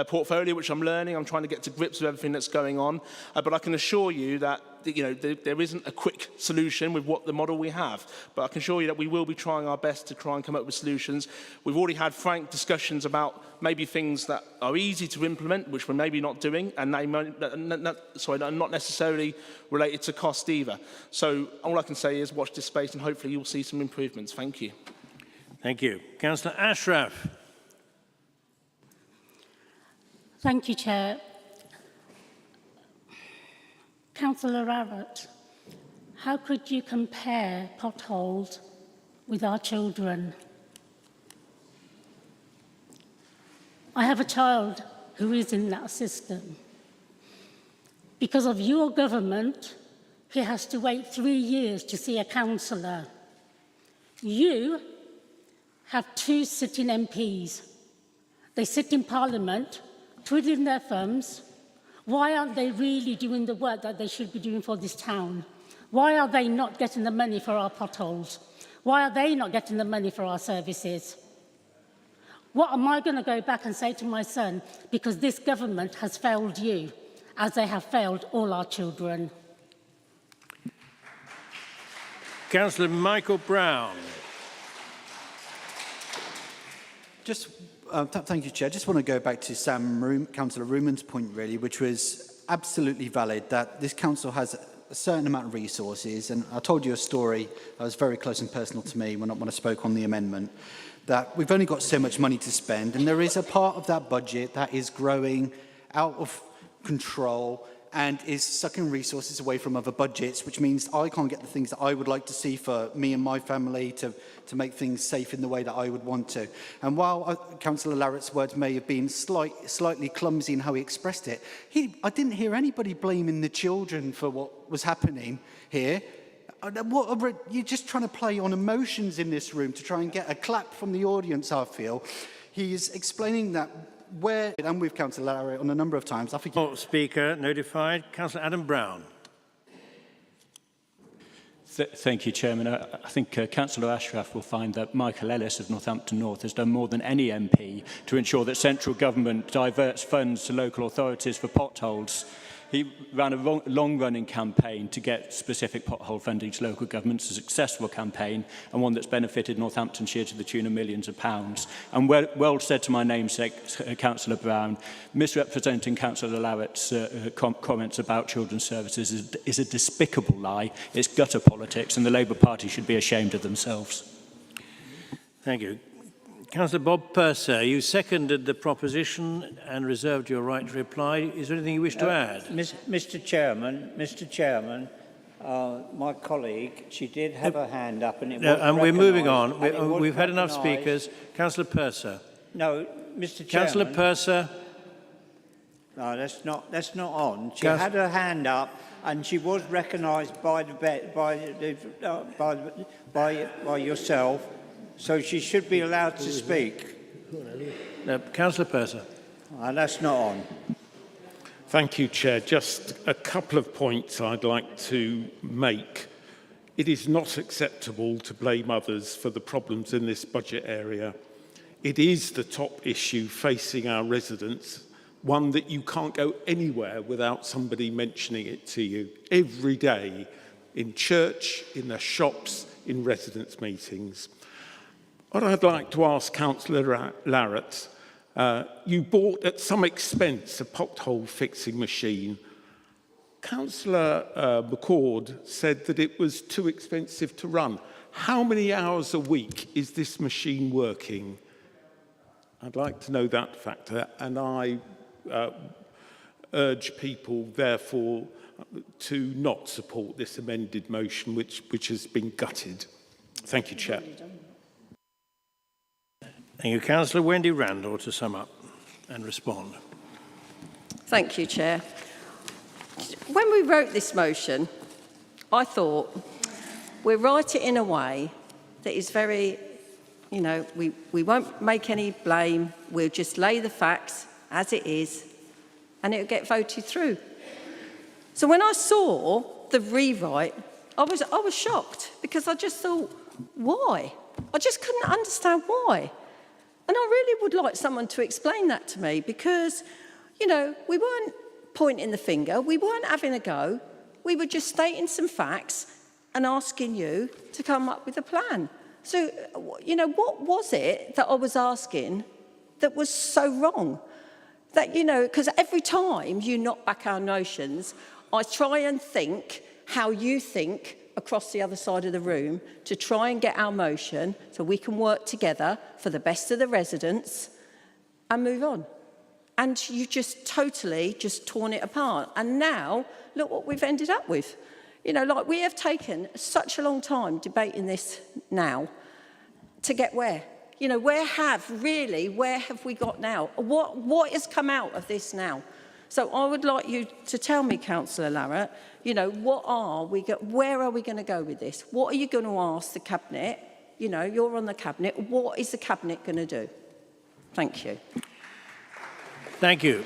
portfolio, which I'm learning. I'm trying to get to grips with everything that's going on. But I can assure you that there isn't a quick solution with what the model we have. But I can assure you that we will be trying our best to try and come up with solutions. We've already had frank discussions about maybe things that are easy to implement, which we're maybe not doing, and they not necessarily related to cost either. So all I can say is watch this space and hopefully you'll see some improvements. Thank you. Thank you. Councillor Ashraf. Thank you, Chair. Councillor Rowett, how could you compare potholes with our children? I have a child who is in that system. Because of your government, he has to wait 3 years to see a councillor. You have 2 sitting MPs. They sit in Parliament, twiddling their thumbs. Why aren't they really doing the work that they should be doing for this town? Why are they not getting the money for our potholes? Why are they not getting the money for our services? What am I going to go back and say to my son? Because this government has failed you, as they have failed all our children. Councillor Michael Brown. Thank you, Chair. I just want to go back to Councillor Ruman's point, really, which was absolutely valid, that this council has a certain amount of resources. And I told you a story that was very close and personal to me when I spoke on the amendment, that we've only got so much money to spend. And there is a part of that budget that is growing out of control and is sucking resources away from other budgets, which means I can't get the things that I would like to see for me and my family to make things safe in the way that I would want to. And while Councillor Larratt's words may have been slightly clumsy in how he expressed it, I didn't hear anybody blaming the children for what was happening here. You're just trying to play on emotions in this room to try and get a clap from the audience, I feel. He's explaining that I'm with Councillor Larratt on a number of times. I think Speaker notified. Councillor Adam Brown. Thank you, Chairman. I think Councillor Ashraf will find that Michael Ellis of Northampton North has done more than any MP to ensure that central government diverts funds to local authorities for potholes. He ran a long-running campaign to get specific pothole funding to local governments, a successful campaign, and one that's benefited Northamptonshire to the tune of millions of pounds. And well said to my namesake, Councillor Brown, misrepresenting Councillor Larratt's comments about children's services is a despicable lie. It's gutter politics, and the Labour Party should be ashamed of themselves. Thank you. Councillor Bob Purser, you seconded the proposition and reserved your right to reply. Is there anything you wish to add? Mr. Chairman, my colleague, she did have her hand up, and we're moving on. We've had enough speakers. Councillor Purser. No, Mr. Chairman. Councillor Purser. No, that's not on. She had her hand up, and she was recognised by yourself. So she should be allowed to speak. No, Councillor Purser. That's not on. Thank you, Chair. Just a couple of points I'd like to make. It is not acceptable to blame others for the problems in this budget area. It is the top issue facing our residents, one that you can't go anywhere without somebody mentioning it to you every day, in church, in the shops, in residents' meetings. What I'd like to ask Councillor Larratt, you bought at some expense a pothole fixing machine. Councillor McCord said that it was too expensive to run. How many hours a week is this machine working? I'd like to know that factor, and I urge people, therefore, to not support this amended motion, which has been gutted. Thank you, Chair. Thank you. Councillor Wendy Randall to sum up and respond. Thank you, Chair. When we wrote this motion, I thought we'll write it in a way that is very, you know, we won't make any blame, we'll just lay the facts as it is, and it'll get voted through. So when I saw the rewrite, I was shocked, because I just thought, why? I just couldn't understand why. And I really would like someone to explain that to me, because, you know, we weren't pointing the finger, we weren't having a go, we were just stating some facts and asking you to come up with a plan. So, you know, what was it that I was asking that was so wrong? That, you know, because every time you knock back our notions, I try and think how you think across the other side of the room to try and get our motion so we can work together for the best of the residents and move on. And you just totally just torn it apart. And now, look what we've ended up with. You know, like, we have taken such a long time debating this now to get where? You know, where have we got now? What has come out of this now? So I would like you to tell me, Councillor Larratt, you know, where are we going to go with this? What are you going to ask the Cabinet? You know, you're on the Cabinet. What is the Cabinet going to do? Thank you. Thank you.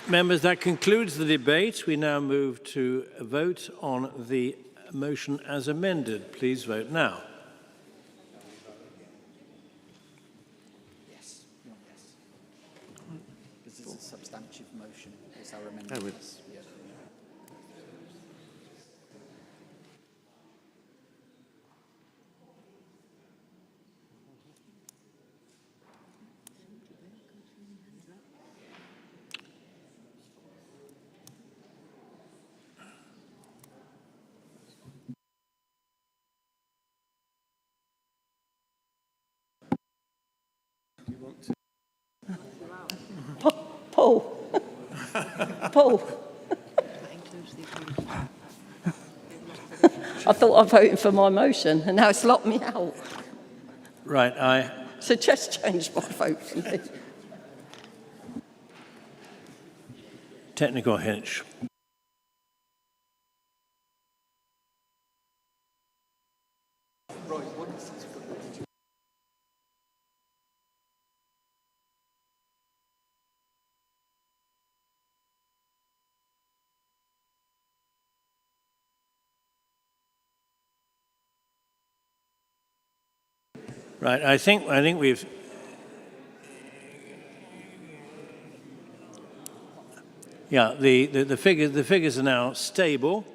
Members, that concludes the debate. We now move to a vote on the motion as amended. Please vote now. Yes. This is a substantive motion. It's our amendment. Paul. Paul. I thought I voted for my motion, and now it's locked me out. Right, So just change my vote for me. Technical hitch. Right, I think we've... Yeah, the figures are now stable.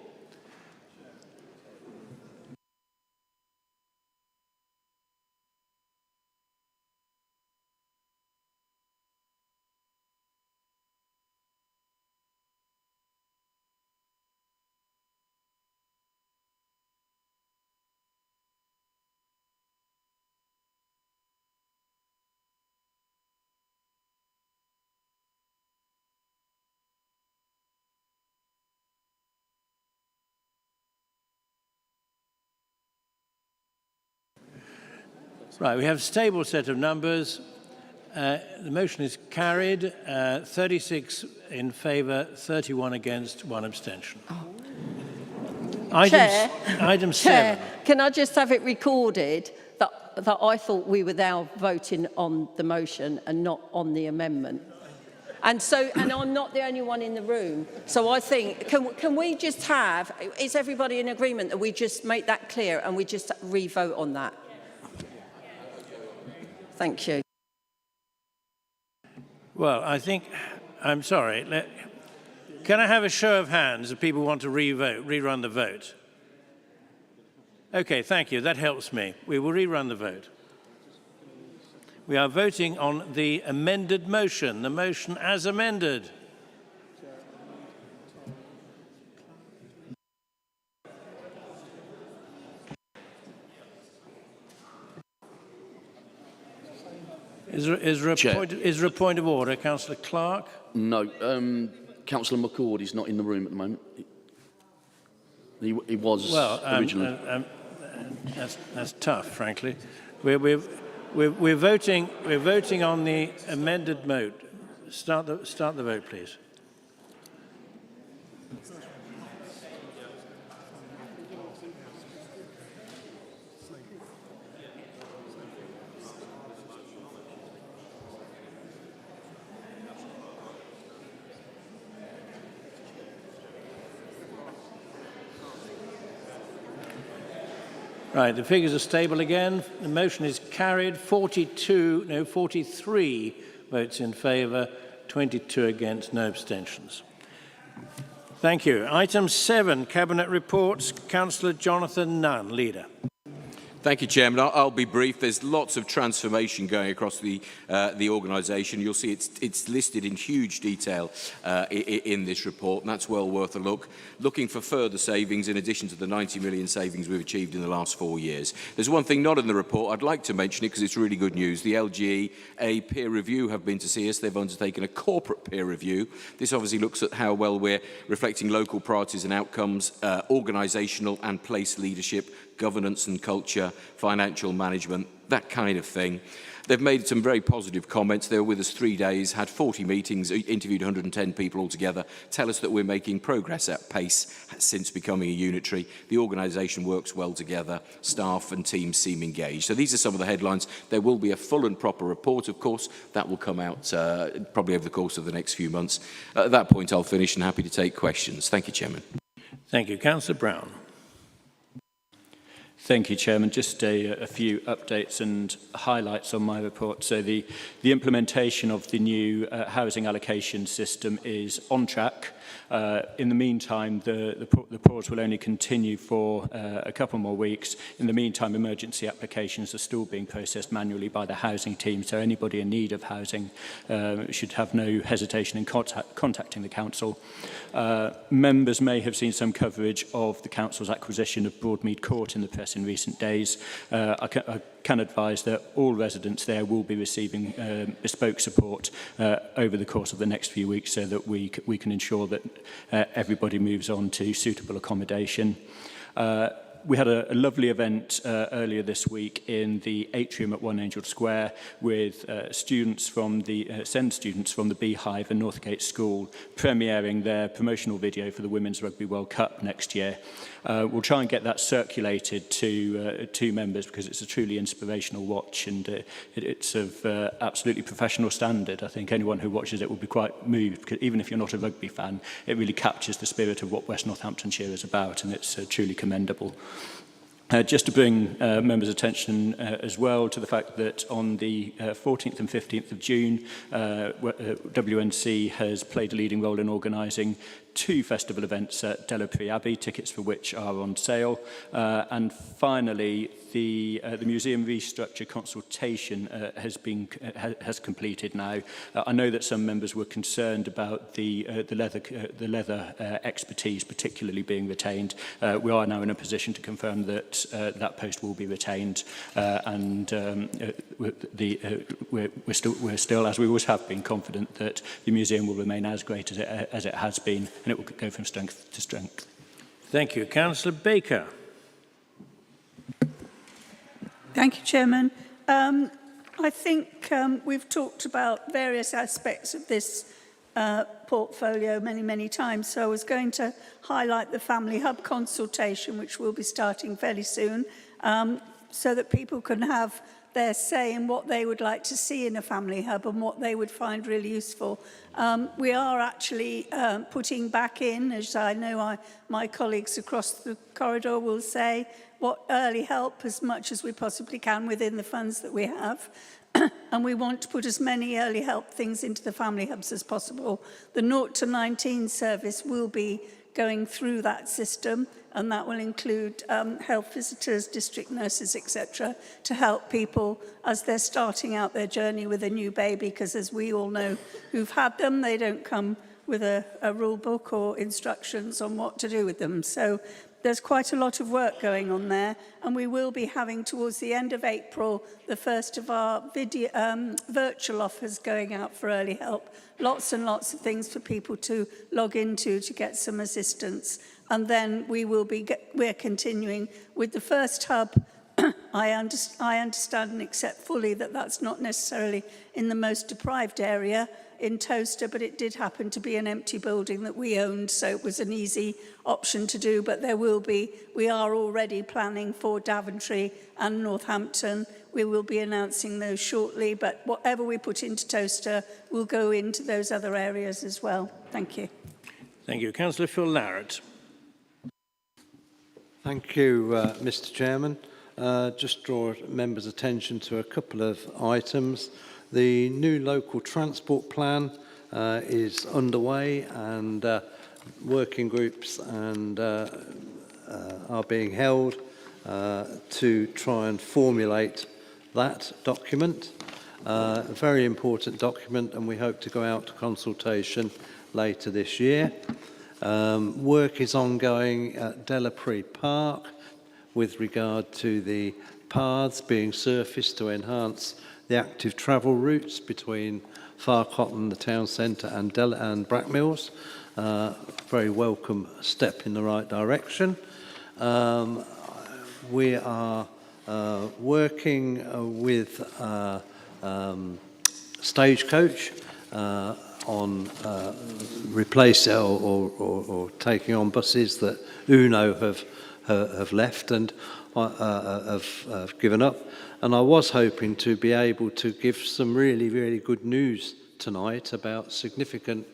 Right, we have a stable set of numbers. The motion is carried, 36 in favour, 31 against, 1 abstention. Item 7. Can I just have it recorded that I thought we were now voting on the motion and not on the amendment? And I'm not the only one in the room. So I think, can we just have, is everybody in agreement that we just make that clear and we just re-vote on that? Thank you. Well, I'm sorry. Can I have a show of hands if people want to rerun the vote? Okay, thank you. That helps me. We will rerun the vote. We are voting on the amended motion, the motion as amended. Is there a point of order, Councillor Clark? No. Councillor McCord is not in the room at the moment. He was originally. That's tough, frankly. We're voting on the amended vote. Start the vote, please. Right, the figures are stable again. The motion is carried. 43 votes in favour, 22 against, no abstentions. Thank you. Item 7, Cabinet Reports. Councillor Jonathan Nunn, Leader. Thank you, Chairman. I'll be brief. There's lots of transformation going across the organisation. You'll see it's listed in huge detail in this report, and that's well worth a look. Looking for further savings in addition to the 90 million savings we've achieved in the last 4 years. There's one thing not in the report. I'd like to mention it because it's really good news. The LGA peer review have been to see us. They've undertaken a corporate peer review. This obviously looks at how well we're reflecting local priorities and outcomes, organisational and place leadership, governance and culture, financial management, that kind of thing. They've made some very positive comments. They were with us 3 days, had 40 meetings, interviewed 110 people altogether, tell us that we're making progress at pace since becoming a unitary. The organisation works well together, staff and teams seem engaged. So these are some of the headlines. There will be a full and proper report, of course. That will come out probably over the course of the next few months. At that point, I'll finish and happy to take questions. Thank you, Chairman. Thank you. Councillor Brown. Thank you, Chairman. Just a few updates and highlights on my report. So the implementation of the new housing allocation system is on track. In the meantime, the pause will only continue for a couple more weeks. In the meantime, emergency applications are still being processed manually by the housing team, so anybody in need of housing should have no hesitation in contacting the council. Members may have seen some coverage of the council's acquisition of Broadmead Court in the press in recent days. I can advise that all residents there will be receiving bespoke support over the course of the next few weeks so that we can ensure that everybody moves on to suitable accommodation. We had a lovely event earlier this week in the atrium at One Angel Square with students from the SEND students from the Beehive and Northgate School premiering their promotional video for the Women's Rugby World Cup next year. We'll try and get that circulated to members because it's a truly inspirational watch and it's of absolutely professional standard. I think anyone who watches it will be quite moved because even if you're not a rugby fan, it really captures the spirit of what West Northamptonshire is about and it's truly commendable. Just to bring members' attention as well to the fact that on the 14th and 15th of June, WNC has played a leading role in organising 2 festival events at Delapre Abbey, tickets for which are on sale. And finally, the museum restructure consultation has completed now. I know that some members were concerned about the leather expertise particularly being retained. We are now in a position to confirm that that post will be retained and we're still, as we always have been, confident that the museum will remain as great as it has been and it will go from strength to strength. Thank you. Councillor Baker. Thank you, Chairman. I think we've talked about various aspects of this portfolio many times, so I was going to highlight the Family Hub consultation, which will be starting fairly soon, so that people can have their say in what they would like to see in a family hub and what they would find really useful. We are actually putting back in, as I know my colleagues across the corridor will say, what early help as much as we possibly can within the funds that we have. and we want to put as many early help things into the family hubs as possible. The 0 to 19 service will be going through that system, and that will include health visitors, district nurses, etc., to help people as they're starting out their journey with a new baby, because as we all know who've had them, they don't come with a rule book or instructions on what to do with them. So there's quite a lot of work going on there, and we will be having towards the end of April the first of our virtual offers going out for early help. Lots and lots of things for people to log into to get some assistance. And then we're continuing with the first hub. I understand and accept fully that that's not necessarily in the most deprived area in Towcester, but it did happen to be an empty building that we owned, so it was an easy option to do. But we are already planning for Daventry and Northampton. We will be announcing those shortly, but whatever we put into Towcester will go into those other areas as well. Thank you. Thank you. Councillor Phil Larratt. Thank you, Mr. Chairman. Just draw members' attention to a couple of items. The new local transport plan is underway, and working groups are being held to try and formulate that document. A very important document, and we hope to go out to consultation later this year. Work is ongoing at Delapree Park with regard to the paths being surfaced to enhance the active travel routes between Farcotton, the town centre, and Brackmills. Very welcome step in the right direction. We are working with Stagecoach on replacing or taking on buses that Uno have left and have given up. And I was hoping to be able to give some really, really good news tonight about significant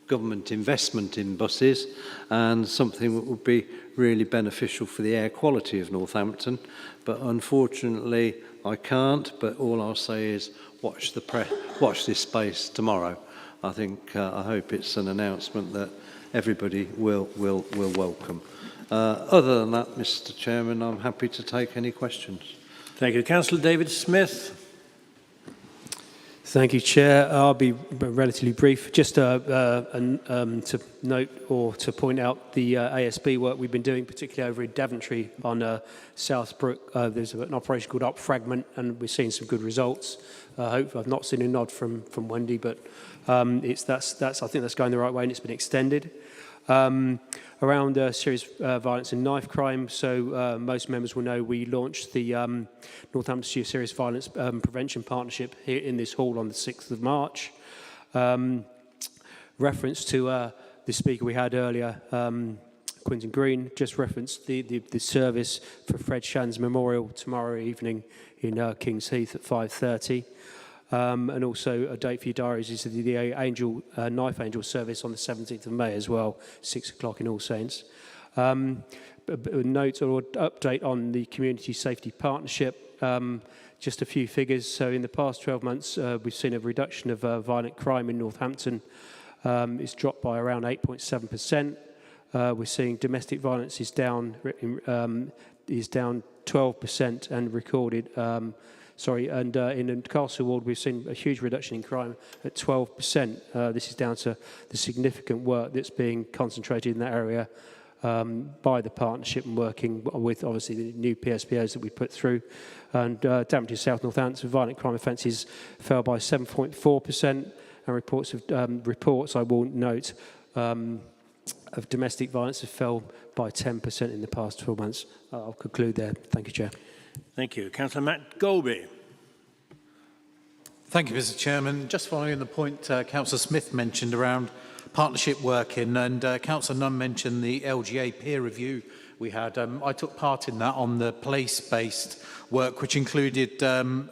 government investment in buses and something that would be really beneficial for the air quality of Northampton. But unfortunately, I can't. But all I'll say is watch this space tomorrow. I hope it's an announcement that everybody will welcome. Other than that, Mr. Chairman, I'm happy to take any questions. Thank you. Councillor David Smith. Thank you, Chair. I'll be relatively brief. Just to note or to point out the ASB work we've been doing, particularly over in Daventry on Southbrook. There's an operation called Up Fragment, and we're seeing some good results. Hopefully, I've not seen a nod from Wendy, but I think that's going the right way, and it's been extended. Around serious violence and knife crime, so most members will know we launched the Northamptonshire Serious Violence Prevention Partnership here in this hall on the 6th of March. Reference to the speaker we had earlier, Quinton Green, just referenced the service for Fred Shand's memorial tomorrow evening in King's Heath at 5:30. And also a date for your diaries is the Knife Angel service on the 17th of May as well, 6 o'clock in All Saints. A note or update on the Community Safety Partnership, just a few figures. So in the past 12 months, we've seen a reduction of violent crime in Northampton. It's dropped by around 8.7%. We're seeing domestic violence is down 12% and recorded. In Castle Ward, we've seen a huge reduction in crime at 12%. This is down to the significant work that's being concentrated in that area by the partnership and working with, obviously, the new PSPOs that we put through. And Daventry South Northampton, violent crime offences fell by 7.4%, and reports, I will note, of domestic violence have fell by 10% in the past 12 months. I'll conclude there. Thank you, Chair. Thank you. Councillor Matt Golby. Thank you, Mr. Chairman. Just following the point Councillor Smith mentioned around partnership working, and Councillor Nunn mentioned the LGA peer review we had. I took part in that on the place-based work, which included an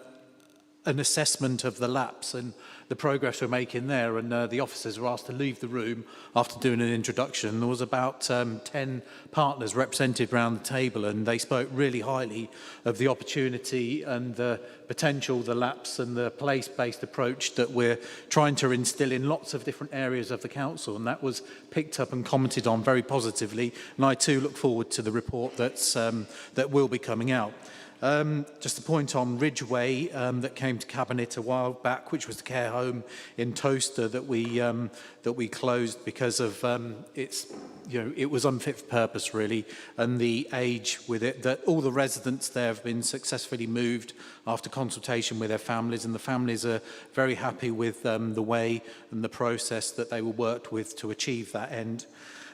assessment of the lapse and the progress we're making there. And the officers were asked to leave the room after doing an introduction. There was about 10 partners represented around the table, and they spoke really highly of the opportunity and the potential, the lapse and the place-based approach that we're trying to instill in lots of different areas of the council, and that was picked up and commented on very positively. And I too look forward to the report that will be coming out. Just a point on Ridgeway that came to Cabinet a while back, which was the care home in Towcester that we closed because of it was unfit for purpose really, and the age with it. That all the residents there have been successfully moved after consultation with their families, and the families are very happy with the way and the process that they were worked with to achieve that end.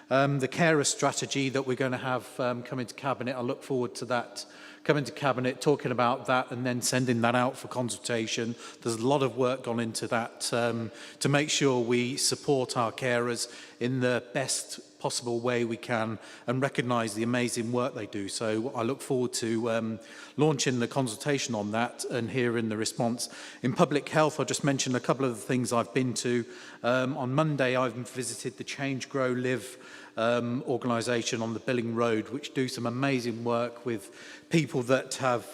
The carer strategy that we're going to have coming to Cabinet, I look forward to that coming to Cabinet, talking about that and then sending that out for consultation. There's a lot of work gone into that to make sure we support our carers in the best possible way we can and recognise the amazing work they do. So I look forward to launching the consultation on that and hearing the response. In public health, I'll just mention a couple of the things I've been to. On Monday, I've visited the Change, Grow, Live organisation on the Billing Road, which do some amazing work with people that have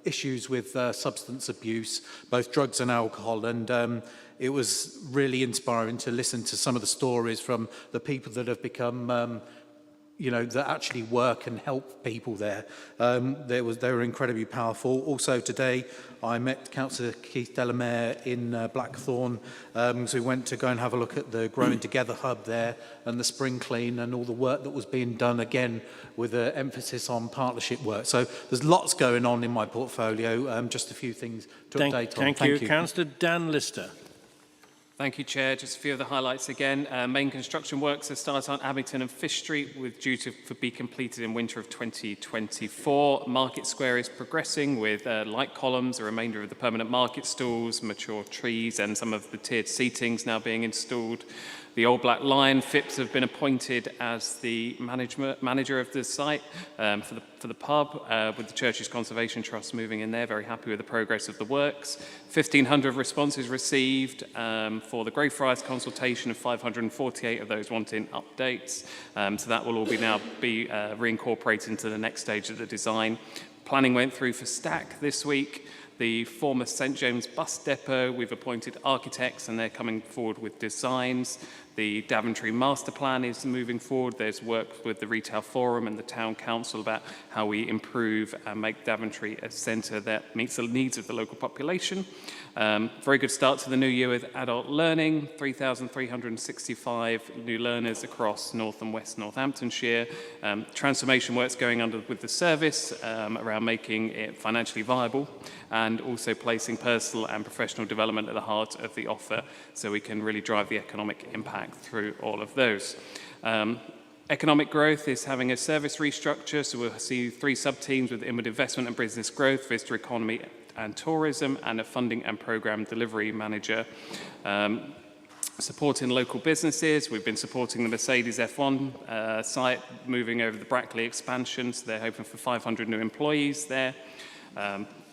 issues with substance abuse, both drugs and alcohol. And it was really inspiring to listen to some of the stories from the people that have become that actually work and help people there. They were incredibly powerful. Also today, I met Councillor Keith Delamere in Blackthorn. So we went to go and have a look at the Growing Together hub there and the Spring Clean and all the work that was being done, again, with an emphasis on partnership work. So there's lots going on in my portfolio. Just a few things to update on. Thank you. Councillor Dan Lister. Thank you, Chair. Just a few of the highlights again. Main construction works have started on Abington and Fish Street, with due to be completed in winter of 2024. Market Square is progressing with light columns, the remainder of the permanent market stalls, mature trees, and some of the tiered seatings now being installed. The Old Black Lion, Phipps, have been appointed as the manager of the site for the pub, with the Churches Conservation Trust moving in there. Very happy with the progress of the works. 1,500 responses received for the Greyfriars consultation, of 548 of those wanting updates. So that will all now be reincorporated into the next stage of the design. Planning went through for Stack this week. The former St James bus depot, we've appointed architects and they're coming forward with designs. The Daventry master plan is moving forward. There's work with the Retail Forum and the Town Council about how we improve and make Daventry a centre that meets the needs of the local population. Very good start to the new year with adult learning, 3,365 new learners across North and West Northamptonshire. Transformation work's going on with the service around making it financially viable and also placing personal and professional development at the heart of the offer so we can really drive the economic impact through all of those. Economic growth is having a service restructure, so we'll see 3 sub-teams with inward investment and business growth, visitor economy and tourism, and a funding and programme delivery manager. Supporting local businesses, we've been supporting the Mercedes F1 site, moving over the Brackley expansion, so they're hoping for 500 new employees there.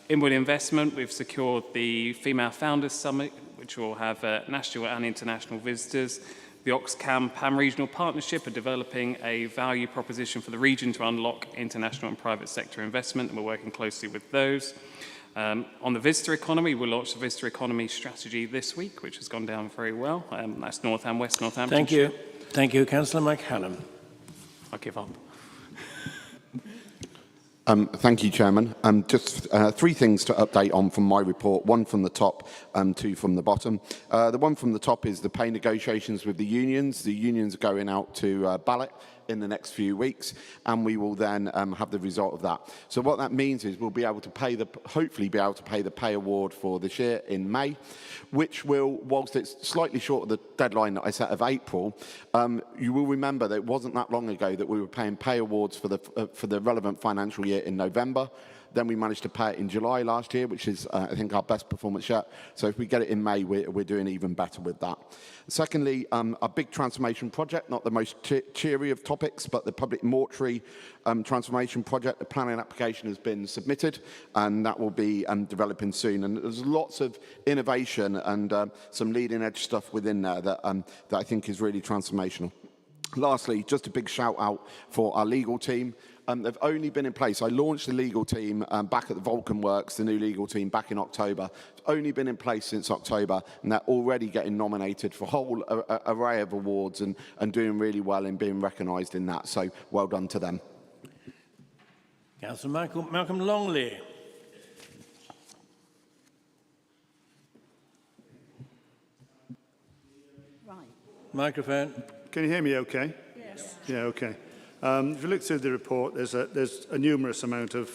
Inward investment, we've secured the Female Founders Summit, which will have national and international visitors. The Oxcam PAM Regional Partnership are developing a value proposition for the region to unlock international and private sector investment, and we're working closely with those. On the visitor economy, we'll launch the visitor economy strategy this week, which has gone down very well. That's North and West Northamptonshire. Thank you. Thank you, Councillor McHallam. I give up. Thank you, Chairman. Just 3 things to update on from my report, 1 from the top, 2 from the bottom. The one from the top is the pay negotiations with the unions. The unions are going out to ballot in the next few weeks, and we will then have the result of that. So what that means is we'll be able to pay hopefully be able to pay the pay award for this year in May, which will, whilst it's slightly short of the deadline that I set of April, you will remember that it wasn't that long ago that we were paying pay awards for the relevant financial year in November. Then we managed to pay it in July last year, which is, I think, our best performance yet. So if we get it in May, we're doing even better with that. Secondly, a big transformation project, not the most cheery of topics, but the public mortuary transformation project. The planning application has been submitted, and that will be developing soon. And there's lots of innovation and some leading edge stuff within there that I think is really transformational. Lastly, just a big shout out for our legal team. They've only been in place. I launched the legal team back at the Vulcan Works, the new legal team, back in October. It's only been in place since October, and they're already getting nominated for a whole array of awards and doing really well and being recognised in that. So well done to them. Councillor Malcolm Longley. Right. Microphone. Can you hear me okay? Yes. Yeah, okay. If you look through the report, there's a numerous amount of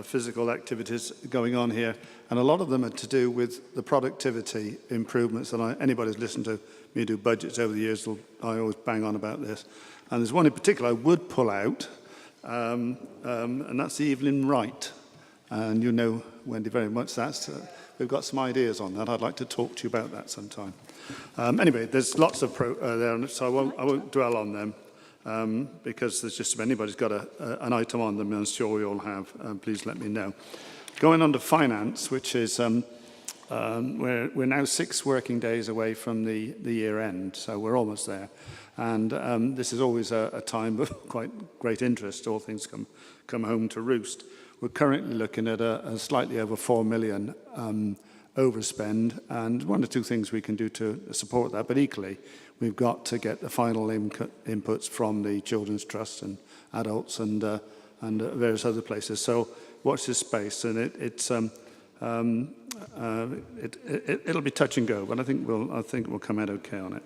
physical activities going on here, and a lot of them are to do with the productivity improvements that anybody who's listened to me do budgets over the years, I always bang on about this. And there's one in particular I would pull out, and that's the Evelyn Wright. And you know, Wendy, very much we've got some ideas on that. I'd like to talk to you about that sometime. Anyway, there's lots of there, so I won't dwell on them. Because there's just, if anybody's got an item on them, I'm sure we all have, please let me know. Going on to finance, which is, we're now 6 working days away from the year end, so we're almost there. And this is always a time of quite great interest, all things come home to roost. We're currently looking at a slightly over 4 million overspend, and 1 or 2 things we can do to support that, but equally, we've got to get the final inputs from the Children's Trust and adults and various other places. So watch this space, and it'll be touch and go, but I think we'll come out okay on it.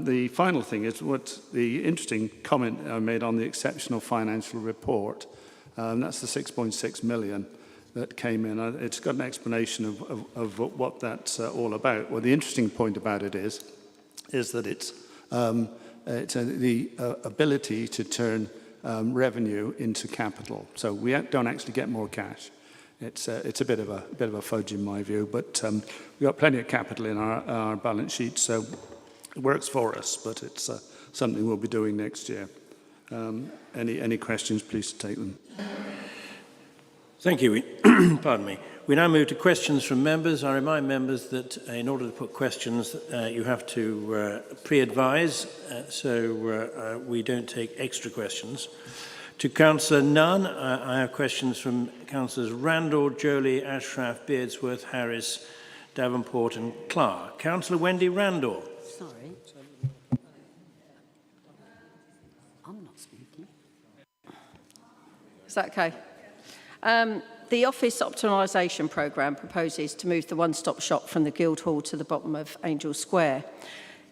The final thing is what the interesting comment I made on the exceptional financial report. That's the 6.6 million that came in. It's got an explanation of what that's all about. Well, the interesting point about it is that it's the ability to turn revenue into capital. So we don't actually get more cash. It's a bit of a fudge in my view, but we've got plenty of capital in our balance sheet, so it works for us. But it's something we'll be doing next year. Any questions? Please take them. Thank you. Pardon me. We now move to questions from members. I remind members that in order to put questions, you have to pre-advise, so we don't take extra questions. To Councillor Nunn, I have questions from Councillors Randall, Jolie, Ashraf, Beardsworth, Harris, Davenport and Clark. Councillor Wendy Randall. Sorry. I'm not speaking. Is that okay? The Office Optimisation Programme proposes to move the one-stop shop from the Guildhall to the bottom of Angel Square.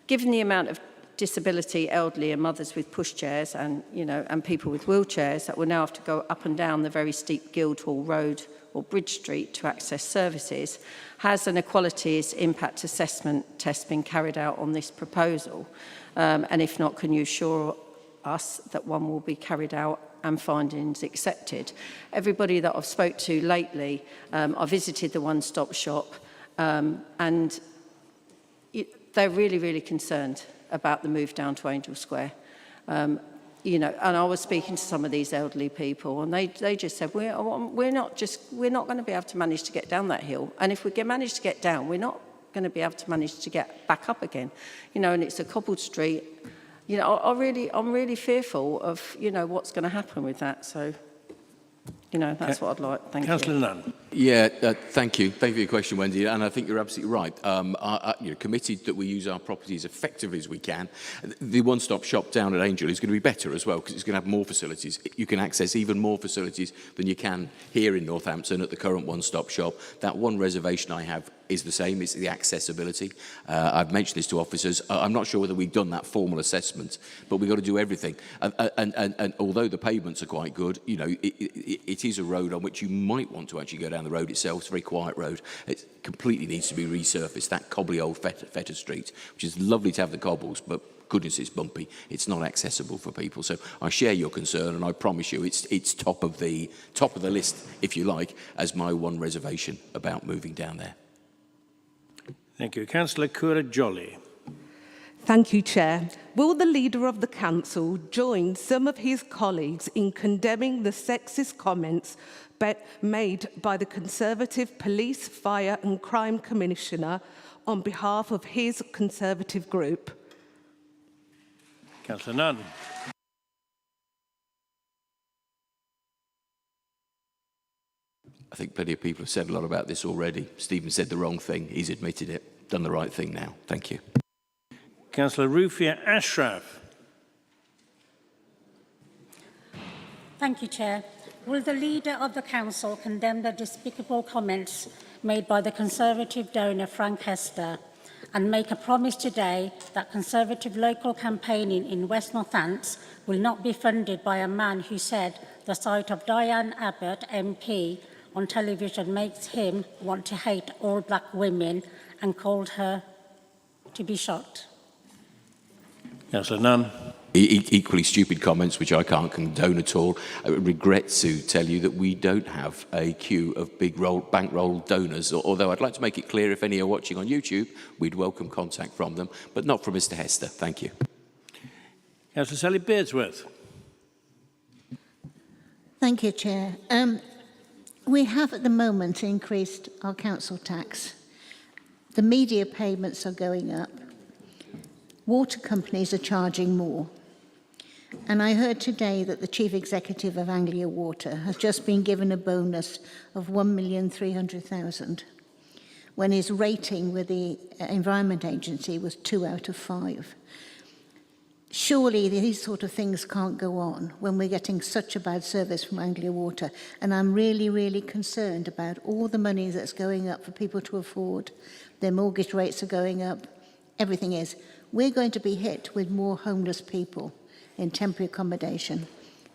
Given the amount of disability, elderly and mothers with pushchairs and people with wheelchairs that will now have to go up and down the very steep Guildhall Road or Bridge Street to access services, has an equalities impact assessment test been carried out on this proposal? And if not, can you assure us that one will be carried out and findings accepted? Everybody that I've spoke to lately, I visited the one-stop shop and they're really, really concerned about the move down to Angel Square. And I was speaking to some of these elderly people and they just said, we're not going to be able to manage to get down that hill. And if we manage to get down, we're not going to be able to manage to get back up again. And it's a cobbled street. I'm really fearful of, what's going to happen with that. So, that's what I'd like. Thank you. Councillor Nunn. Yeah, thank you. Thank you for your question, Wendy. And I think you're absolutely right. Committed that we use our properties effectively as we can. The one-stop shop down at Angel is going to be better as well because it's going to have more facilities. You can access even more facilities than you can here in Northampton at the current one-stop shop. That one reservation I have is the same. It's the accessibility. I've mentioned this to officers. I'm not sure whether we've done that formal assessment, but we've got to do everything. And although the pavements are quite good, it is a road on which you might want to actually go down the road itself. It's a very quiet road. It completely needs to be resurfaced. That cobbly old Fetter Street, which is lovely to have the cobbles, but goodness, it's bumpy. It's not accessible for people. So I share your concern, and I promise you it's top of the list, if you like, as my one reservation about moving down there. Thank you. Councillor Coura-Jolly. Thank you, Chair. Will the Leader of the Council join some of his colleagues in condemning the sexist comments made by the Conservative Police, Fire and Crime Commissioner on behalf of his Conservative group? Councillor Nunn. I think plenty of people have said a lot about this already. Stephen said the wrong thing. He's admitted it. Done the right thing now. Thank you. Councillor Rufia Ashraf. Thank you, Chair. Will the Leader of the Council condemn the despicable comments made by the Conservative donor Frank Hester and make a promise today that Conservative local campaigning in West Northants will not be funded by a man who said the sight of Diane Abbott, MP, on television makes him want to hate all black women and called her to be shot? Councillor Nunn. Equally stupid comments, which I can't condone at all. I regret to tell you that we don't have a queue of big bankroll donors, although I'd like to make it clear if any are watching on YouTube, we'd welcome contact from them, but not from Mr. Hester. Thank you. Councillor Sally Beardsworth. Thank you, Chair. We have at the moment increased our council tax. The media payments are going up. Water companies are charging more. And I heard today that the Chief Executive of Anglia Water has just been given a bonus of 1,300,000, when his rating with the Environment Agency was 2 out of 5. Surely these sort of things can't go on when we're getting such a bad service from Anglia Water. And I'm really, really concerned about all the money that's going up for people to afford. Their mortgage rates are going up. Everything is. We're going to be hit with more homeless people in temporary accommodation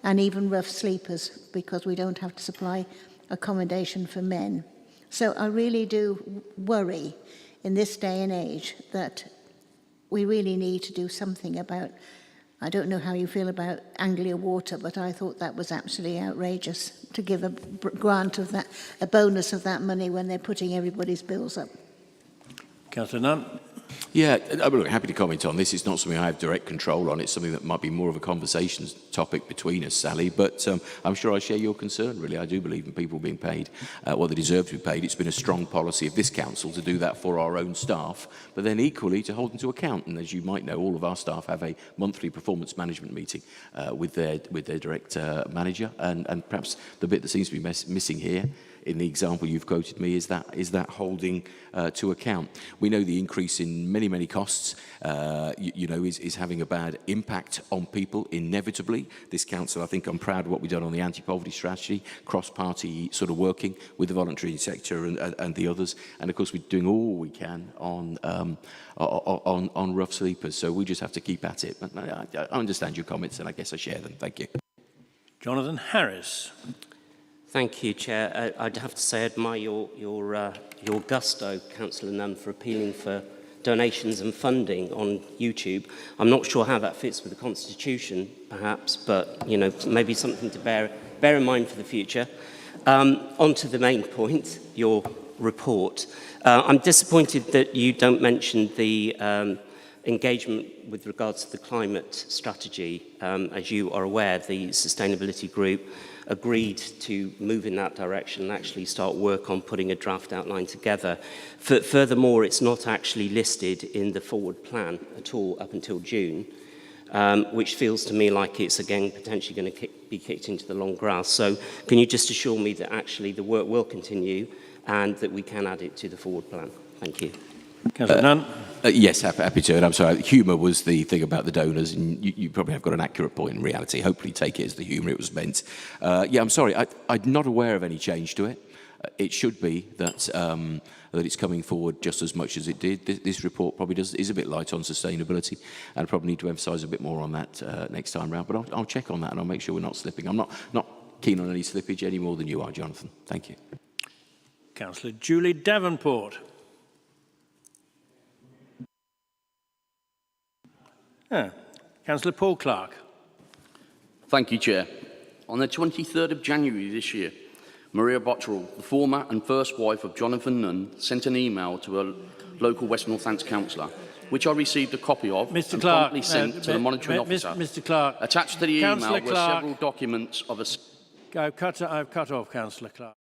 and even rough sleepers because we don't have to supply accommodation for men. So I really do worry in this day and age that we really need to do something about, I don't know how you feel about Anglia Water, but I thought that was absolutely outrageous to give a grant of that, a bonus of that money when they're putting everybody's bills up. Councillor Nunn. Yeah, I'm happy to comment on this. It's not something I have direct control on. It's something that might be more of a conversation topic between us, Sally. But I'm sure I share your concern, really. I do believe in people being paid what they deserve to be paid. It's been a strong policy of this council to do that for our own staff, but then equally to hold them to account. And as you might know, all of our staff have a monthly performance management meeting with their direct manager. And perhaps the bit that seems to be missing here in the example you've quoted me is that holding to account. We know the increase in many costs, is having a bad impact on people inevitably. This council, I think I'm proud of what we've done on the anti-poverty strategy, cross-party sort of working with the voluntary sector and the others. And of course, we're doing all we can on rough sleepers. So we just have to keep at it. But I understand your comments, and I guess I share them. Thank you. Jonathan Harris. Thank you, Chair. I'd have to say I admire your gusto, Councillor Nunn, for appealing for donations and funding on YouTube. I'm not sure how that fits with the Constitution, perhaps, but maybe something to bear in mind for the future. On to the main point, your report. I'm disappointed that you don't mention the engagement with regards to the climate strategy. As you are aware, the Sustainability Group agreed to move in that direction and actually start work on putting a draft outline together. Furthermore, it's not actually listed in the forward plan at all up until June, which feels to me like it's again potentially going to be kicked into the long grass. So can you just assure me that actually the work will continue and that we can add it to the forward plan? Thank you. Councillor Nunn. Yes, happy to. And I'm sorry, humour was the thing about the donors, and you probably have got an accurate point in reality. Hopefully take it as the humour it was meant. Yeah, I'm sorry, I'm not aware of any change to it. It should be that that it's coming forward just as much as it did. This report probably is a bit light on sustainability, and I probably need to emphasise a bit more on that next time round. But I'll check on that, and I'll make sure we're not slipping. I'm not keen on any slippage any more than you are, Jonathan. Thank you. Councillor Julie Davenport. Councillor Paul Clark. Thank you, Chair. On the 23rd of January this year, Maria Bottrell, the former and first wife of Jonathan Nunn, sent an email to a local West Northants councillor, which I received a copy of and promptly sent to the monitoring officer. Mr. Clark. Attached to the email were several documents of a... I've cut off Councillor Clark.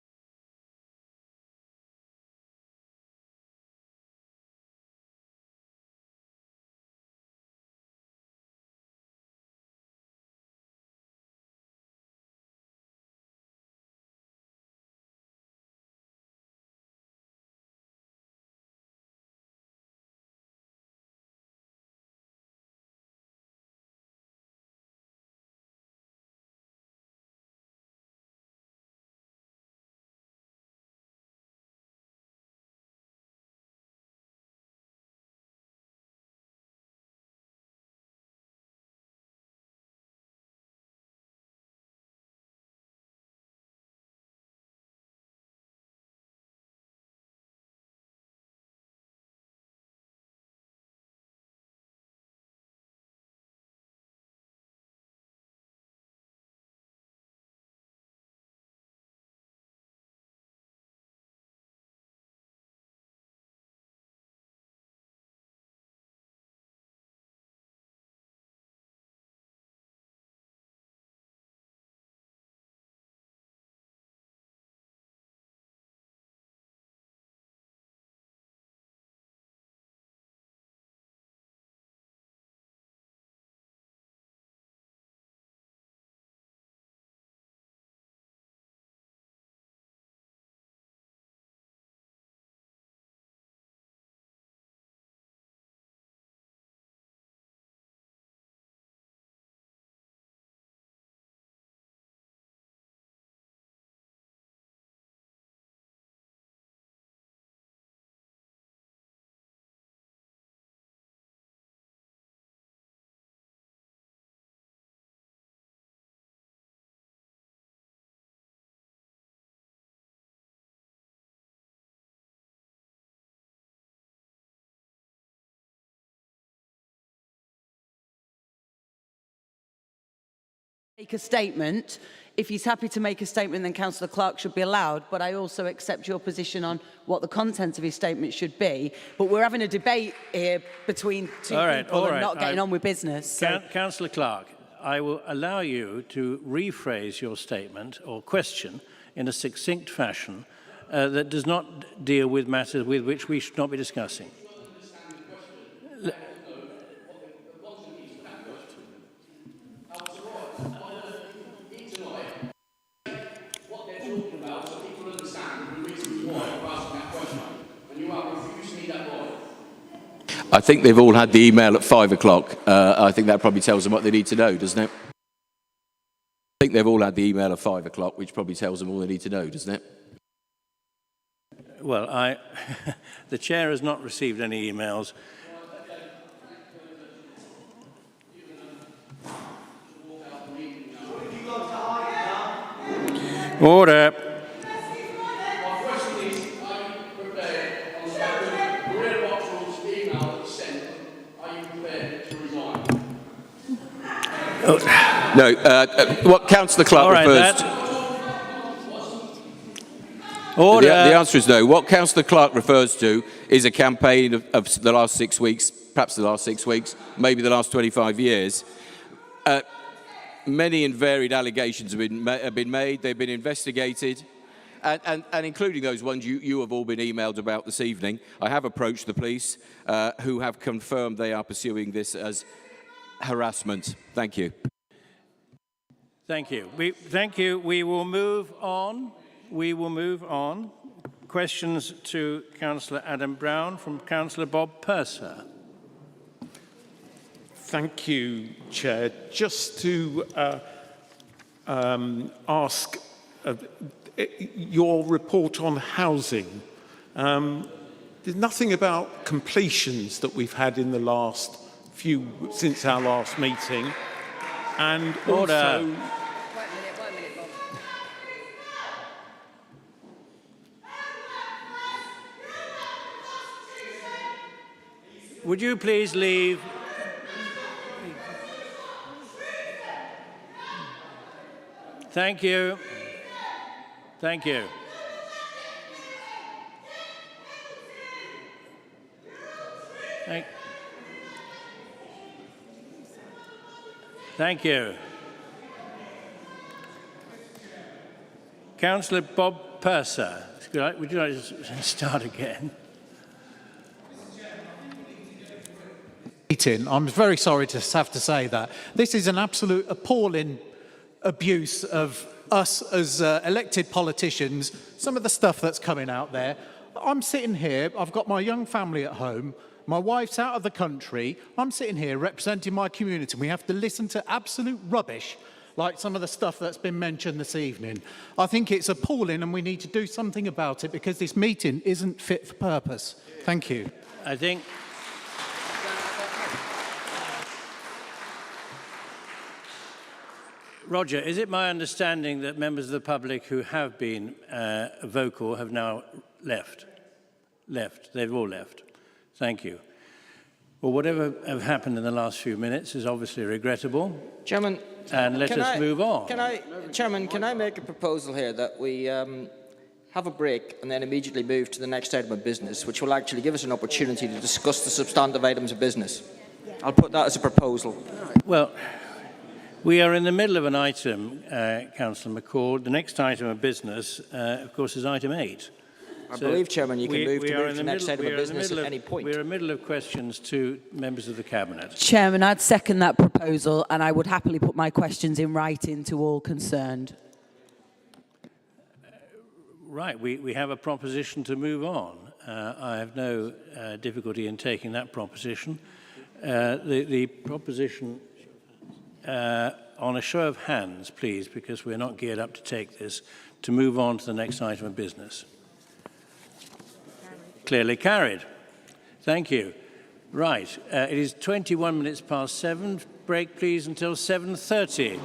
Make a statement. If he's happy to make a statement, then Councillor Clark should be allowed. But I also accept your position on what the content of his statement should be. But we're having a debate here between two people and not getting on with business. So. Councillor Clark, I will allow you to rephrase your statement or question in a succinct fashion that does not deal with matters with which we should not be discussing. I think they've all had the email at 5 o'clock. I think that probably tells them what they need to know, doesn't it? I think they've all had the email at 5 o'clock, which probably tells them all they need to know, doesn't it? Well, the chair has not received any emails. Order. No, what Councillor Clark refers to... Order. The answer is no. What Councillor Clark refers to is a campaign of the last 6 weeks, perhaps the last 6 weeks, maybe the last 25 years. Many and varied allegations have been made. They've been investigated, and including those ones you have all been emailed about this evening. I have approached the police, who have confirmed they are pursuing this as harassment. Thank you. Thank you. Thank you. We will move on. Questions to Councillor Adam Brown from Councillor Bob Purser. Thank you, Chair. Just to ask your report on housing. There's nothing about completions that we've had in the last since our last meeting, and Order. also. Would you please leave? Thank you. Thank you. Thank you. Councillor Bob Purser, would you like to start again? I'm very sorry to have to say that. This is an absolute appalling abuse of us as elected politicians, some of the stuff that's coming out there. I'm sitting here, I've got my young family at home, my wife's out of the country, I'm sitting here representing my community, and we have to listen to absolute rubbish like some of the stuff that's been mentioned this evening. I think it's appalling and we need to do something about it because this meeting isn't fit for purpose. Thank you. I think... Roger, is it my understanding that members of the public who have been vocal have now left? They've all left. Thank you. Well, whatever have happened in the last few minutes is obviously regrettable. Chairman, and let us move on. Chairman, can I make a proposal here that we have a break and then immediately move to the next item of business, which will actually give us an opportunity to discuss the substantive items of business? I'll put that as a proposal. Well, we are in the middle of an item, Councillor McCall. The next item of business, of course, is item 8. I believe, Chairman, you can move to the next item of business at any point. We're in the middle of questions to members of the Cabinet. Chairman, I'd second that proposal and I would happily put my questions in writing to all concerned. Right, we have a proposition to move on. I have no difficulty in taking that proposition. The proposition, on a show of hands, please, because we're not geared up to take this, to move on to the next item of business. Clearly carried. Thank you. Right, it is 21 minutes past 7. Break, please, until 7:30.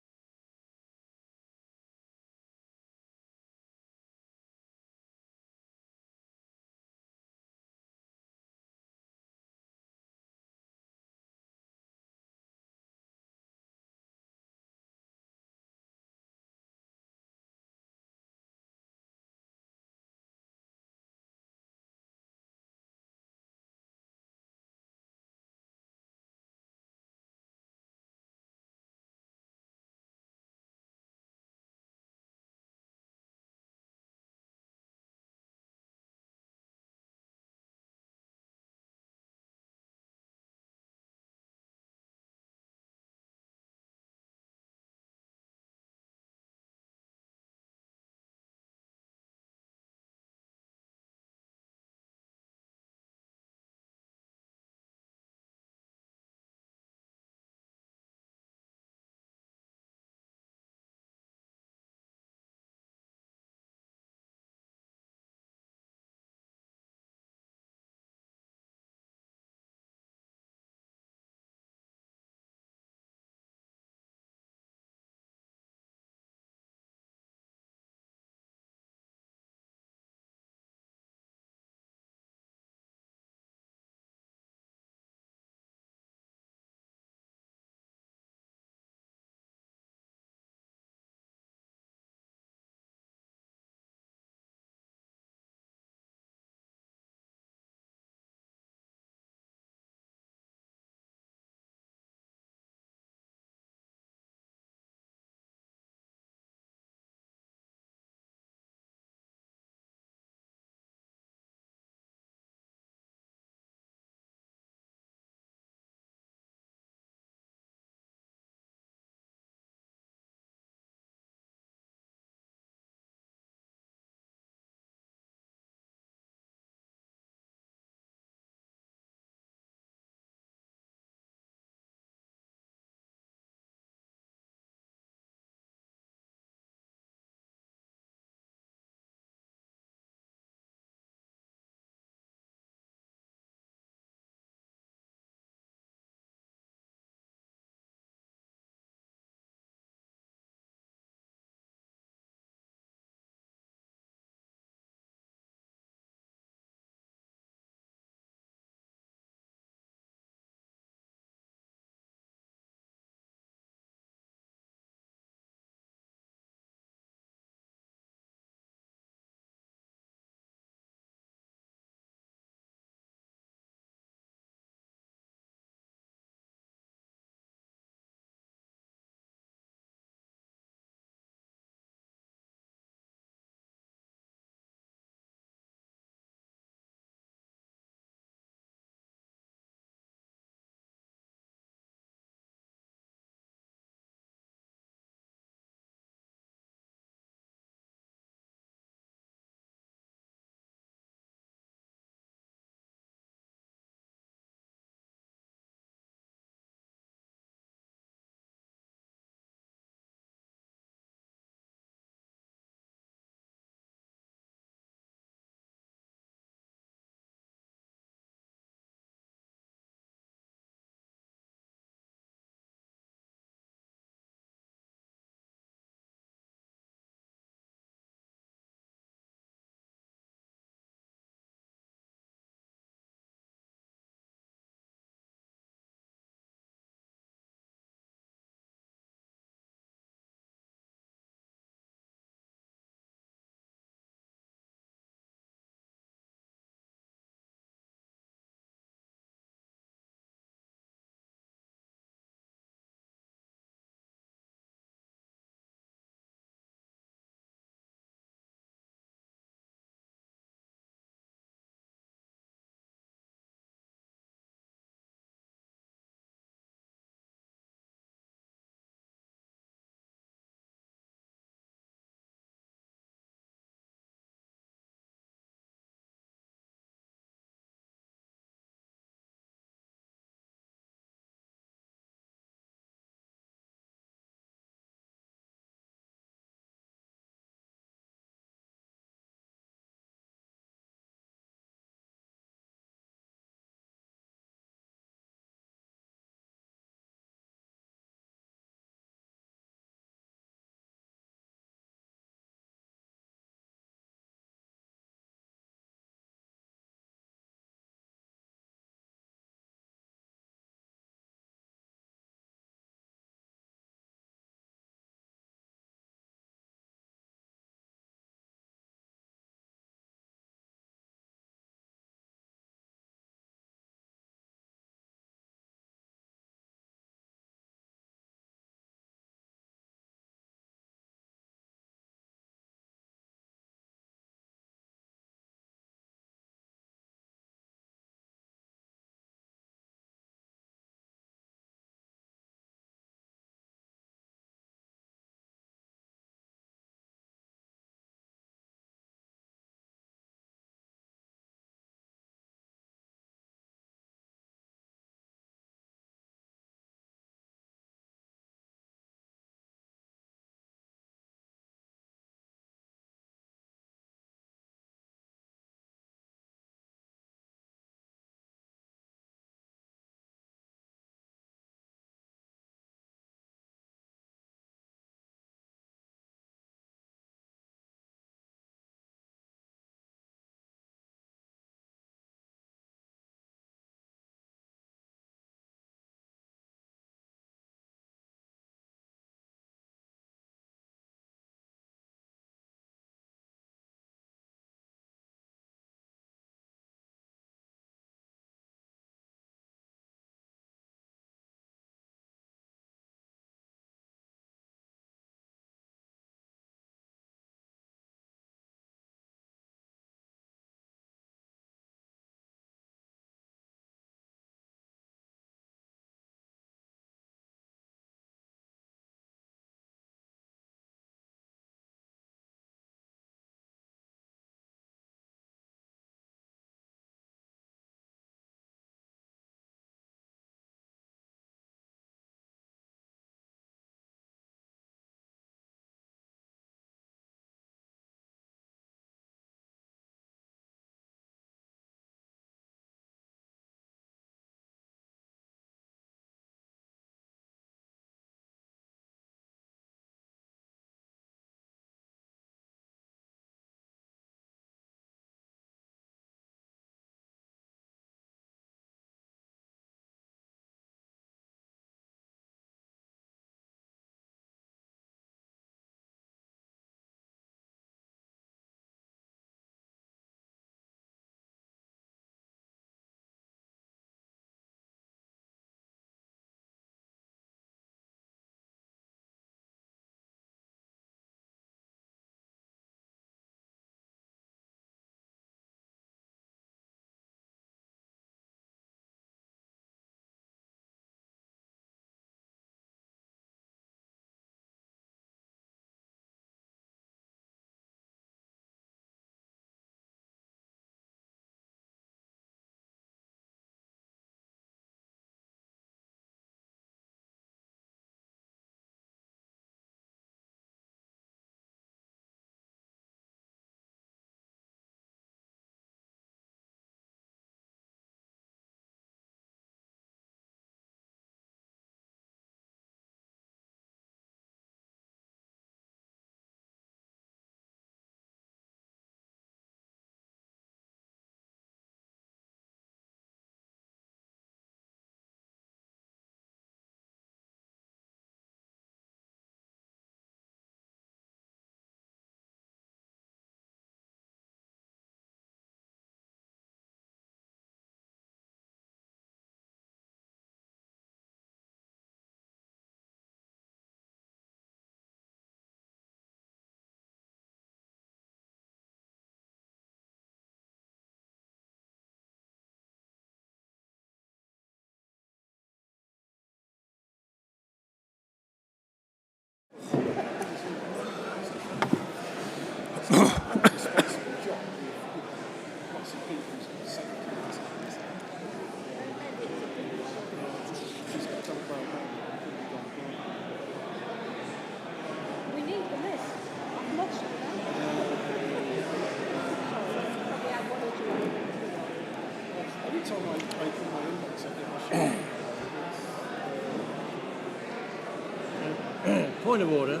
Point of order.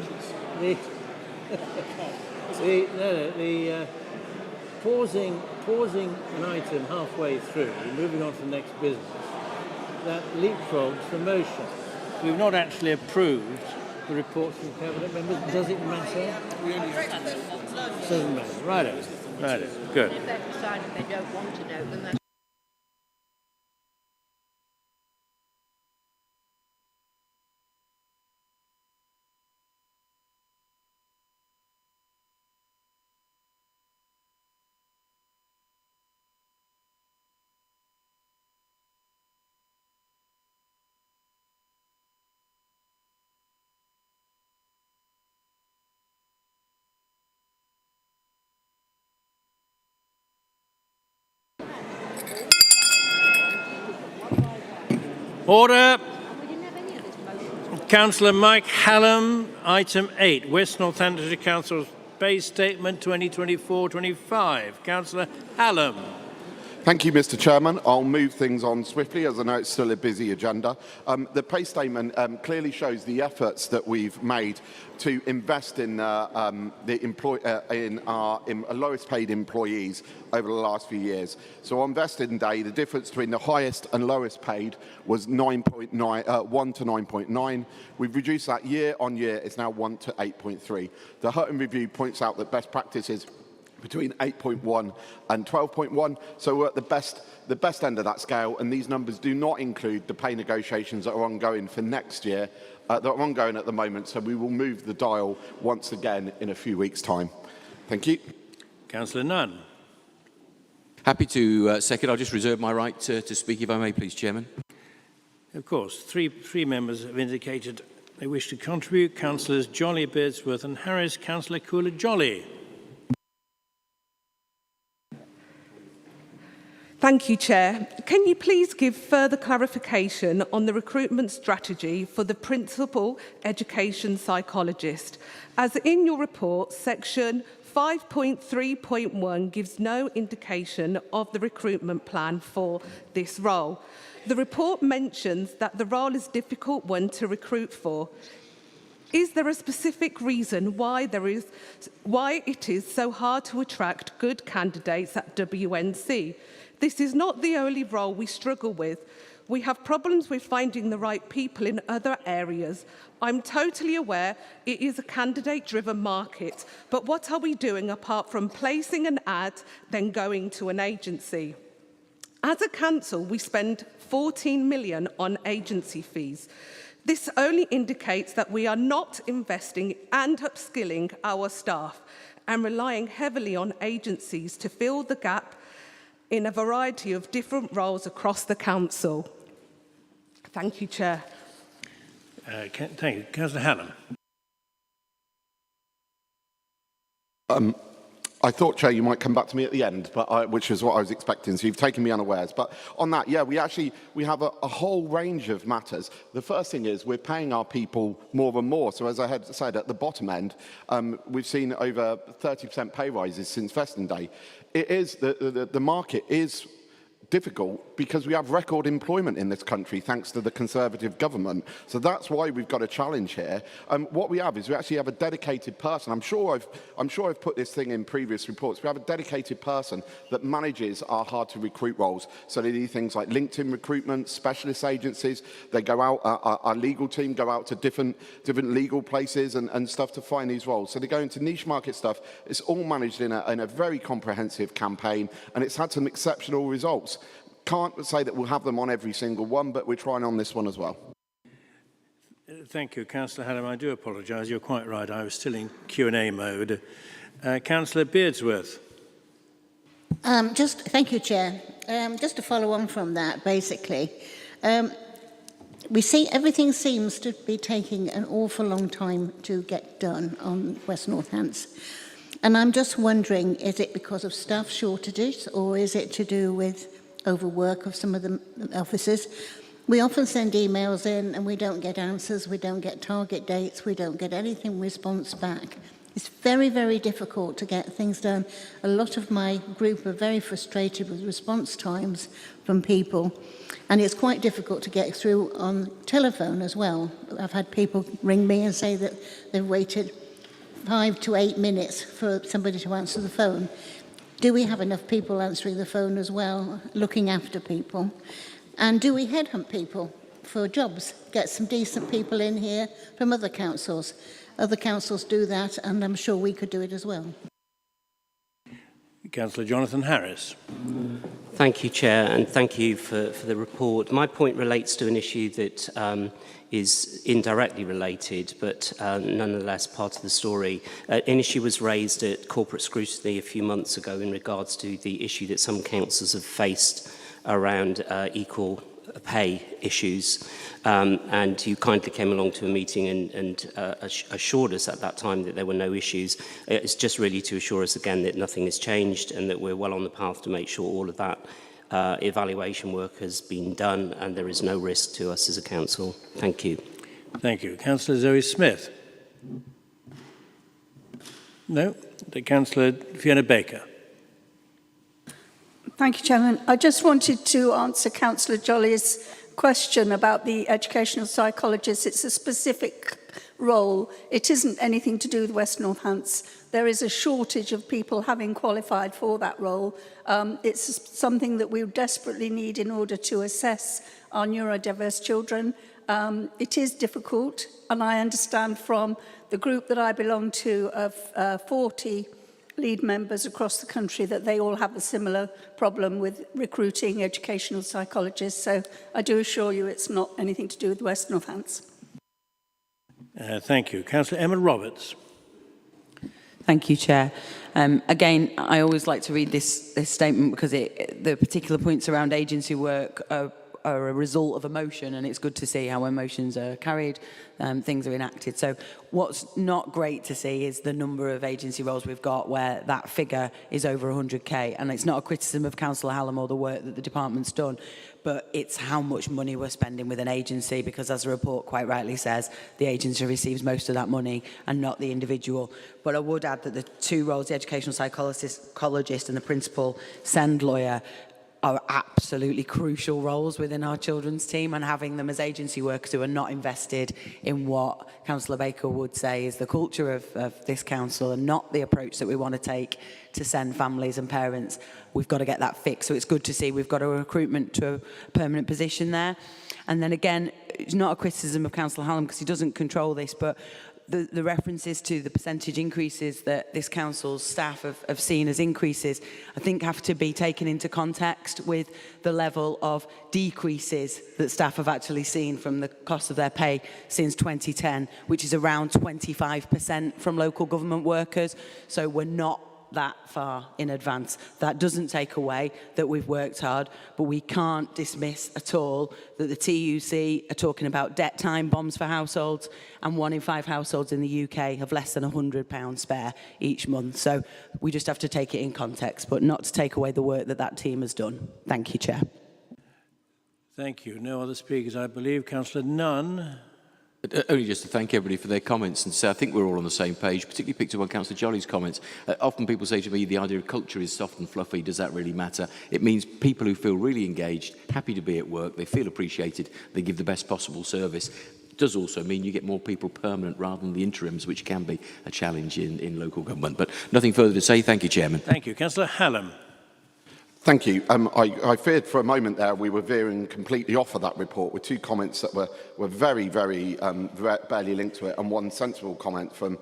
Pausing an item halfway through, moving on to the next business, that leapfrogs the motion. We've not actually approved the reports from cabinet members. Does it matter? We only have to. Doesn't matter. Righto. Good. If they've decided they don't want to know, then that's Order. Councillor Mike Hallam, item 8, West Northamptonshire Council's Bay Statement 2024-25. Councillor Hallam. Thank you, Mr. Chairman. I'll move things on swiftly, as I know it's still a busy agenda. The pay statement clearly shows the efforts that we've made to invest in our lowest paid employees over the last few years. So on vesting day, the difference between the highest and lowest paid was 1 to 9.9. We've reduced that year on year. It's now 1 to 8.3. The Hutton Review points out that best practices between 8.1 and 12.1, so we're at the best end of that scale, and these numbers do not include the pay negotiations that are ongoing for next year, that are ongoing at the moment, so we will move the dial once again in a few weeks' time. Thank you. Councillor Nunn. Happy to second. I'll just reserve my right to speak, if I may, please, Chairman. Of course, three members have indicated they wish to contribute. Councillors Jolly, Beardsworth and Harris. Councillor Coolidge-Jolly. Thank you, Chair. Can you please give further clarification on the recruitment strategy for the principal education psychologist? As in your report, section 5.3.1 gives no indication of the recruitment plan for this role. The report mentions that the role is a difficult one to recruit for. Is there a specific reason why it is so hard to attract good candidates at WNC? This is not the only role we struggle with. We have problems with finding the right people in other areas. I'm totally aware it is a candidate-driven market, but what are we doing apart from placing an ad, then going to an agency? As a council, we spend 14 million on agency fees. This only indicates that we are not investing and upskilling our staff and relying heavily on agencies to fill the gap in a variety of different roles across the council. Thank you, Chair. Thank you. Councillor Hallam. I thought, Chair, you might come back to me at the end, but which is what I was expecting, so you've taken me unawares. But on that, yeah, we have a whole range of matters. The first thing is we're paying our people more and more. So as I had said, at the bottom end, we've seen over 30% pay rises since vesting day. It is, the market is difficult because we have record employment in this country thanks to the Conservative government. So that's why we've got a challenge here. What we have is we actually have a dedicated person. I'm sure I've put this thing in previous reports. We have a dedicated person that manages our hard to recruit roles. So they do things like LinkedIn recruitment, specialist agencies. They go out, our legal team go out to different legal places and stuff to find these roles. So they go into niche market stuff. It's all managed in a very comprehensive campaign, and it's had some exceptional results. Can't say that we'll have them on every single one, but we're trying on this one as well. Thank you, Councillor Hallam. I do apologise. You're quite right. I was still in Q&A mode. Councillor Beardsworth. Thank you, Chair. Just to follow on from that, basically, we see everything seems to be taking an awful long time to get done on West Northants. And I'm just wondering, is it because of staff shortages or is it to do with overwork of some of the officers? We often send emails in and we don't get answers, we don't get target dates, we don't get anything response back. It's very, very difficult to get things done. A lot of my group are very frustrated with response times from people. And it's quite difficult to get through on telephone as well. I've had people ring me and say that they've waited 5 to 8 minutes for somebody to answer the phone. Do we have enough people answering the phone as well, looking after people? And do we headhunt people for jobs? Get some decent people in here from other councils. Other councils do that, and I'm sure we could do it as well. Councillor Jonathan Harris. Thank you, Chair, and thank you for the report. My point relates to an issue that is indirectly related, but nonetheless part of the story. An issue was raised at corporate scrutiny a few months ago in regards to the issue that some councils have faced around equal pay issues. And you kindly came along to a meeting and assured us at that time that there were no issues. It's just really to assure us again that nothing has changed and that we're well on the path to make sure all of that evaluation work has been done and there is no risk to us as a council. Thank you. Thank you. Councillor Zoe Smith. No. Councillor Fiona Baker. Thank you, Chairman. I just wanted to answer Councillor Jolly's question about the educational psychologists. It's a specific role. It isn't anything to do with West North Hants. There is a shortage of people having qualified for that role. It's something that we desperately need in order to assess our neurodiverse children. It is difficult, and I understand from the group that I belong to of 40 lead members across the country that they all have a similar problem with recruiting educational psychologists. So I do assure you it's not anything to do with West North Hants. Thank you. Councillor Emma Roberts. Thank you, Chair. Again, I always like to read this statement because the particular points around agency work are a result of emotion, and it's good to see how emotions are carried, things are enacted. So what's not great to see is the number of agency roles we've got where that figure is over 100k, and it's not a criticism of Councillor Hallam or the work that the department's done, but it's how much money we're spending with an agency, because as the report quite rightly says, the agency receives most of that money and not the individual. But I would add that the two roles, the educational psychologist and the principal SEND lawyer, are absolutely crucial roles within our children's team, and having them as agency workers who are not invested in what Councillor Baker would say is the culture of this council and not the approach that we want to take to send families and parents, we've got to get that fixed. So it's good to see we've got a recruitment to a permanent position there. And then again, it's not a criticism of Councillor Hallam because he doesn't control this, but the references to the percentage increases that this council's staff have seen as increases, I think have to be taken into context with the level of decreases that staff have actually seen from the cost of their pay since 2010, which is around 25% from local government workers. So we're not that far in advance. That doesn't take away that we've worked hard, but we can't dismiss at all that the TUC are talking about debt time bombs for households, and 1 in 5 households in the UK have less than £100 spare each month. So we just have to take it in context, but not to take away the work that that team has done. Thank you, Chair. Thank you. No other speakers, I believe. Councillor Nunn. Only just to thank everybody for their comments and say I think we're all on the same page, particularly picked up on Councillor Jolly's comments. Often people say to me the idea of culture is soft and fluffy. Does that really matter? It means people who feel really engaged, happy to be at work, they feel appreciated, they give the best possible service. It does also mean you get more people permanent rather than the interims, which can be a challenge in local government. But nothing further to say. Thank you, Chairman. Thank you. Councillor Hallam. Thank you. I feared for a moment there we were veering completely off of that report with two comments that were very, very barely linked to it, and one sensible comment from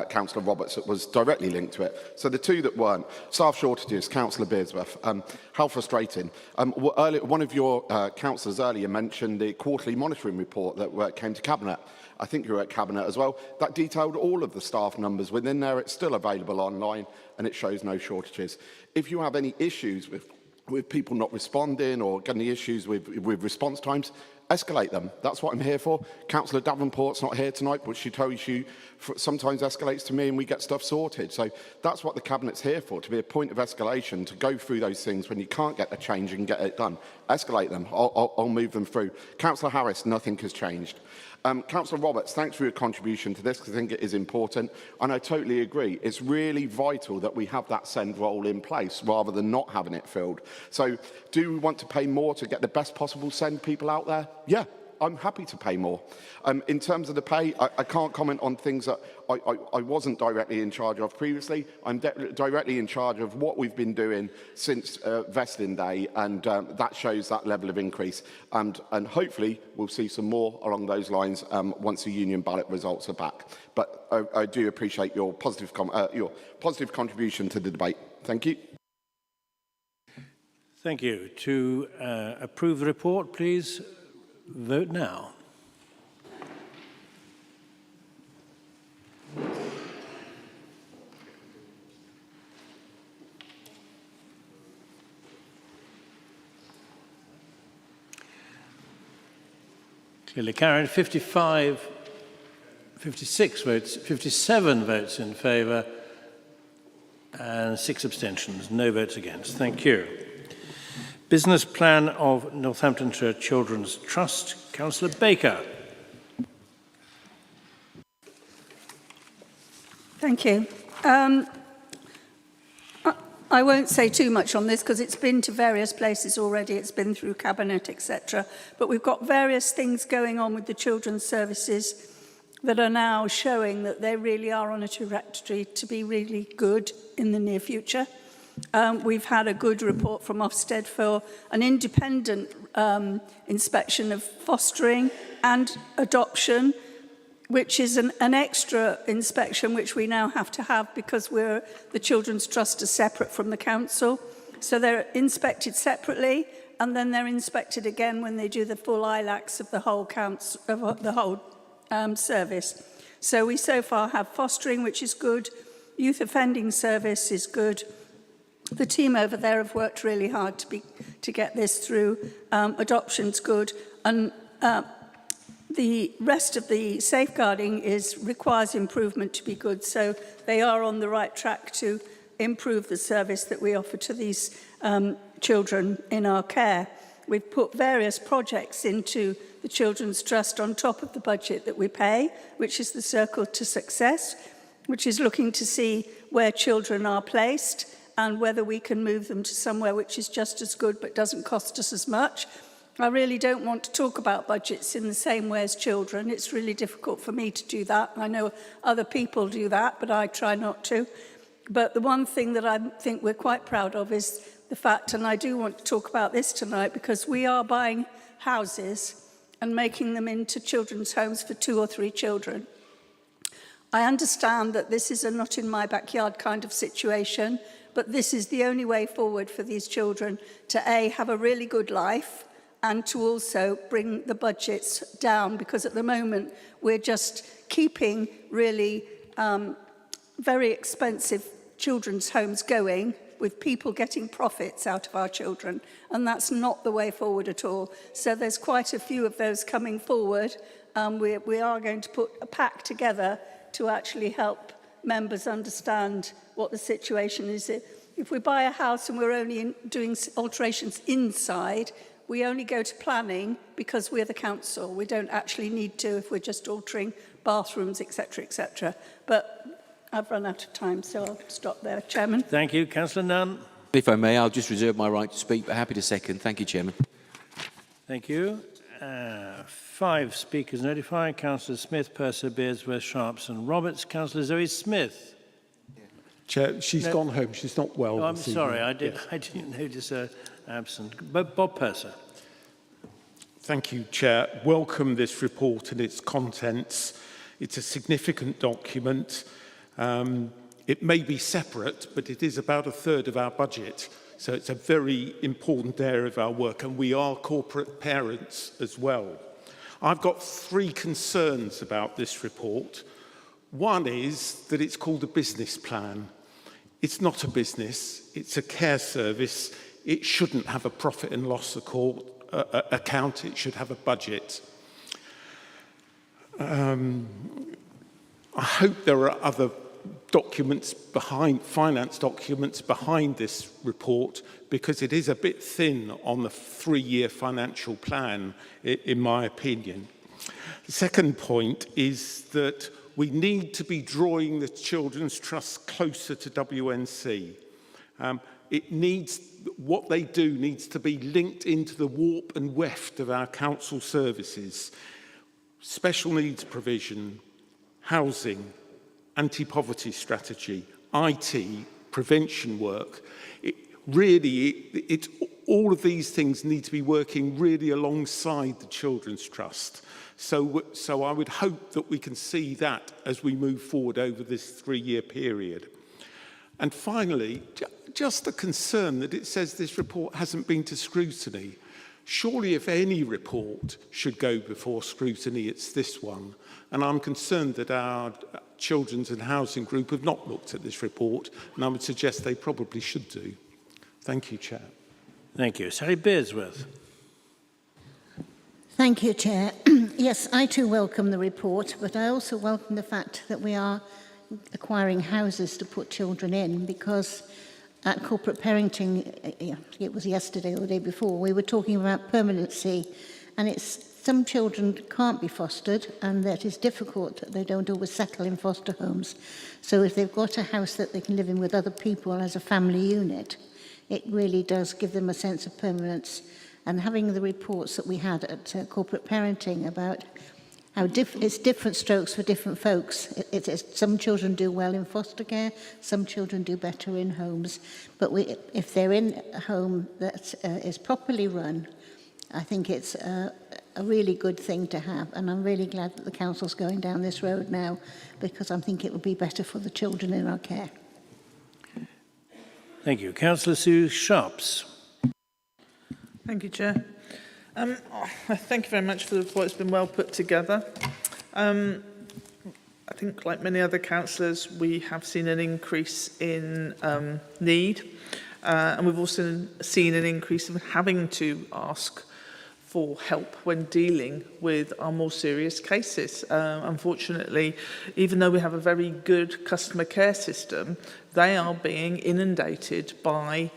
Councillor Roberts that was directly linked to it. So the two that weren't. Staff shortages, Councillor Bearsworth. How frustrating. One of your councillors earlier mentioned the quarterly monitoring report that came to Cabinet. I think you were at Cabinet as well. That detailed all of the staff numbers within there. It's still available online and it shows no shortages. If you have any issues with people not responding or getting issues with response times, escalate them. That's what I'm here for. Councillor Davenport's not here tonight, but she tells you sometimes escalates to me and we get stuff sorted. So that's what the Cabinet's here for, to be a point of escalation, to go through those things when you can't get the change and get it done. Escalate them. I'll move them through. Councillor Harris, nothing has changed. Councillor Roberts, thanks for your contribution to this, because I think it is important. And I totally agree. It's really vital that we have that send role in place rather than not having it filled. So do we want to pay more to get the best possible send people out there? Yeah, I'm happy to pay more. In terms of the pay, I can't comment on things that I wasn't directly in charge of previously. I'm directly in charge of what we've been doing since vesting day, and that shows that level of increase. And hopefully we'll see some more along those lines once the union ballot results are back. But I do appreciate your positive contribution to the debate. Thank you. Thank you. To approve the report, please vote now. Clearly carried. 57 votes in favour and 6 abstentions. No votes against. Thank you. Business Plan of Northamptonshire Children's Trust. Councillor Baker. Thank you. I won't say too much on this because it's been to various places already. It's been through Cabinet, etc. But we've got various things going on with the children's services that are now showing that they really are on a trajectory to be really good in the near future. We've had a good report from Ofsted for an independent inspection of fostering and adoption, which is an extra inspection which we now have to have because the Children's Trust is separate from the council. So they're inspected separately, and then they're inspected again when they do the full ILACs of the whole council, of the whole service. So we so far have fostering, which is good. Youth offending service is good. The team over there have worked really hard to get this through. Adoption's good, and the rest of the safeguarding requires improvement to be good. So they are on the right track to improve the service that we offer to these children in our care. We've put various projects into the Children's Trust on top of the budget that we pay, which is the Circle to Success, which is looking to see where children are placed and whether we can move them to somewhere which is just as good but doesn't cost us as much. I really don't want to talk about budgets in the same way as children. It's really difficult for me to do that. I know other people do that, but I try not to. But the one thing that I think we're quite proud of is the fact, and I do want to talk about this tonight, because we are buying houses and making them into children's homes for 2 or 3 children. I understand that this is a not in my backyard kind of situation, but this is the only way forward for these children to A, have a really good life, and to also bring the budgets down, because at the moment we're just keeping really very expensive children's homes going with people getting profits out of our children, and that's not the way forward at all. So there's quite a few of those coming forward. We are going to put a pack together to actually help members understand what the situation is. If we buy a house and we're only doing alterations inside, we only go to planning because we're the council. We don't actually need to if we're just altering bathrooms, etc., etc. But I've run out of time, so I'll stop there, Chairman. Thank you. Councillor Nunn. If I may, I'll just reserve my right to speak, but happy to second. Thank you, Chairman. Thank you. 5 speakers notified. Councillor Smith, Purser, Beardsworth, Sharps and Roberts. Councillor Zoe Smith. Chair, she's gone home. She's not well. Oh, I'm this sorry. evening. I didn't notice her absent. Bob Purser. Thank you, Chair. Welcome this report and its contents. It's a significant document. It may be separate, but it is about 1/3 of our budget. So it's a very important area of our work, and we are corporate parents as well. I've got 3 concerns about this report. One is that it's called a business plan. It's not a business, it's a care service. It shouldn't have a profit and loss account. It should have a budget. I hope there are other documents behind, finance documents behind this report, because it is a bit thin on the 3-year financial plan, in my opinion. The second point is that we need to be drawing the Children's Trust closer to WNC. What they do needs to be linked into the warp and weft of our council services. Special needs provision, housing, anti-poverty strategy, IT, prevention work. All of these things need to be working really alongside the Children's Trust. So I would hope that we can see that as we move forward over this 3-year period. And finally, just a concern that it says this report hasn't been to scrutiny. Surely if any report should go before scrutiny, it's this one. And I'm concerned that our Children's and Housing Group have not looked at this report, and I would suggest they probably should do. Thank you, Chair. Thank you. Sally Bearsworth. Thank you, Chair. Yes, I too welcome the report, but I also welcome the fact that we are acquiring houses to put children in, because at corporate parenting, it was yesterday or the day before, we were talking about permanency, and some children can't be fostered, and that is difficult. They don't always settle in foster homes. So if they've got a house that they can live in with other people as a family unit, it really does give them a sense of permanence. And having the reports that we had at corporate parenting about how it's different strokes for different folks. Some children do well in foster care, some children do better in homes. But if they're in a home that is properly run, I think it's a really good thing to have. And I'm really glad that the council's going down this road now, because I think it would be better for the children in our care. Thank you. Councillor Sue Sharps. Thank you, Chair. Thank you very much for the report. It's been well put together. I think, like many other councillors, we have seen an increase in need, and we've also seen an increase in having to ask for help when dealing with our more serious cases. Unfortunately, even though we have a very good customer care system, they are being inundated by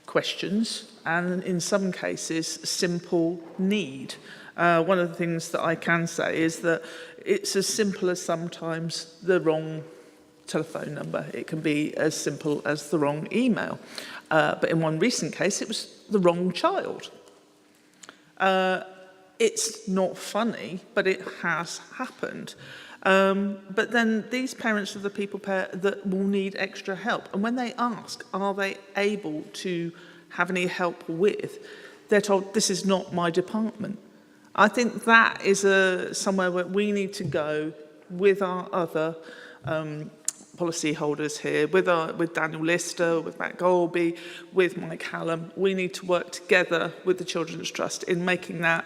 questions and, in some cases, simple need. One of the things that I can say is that it's as simple as sometimes the wrong telephone number. It can be as simple as the wrong email. But in one recent case, it was the wrong child. It's not funny, but it has happened. But then these parents are the people that will need extra help. And when they ask, are they able to have any help with, they're told, this is not my department. I think that is somewhere where we need to go with our other policy holders here, with Daniel Lister, with Matt Golby, with Mike Hallam. We need to work together with the Children's Trust in making that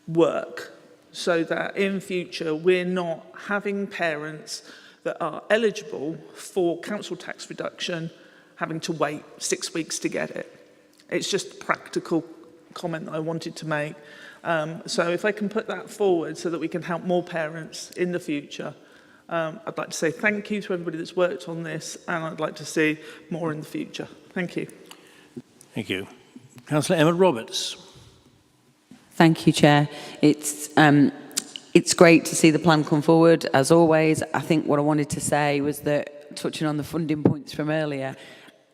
work, so that in future we're not having parents that are eligible for council tax reduction having to wait 6 weeks to get it. It's just a practical comment that I wanted to make. So if I can put that forward so that we can help more parents in the future, I'd like to say thank you to everybody that's worked on this, and I'd like to see more in the future. Thank you. Thank you. Councillor Emma Roberts. Thank you, Chair. It's great to see the plan come forward, as always. I think what I wanted to say was that, touching on the funding points from earlier,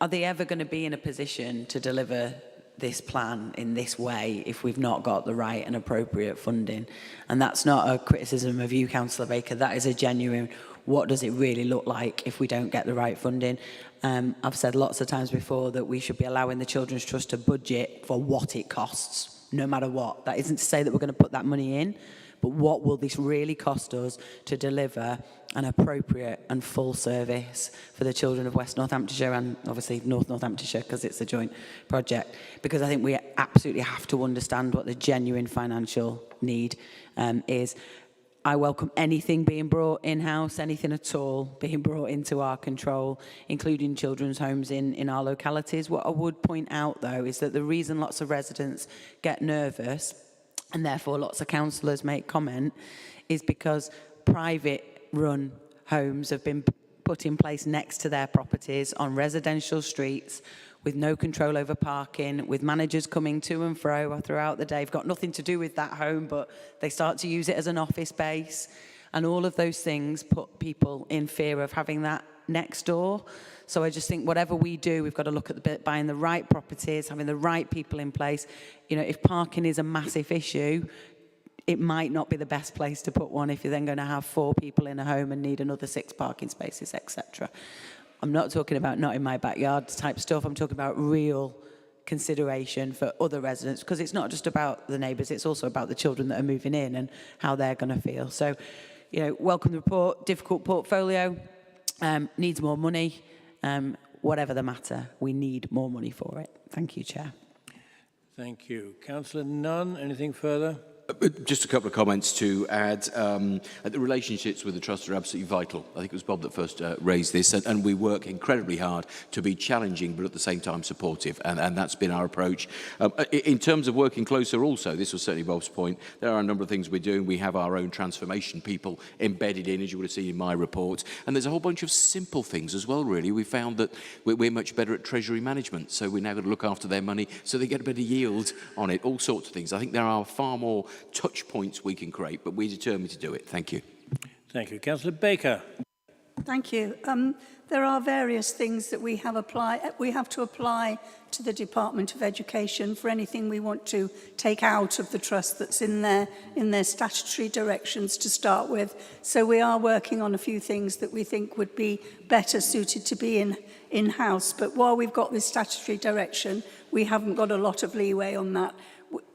are they ever going to be in a position to deliver this plan in this way if we've not got the right and appropriate funding? And that's not a criticism of you, Councillor Baker. That is a genuine, what does it really look like if we don't get the right funding? I've said lots of times before that we should be allowing the Children's Trust to budget for what it costs, no matter what. That isn't to say that we're going to put that money in, but what will this really cost us to deliver an appropriate and full service for the children of West Northamptonshire and obviously North Northamptonshire, because it's a joint project? Because I think we absolutely have to understand what the genuine financial need is. I welcome anything being brought in-house, anything at all being brought into our control, including children's homes in our localities. What I would point out, though, is that the reason lots of residents get nervous, and therefore lots of councillors make comment, is because private-run homes have been put in place next to their properties on residential streets with no control over parking, with managers coming to and fro throughout the day. They've got nothing to do with that home, but they start to use it as an office space. And all of those things put people in fear of having that next door. So I just think whatever we do, we've got to look at buying the right properties, having the right people in place. You know, if parking is a massive issue, it might not be the best place to put one if you're then going to have 4 people in a home and need another 6 parking spaces, etc. I'm not talking about not in my backyard type stuff. I'm talking about real consideration for other residents, because it's not just about the neighbours, it's also about the children that are moving in and how they're going to feel. So, you know, welcome the report, difficult portfolio, needs more money. Whatever the matter, we need more money for it. Thank you, Chair. Thank you. Councillor Nunn, anything further? Just a couple of comments to add. The relationships with the Trust are absolutely vital. I think it was Bob that first raised this, and we work incredibly hard to be challenging but at the same time supportive, and that's been our approach. In terms of working closer also, this was certainly Bob's point, there are a number of things we're doing. We have our own transformation people embedded in, as you would have seen in my report, and there's a whole bunch of simple things as well, really. We found that we're much better at treasury management, so we're now going to look after their money so they get a better yield on it, all sorts of things. I think there are far more touch points we can create, but we're determined to do it. Thank you. Thank you. Councillor Baker. Thank you. There are various things that we have to apply to the Department of Education for anything we want to take out of the trust that's in their statutory directions to start with. So we are working on a few things that we think would be better suited to be in-house. But while we've got this statutory direction, we haven't got a lot of leeway on that.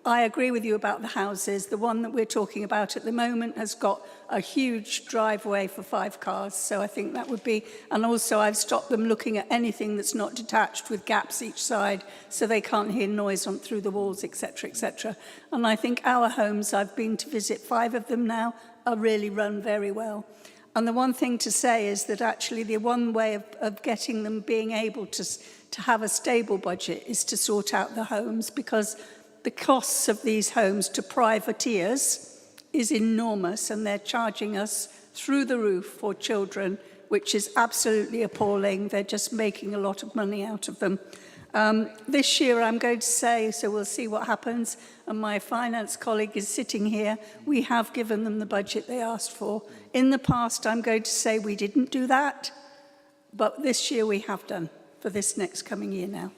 I agree with you about the houses. The one that we're talking about at the moment has got a huge driveway for 5 cars, so I think that would be, and also I've stopped them looking at anything that's not detached with gaps each side so they can't hear noise through the walls, etc., etc. And I think our homes, I've been to visit 5 of them now, are really run very well. And the one thing to say is that actually the one way of getting them being able to have a stable budget is to sort out the homes, because the costs of these homes to privateers is enormous, and they're charging us through the roof for children, which is absolutely appalling. They're just making a lot of money out of them. This year, I'm going to say, so we'll see what happens, and my finance colleague is sitting here, we have given them the budget they asked for. In the past, I'm going to say we didn't do that, but this year we have done, for this next coming year now.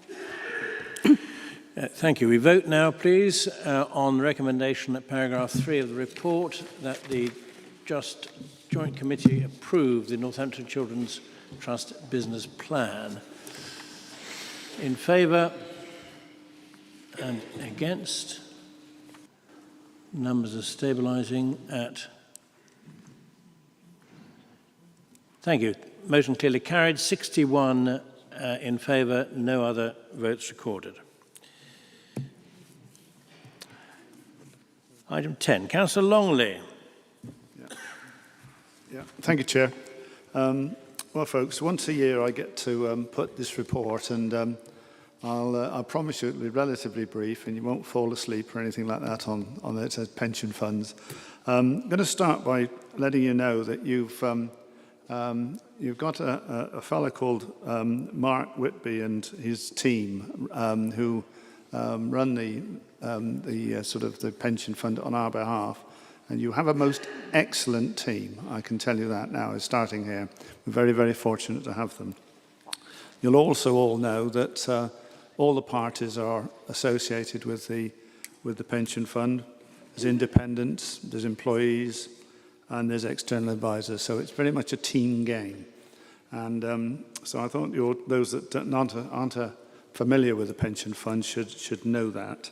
Thank you. We vote now, please, on the recommendation at paragraph 3 of the report that the Joint Committee approve the Northampton Children's Trust Business Plan. In favour and against? Numbers are stabilising at... Thank you. Motion clearly carried. 61 in favour, no other votes recorded. Item 10, Councillor Longley. Yeah. Thank you, Chair. Well, folks, once a year I get to put this report, and I'll promise you it'll be relatively brief and you won't fall asleep or anything like that on it. It says pension funds. I'm going to start by letting you know that you've got a fellow called Mark Whitby and his team who run the sort of the pension fund on our behalf, and you have a most excellent team. I can tell you that now, starting here. We're very, very fortunate to have them. You'll also all know that all the parties are associated with the pension fund. There's independents, there's employees, and there's external advisors. So it's very much a team game. And so I thought those that aren't familiar with the pension fund should know that.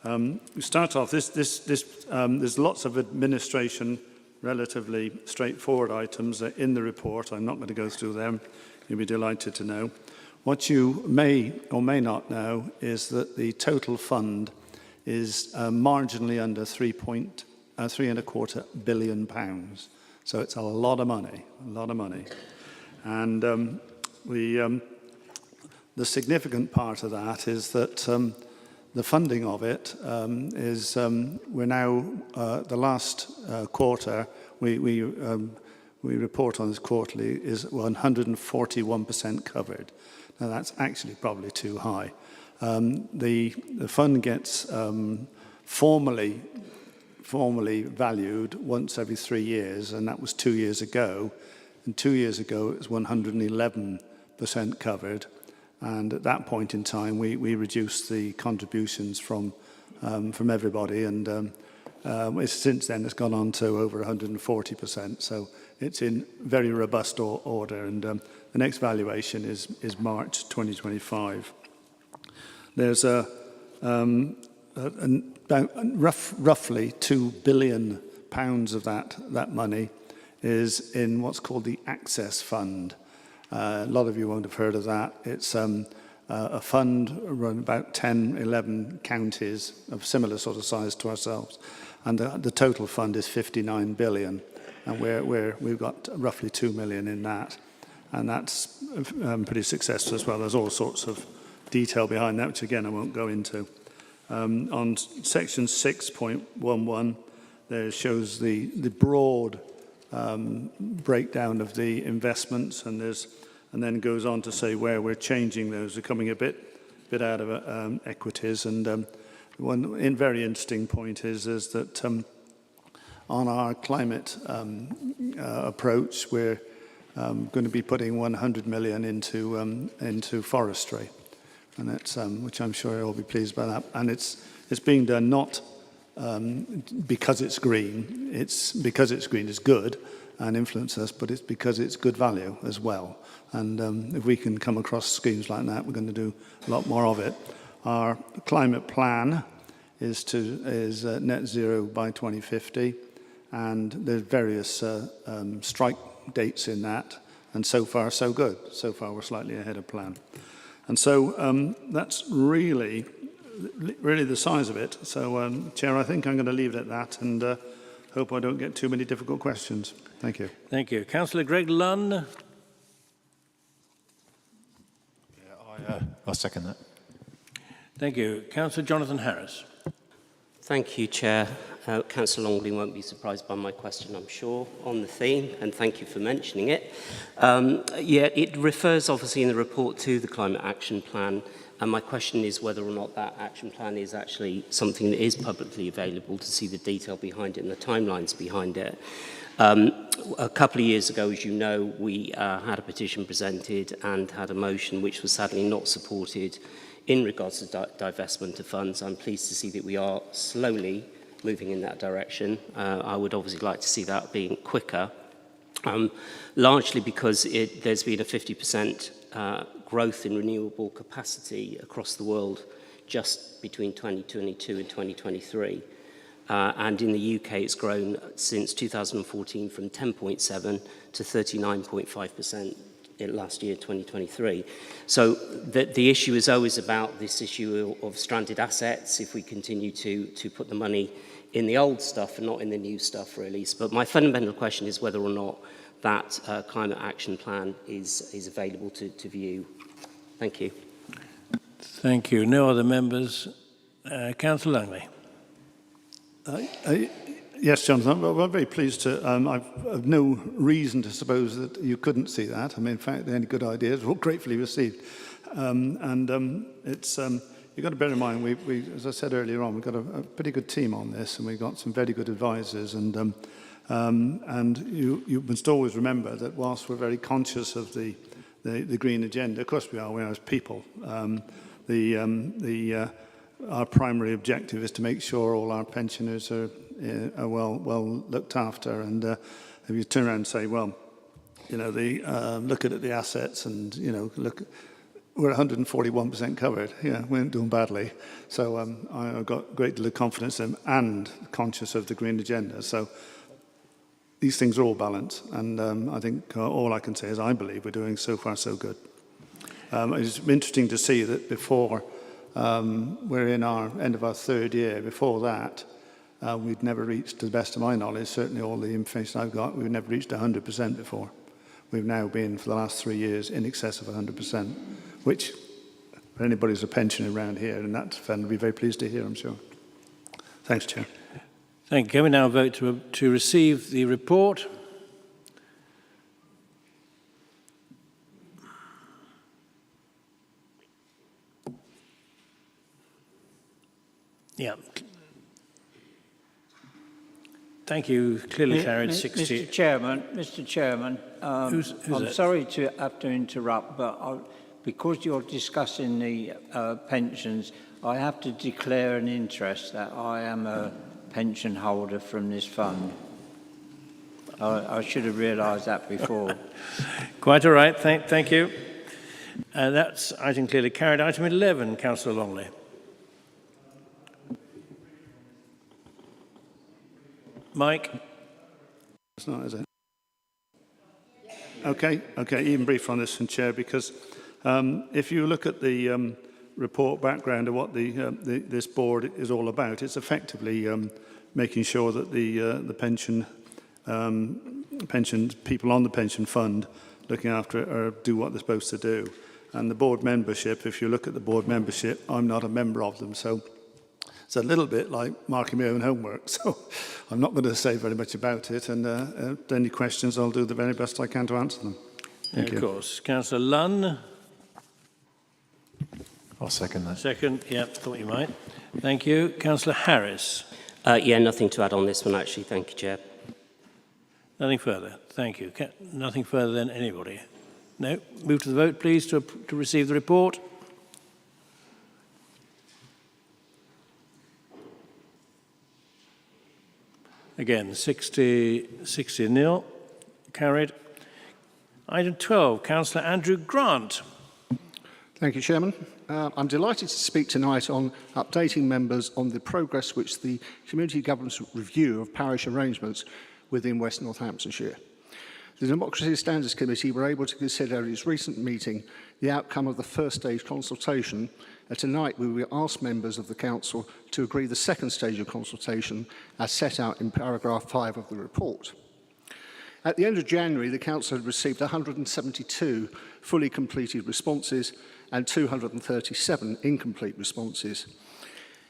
We start off, there's lots of administration, relatively straightforward items in the report. I'm not going to go through them. You'll be delighted to know. What you may or may not know is that the total fund is marginally under £3.25 billion. So it's a lot of money, a lot of money. And the significant part of that is that the funding of it is, we're now, the last quarter, we report on this quarterly, is 141% covered. Now that's actually probably too high. The fund gets formally valued once every 3 years, and that was 2 years ago. And 2 years ago, it was 111% covered. And at that point in time, we reduced the contributions from everybody, and since then it's gone on to over 140%. So it's in very robust order, and the next valuation is March 2025. There's roughly £2 billion of that money is in what's called the Access Fund. A lot of you won't have heard of that. It's a fund run about 10, 11 counties of similar sort of size to ourselves. And the total fund is 59 billion. And we've got roughly 2 million in that. And that's pretty successful as well. There's all sorts of detail behind that, which again I won't go into. On section 6.11, there shows the broad breakdown of the investments, and then goes on to say where we're changing those. We're coming a bit out of equities, and one very interesting point is that on our climate approach, we're going to be putting 100 million into forestry, and that's which I'm sure you'll be pleased by that. And it's being done not because it's green. It's because it's green is good and influence us, but it's because it's good value as well. And if we can come across schemes like that, we're going to do a lot more of it. Our climate plan is net zero by 2050, and there's various strike dates in that, and so far so good. So far we're slightly ahead of plan. And so that's really the size of it. So, Chair, I think I'm going to leave it at that, and hope I don't get too many difficult questions. Thank you. Thank you. Councillor Greg Lunn. Yeah, I'll second that. Thank you. Councillor Jonathan Harris. Thank you, Chair. Councillor Longley won't be surprised by my question, I'm sure, on the theme, and thank you for mentioning it. Yeah, it refers obviously in the report to the Climate Action Plan, and my question is whether or not that action plan is actually something that is publicly available to see the detail behind it and the timelines behind it. A couple of years ago, as you know, we had a petition presented and had a motion which was sadly not supported in regards to divestment of funds. I'm pleased to see that we are slowly moving in that direction. I would obviously like to see that being quicker, largely because there's been a 50% growth in renewable capacity across the world just between 2022 and 2023. And in the UK, it's grown since 2014 from 10.7 to 39.5% last year, 2023. So the issue is always about this issue of stranded assets, if we continue to put the money in the old stuff and not in the new stuff, really. But my fundamental question is whether or not that climate action plan is available to view. Thank you. Thank you. No other members. Councillor Langley. Yes, Jonathan, I'm very pleased to. I've no reason to suppose that you couldn't see that. I mean, in fact, any good ideas were gratefully received. It's you've got to bear in mind, we as I said earlier on, we've got a pretty good team on this, and we've got some very good advisors. And you must always remember that whilst we're very conscious of the green agenda, of course we are as people. Our primary objective is to make sure all our pensioners are well looked after. And if you turn around and say, well, you know, look at the assets, and you know, look, we're 141% covered. Yeah, we ain't doing badly. So I've got great deal of confidence in them and conscious of the green agenda. So these things are all balanced, and I think all I can say is I believe we're doing so far so good. It's interesting to see that before we're in our end of our third year. Before that, We'd never reached, to the best of my knowledge, certainly all the information I've got, we've never reached 100% before. We've now been, for the last 3 years, in excess of 100%, which, for anybody who's a pensioner around here, and that fan will be very pleased to hear, I'm sure. Thanks, Chair. Thank you. Can we now vote to receive the report? Yeah. Thank you. Clearly carried 60. Mr. Chairman, I'm sorry to have to interrupt, but because you're discussing the pensions, I have to declare an interest that I am a pension holder from this fund. I should have realised that before. Quite all right. Thank you. That's item clearly carried. Item 11, Councillor Longley. Mike? It's not, is it? Okay, even brief on this, Chair, because if you look at the report background of what this board is all about, it's effectively making sure that the pension people on the pension fund looking after it do what they're supposed to do. And the board membership, if you look at the board membership, I'm not a member of them, so it's a little bit like marking my own homework, so I'm not going to say very much about it, and any questions, I'll do the very best I can to answer them. Thank you. Of course. Councillor Lunn? I'll second that. Second, yeah, thought you might. Thank you. Councillor Harris? Yeah, nothing to add on this one, actually. Thank you, Chair. Nothing further. Thank you. Nothing further than anybody? No? Move to the vote, please, to receive the report. Again, 60-0, carried. Item 12, Councillor Andrew Grant. Thank you, Chairman. I'm delighted to speak tonight on updating members on the progress which the Community Governance Review of Parish Arrangements within West Northamptonshire. The Democracy Standards Committee were able to consider at its recent meeting the outcome of the first stage consultation, and tonight we will ask members of the Council to agree the second stage of consultation as set out in paragraph 5 of the report. At the end of January, the Council had received 172 fully completed responses and 237 incomplete responses.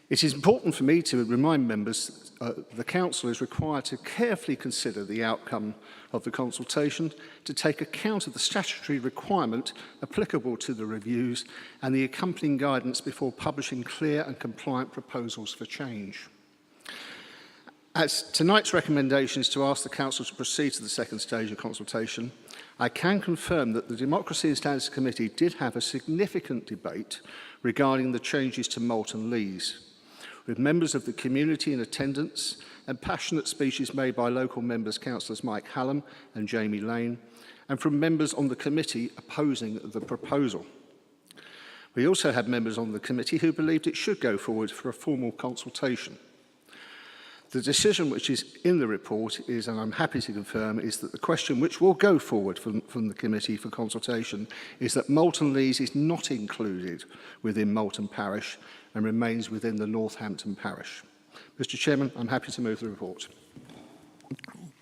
It is important for me to remind members the Council is required to carefully consider the outcome of the consultation, to take account of the statutory requirement applicable to the reviews and the accompanying guidance before publishing clear and compliant proposals for change. As tonight's recommendation is to ask the Council to proceed to the second stage of consultation, I can confirm that the Democracy and Standards Committee did have a significant debate regarding the changes to Moulton Leys, with members of the community in attendance and passionate speeches made by local members, Councillors Mike Hallam and Jamie Lane, and from members on the committee opposing the proposal. We also had members on the committee who believed it should go forward for a formal consultation. The decision which is in the report is, and I'm happy to confirm, is that the question which will go forward from the committee for consultation is that Moulton Leys is not included within Moulton Parish and remains within the Northampton Parish. Mr. Chairman, I'm happy to move the report.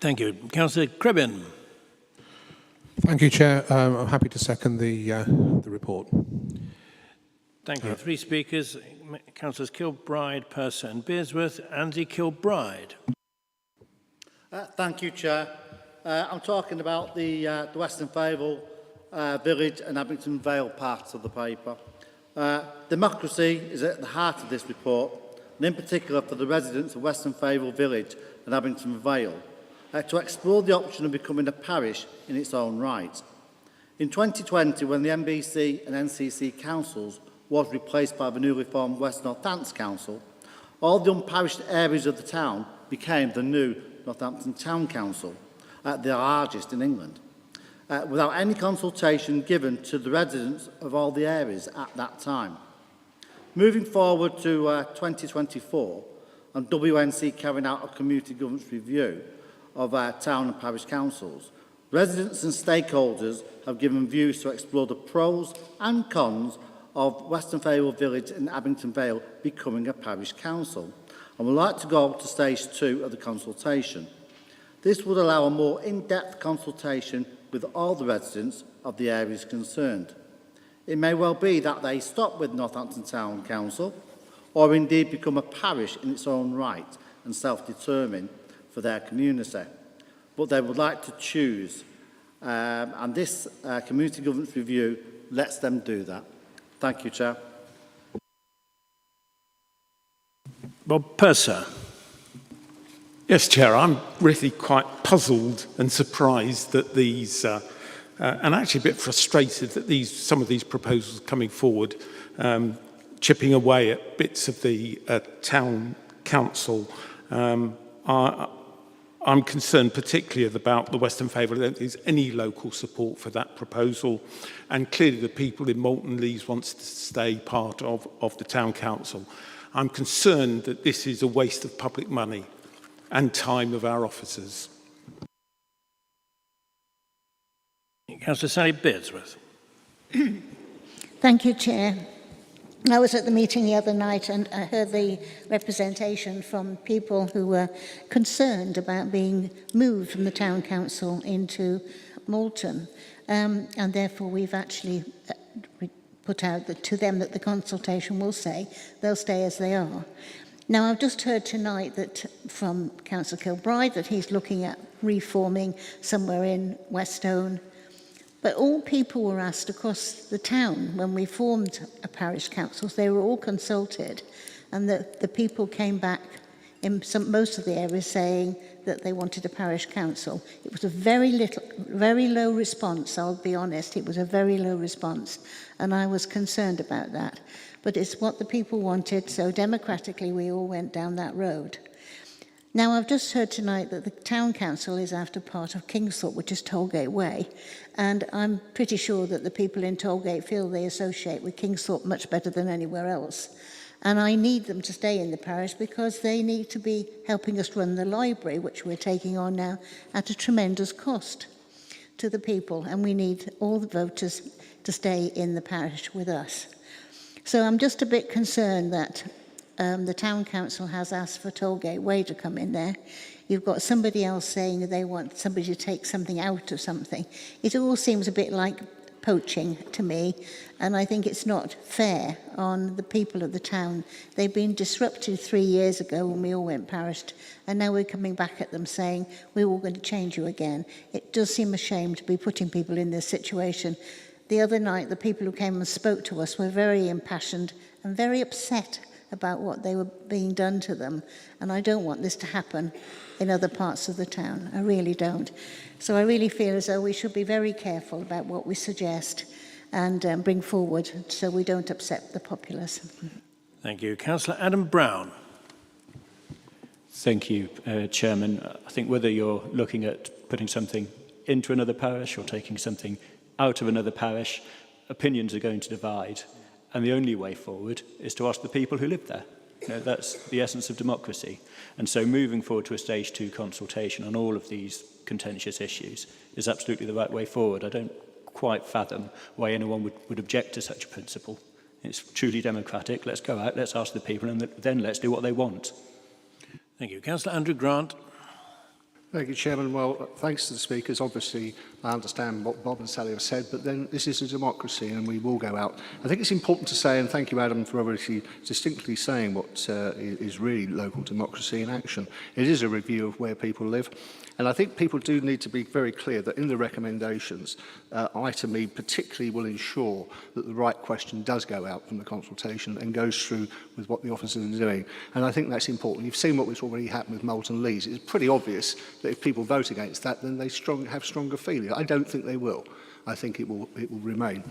Thank you. Councillor Cribbin. Thank you, Chair. I'm happy to second the report. Thank you. Three speakers, Councillors Kilbride, Purser and Bearsworth. Andy Kilbride. Thank you, Chair. I'm talking about the Western Fable Village and Abington Vale parts of the paper. Democracy is at the heart of this report, and in particular for the residents of Western Fable Village and Abington Vale, to explore the option of becoming a parish in its own right. In 2020, when the MBC and NCC councils was replaced by the newly formed West Northants Council, all the unparished areas of the town became the new Northampton Town Council, the largest in England, without any consultation given to the residents of all the areas at that time. Moving forward to 2024, and WNC carrying out a community governance review of town and parish councils, residents and stakeholders have given views to explore the pros and cons of Western Fable Village and Abington Vale becoming a parish council. and would like to go to stage 2 of the consultation. This would allow a more in-depth consultation with all the residents of the areas concerned. It may well be that they stop with Northampton Town Council, or indeed become a parish in its own right and self-determine for their community. But they would like to choose, and this community governance review lets them do that. Thank you, Chair. Bob Purser. Yes, Chair, I'm really quite puzzled and surprised that these, and actually a bit frustrated that some of these proposals coming forward, chipping away at bits of the town council. I'm concerned particularly about the Western Fable. I don't think there's any local support for that proposal. And clearly the people in Malton Leys wants to stay part of the town council. I'm concerned that this is a waste of public money and time of our officers. Councillor Sally Beardsworth. Thank you, Chair. I was at the meeting the other night and I heard the representation from people who were concerned about being moved from the town council into Malton. And therefore we've actually put out to them that the consultation will say they'll stay as they are. Now, I've just heard tonight that from Councillor Kilbride that he's looking at reforming somewhere in Westone. But all people were asked across the town when we formed a parish council. They were all consulted, and the people came back in most of the areas saying that they wanted a parish council. It was a very low response, I'll be honest. It was a very low response, and I was concerned about that. But it's what the people wanted, so democratically we all went down that road. Now, I've just heard tonight that the town council is after part of Kingsthorpe, which is Tollgate Way, and I'm pretty sure that the people in Tollgate feel they associate with Kingsthorpe much better than anywhere else. And I need them to stay in the parish because they need to be helping us run the library, which we're taking on now at a tremendous cost to the people, and we need all the voters to stay in the parish with us. So I'm just a bit concerned that the town council has asked for Tollgate Way to come in there. You've got somebody else saying that they want somebody to take something out of something. It all seems a bit like poaching to me, and I think it's not fair on the people of the town. They've been disrupted 3 years ago when we all went parished, and now we're coming back at them saying we're all going to change you again. It does seem a shame to be putting people in this situation. The other night, the people who came and spoke to us were very impassioned and very upset about what they were being done to them. And I don't want this to happen in other parts of the town. I really don't. So I really feel as though we should be very careful about what we suggest and bring forward so we don't upset the populace. Thank you. Councillor Adam Brown. Thank you, Chairman. I think whether you're looking at putting something into another parish or taking something out of another parish, opinions are going to divide. And the only way forward is to ask the people who live there. You know, that's the essence of democracy. And so moving forward to a stage 2 consultation on all of these contentious issues is absolutely the right way forward. I don't quite fathom why anyone would object to such a principle. It's truly democratic. Let's go out, let's ask the people, and then let's do what they want. Thank you. Councillor Andrew Grant. Thank you, Chairman. Well, thanks to the speakers. Obviously, I understand what Bob and Sally have said, but then this is a democracy and we will go out. I think it's important to say, and thank you, Adam, for obviously distinctly saying what is really local democracy in action. It is a review of where people live. And I think people do need to be very clear that in the recommendations, item E particularly will ensure that the right question does go out from the consultation and goes through with what the officers are doing. And I think that's important. You've seen what's already happened with Malton Leys. It's pretty obvious that if people vote against that, then they have stronger feelings. I don't think they will. I think it will remain.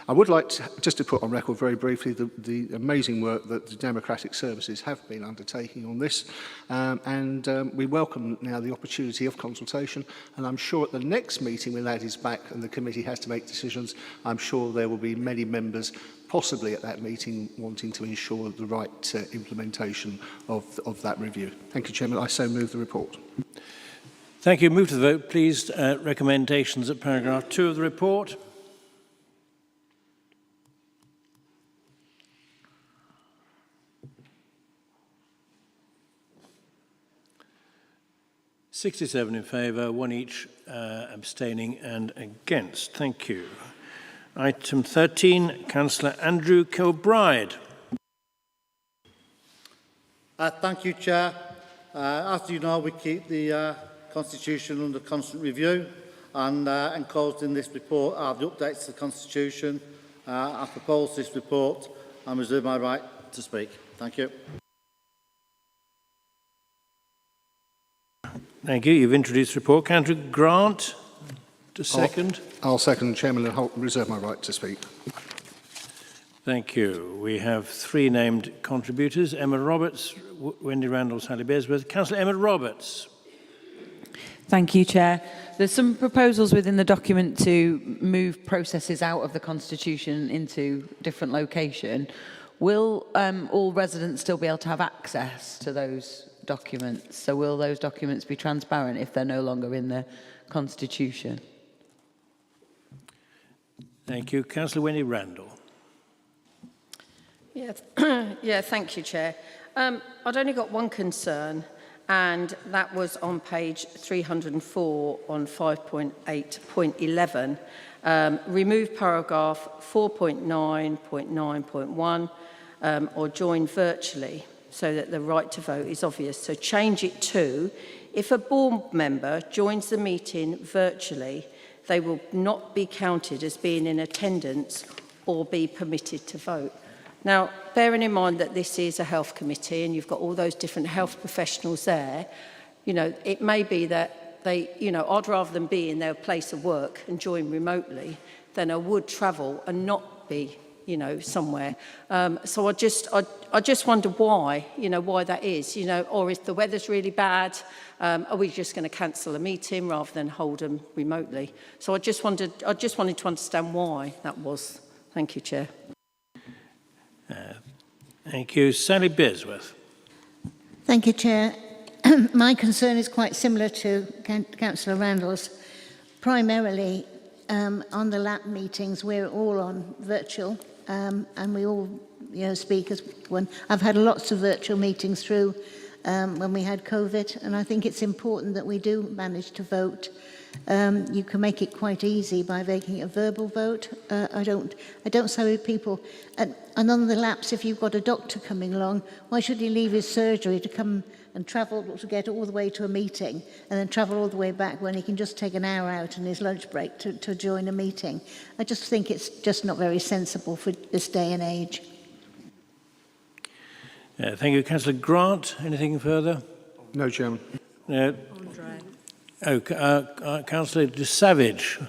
I would like to, just to put on record very briefly the amazing work that the Democratic Services have been undertaking on this, and we welcome now the opportunity of consultation, and I'm sure at the next meeting when that is back and the committee has to make decisions, I'm sure there will be many members possibly at that meeting wanting to ensure the right implementation of that review. Thank you, Chairman. I so move the report. Thank you. Move to the vote, please. Recommendations at paragraph 2 of the report. 67 in favour, 1 each abstaining and against. Thank you. Item 13, Councillor Andrew Kilbride. Thank you, Chair. As you know, we keep the Constitution under constant review, and enclosed in this report are the updates to the Constitution. I propose this report and reserve my right to speak. Thank you. Thank you. You've introduced the report. Councillor Grant, to second. I'll second, Chairman, and reserve my right to speak. Thank you. We have 3 named contributors: Emma Roberts, Wendy Randall, Sally Besworth. Councillor Emma Roberts. Thank you, Chair. There's some proposals within the document to move processes out of the Constitution into different location. Will all residents still be able to have access to those documents? So will those documents be transparent if they're no longer in the Constitution? Thank you. Councillor Wendy Randall. Yeah, thank you, Chair. I'd only got one concern, and that was on page 304 on 5.8.11. Remove paragraph 4.9.9.1 or join virtually so that the right to vote is obvious. So change it to, if a board member joins the meeting virtually, they will not be counted as being in attendance or be permitted to vote. Now, bearing in mind that this is a health committee and you've got all those different health professionals there, you know, it may be that they, you know, I'd rather than be in their place of work and join remotely than I would travel and not be, you know, somewhere. So I just wonder why, you know, why that is, you know, or if the weather's really bad, are we just going to cancel a meeting rather than hold them remotely? So I just wanted to understand why that was. Thank you, Chair. Thank you. Sally Besworth. Thank you, Chair. My concern is quite similar to Councillor Randall's. Primarily, on the LAP meetings, we're all on virtual, and we all, you know, speak as one. I've had lots of virtual meetings through when we had COVID, and I think it's important that we do manage to vote. You can make it quite easy by making a verbal vote. I don't say people, and on the lapse, if you've got a doctor coming along, why should he leave his surgery to come and travel to get all the way to a meeting and then travel all the way back when he can just take an hour out in his lunch break to join a meeting? I just think it's just not very sensible for this day and age. Thank you. Councillor Grant, anything further? No, Chairman. Councillor De Savage.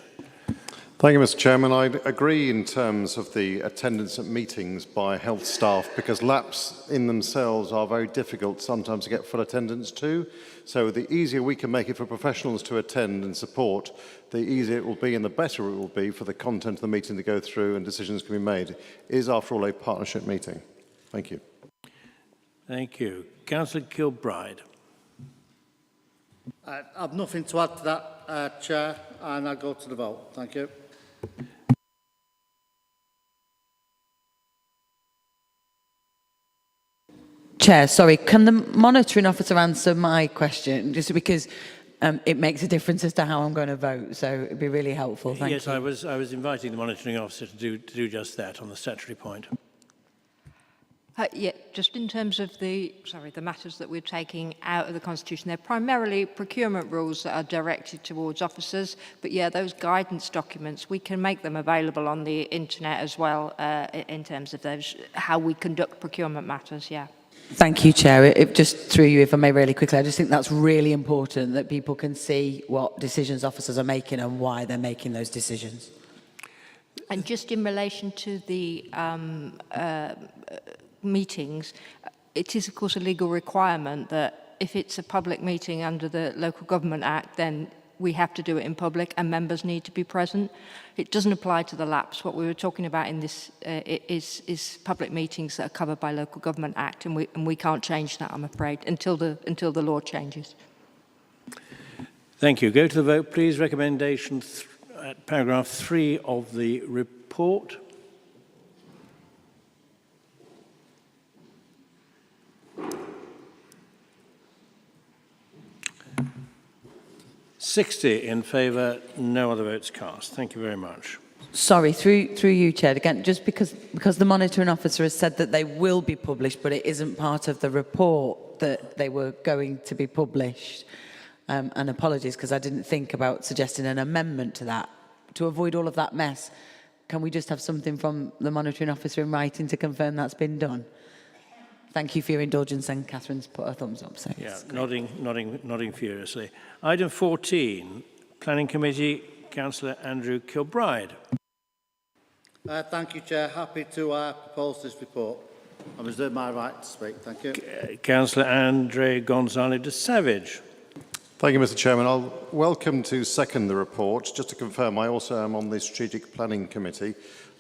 Thank you, Mr. Chairman. I agree in terms of the attendance at meetings by health staff, because LAPs in themselves are very difficult sometimes to get full attendance to. So the easier we can make it for professionals to attend and support, the easier it will be and the better it will be for the content of the meeting to go through and decisions can be made. It is, after all, a partnership meeting. Thank you. Thank you. Councillor Kilbride. I have nothing to add to that, Chair, and I go to the vote. Thank you. Chair, sorry, can the monitoring officer answer my question? Just because it makes a difference as to how I'm going to vote, so it'd be really helpful. Thank you. Yes, I was inviting the monitoring officer to do just that on the statutory point. Yeah, just in terms of the matters that we're taking out of the Constitution, they're primarily procurement rules that are directed towards officers. But yeah, those guidance documents, we can make them available on the internet as well in terms of those, how we conduct procurement matters, yeah. Thank you, Chair. It just through you, if I may, really quickly, I just think that's really important that people can see what decisions officers are making and why they're making those decisions. And just in relation to the meetings, it is of course a legal requirement that if it's a public meeting under the Local Government Act, then we have to do it in public and members need to be present. It doesn't apply to the LAPs. What we were talking about in this is public meetings that are covered by Local Government Act, and we can't change that, I'm afraid, until the law changes. Thank you. Go to the vote, please. Recommendation at paragraph 3 of the report. 60 in favour, no other votes cast. Thank you very much. Sorry, through you, Chair, again, just because the monitoring officer has said that they will be published, but it isn't part of the report that they were going to be published. And apologies, because I didn't think about suggesting an amendment to that. To avoid all of that mess, can we just have something from the monitoring officer in writing to confirm that's been done? Thank you for your indulgence, and Catherine's put her thumbs up. So Yeah, nodding furiously. Item 14, Planning Committee, Councillor Andrew Kilbride. Thank you, Chair. Happy to propose this report. I reserve my right to speak. Thank you. Councillor Andre Gonzalez de Savage. Thank you, Mr. Chairman. I'll welcome to second the report. Just to confirm, I also am on the Strategic Planning Committee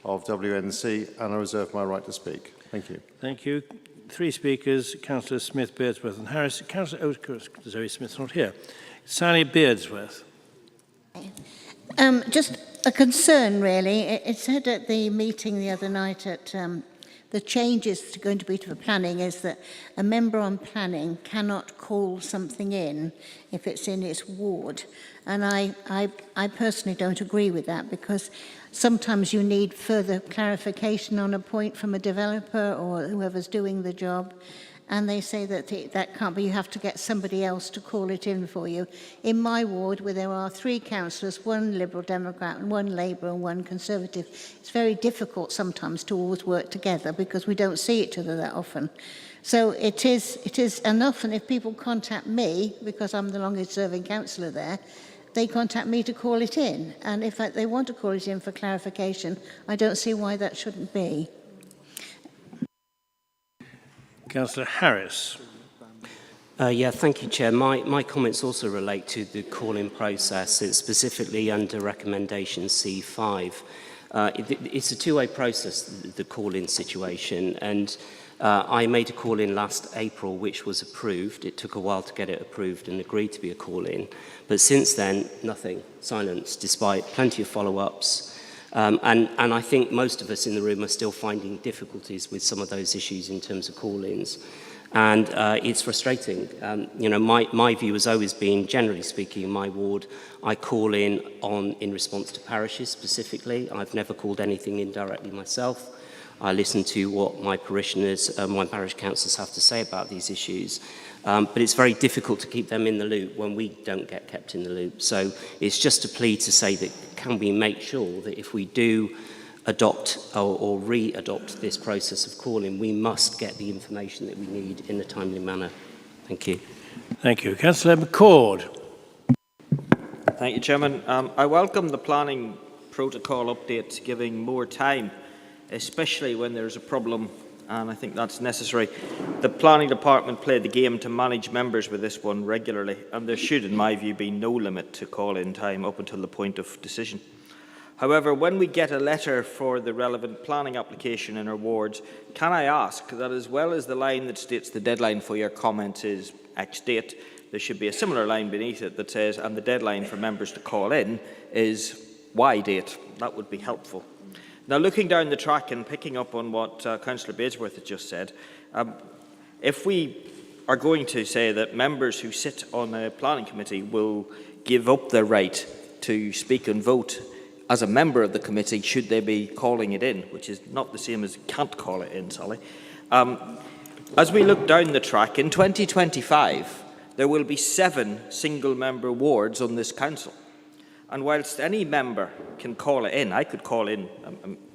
of WNC, and I reserve my right to speak. Thank you. Thank you. 3 speakers, Councillor Smith, Beardsworth and Harris. Councillor, of course, Zoe Smith's not here. Sally Beardsworth. Just a concern, really. It said at the meeting the other night at the changes going to be to the planning is that a member on planning cannot call something in if it's in its ward. And I personally don't agree with that, because sometimes you need further clarification on a point from a developer or whoever's doing the job. And they say that that can't be, you have to get somebody else to call it in for you. In my ward, where there are 3 councillors, 1 Liberal Democrat and 1 Labour and 1 Conservative, it's very difficult sometimes to always work together because we don't see each other that often. So it is enough, and if people contact me, because I'm the longest serving councillor there, they contact me to call it in. And if they want to call it in for clarification, I don't see why that shouldn't be. Councillor Harris. Yeah, thank you, Chair. My comments also relate to the call-in process. It's specifically under recommendation C5. It's a two-way process, the call-in situation, and I made a call-in last April, which was approved. It took a while to get it approved and agreed to be a call-in. But since then, nothing, silence, despite plenty of follow-ups. And I think most of us in the room are still finding difficulties with some of those issues in terms of call-ins. And it's frustrating. You know, my view has always been, generally speaking, in my ward, I call in response to parishes specifically. I've never called anything in directly myself. I listen to what my parishioners, my parish councillors have to say about these issues. But it's very difficult to keep them in the loop when we don't get kept in the loop. So it's just a plea to say that can we make sure that if we do adopt or re-adopt this process of calling, we must get the information that we need in a timely manner. Thank you. Thank you. Councillor McCord. Thank you, Chairman. I welcome the planning protocol update giving more time, especially when there's a problem, and I think that's necessary. The planning department played the game to manage members with this one regularly, and there should, in my view, be no limit to call-in time up until the point of decision. However, when we get a letter for the relevant planning application in our wards, can I ask that as well as the line that states the deadline for your comment is X date, there should be a similar line beneath it that says, and the deadline for members to call in is Y date. That would be helpful. Now, looking down the track and picking up on what Councillor Beardsworth has just said, if we are going to say that members who sit on a planning committee will give up their right to speak and vote as a member of the committee, should they be calling it in, which is not the same as can't call it in, Sally. As we look down the track, in 2025, there will be 7 single-member wards on this council. And whilst any member can call it in, I could call in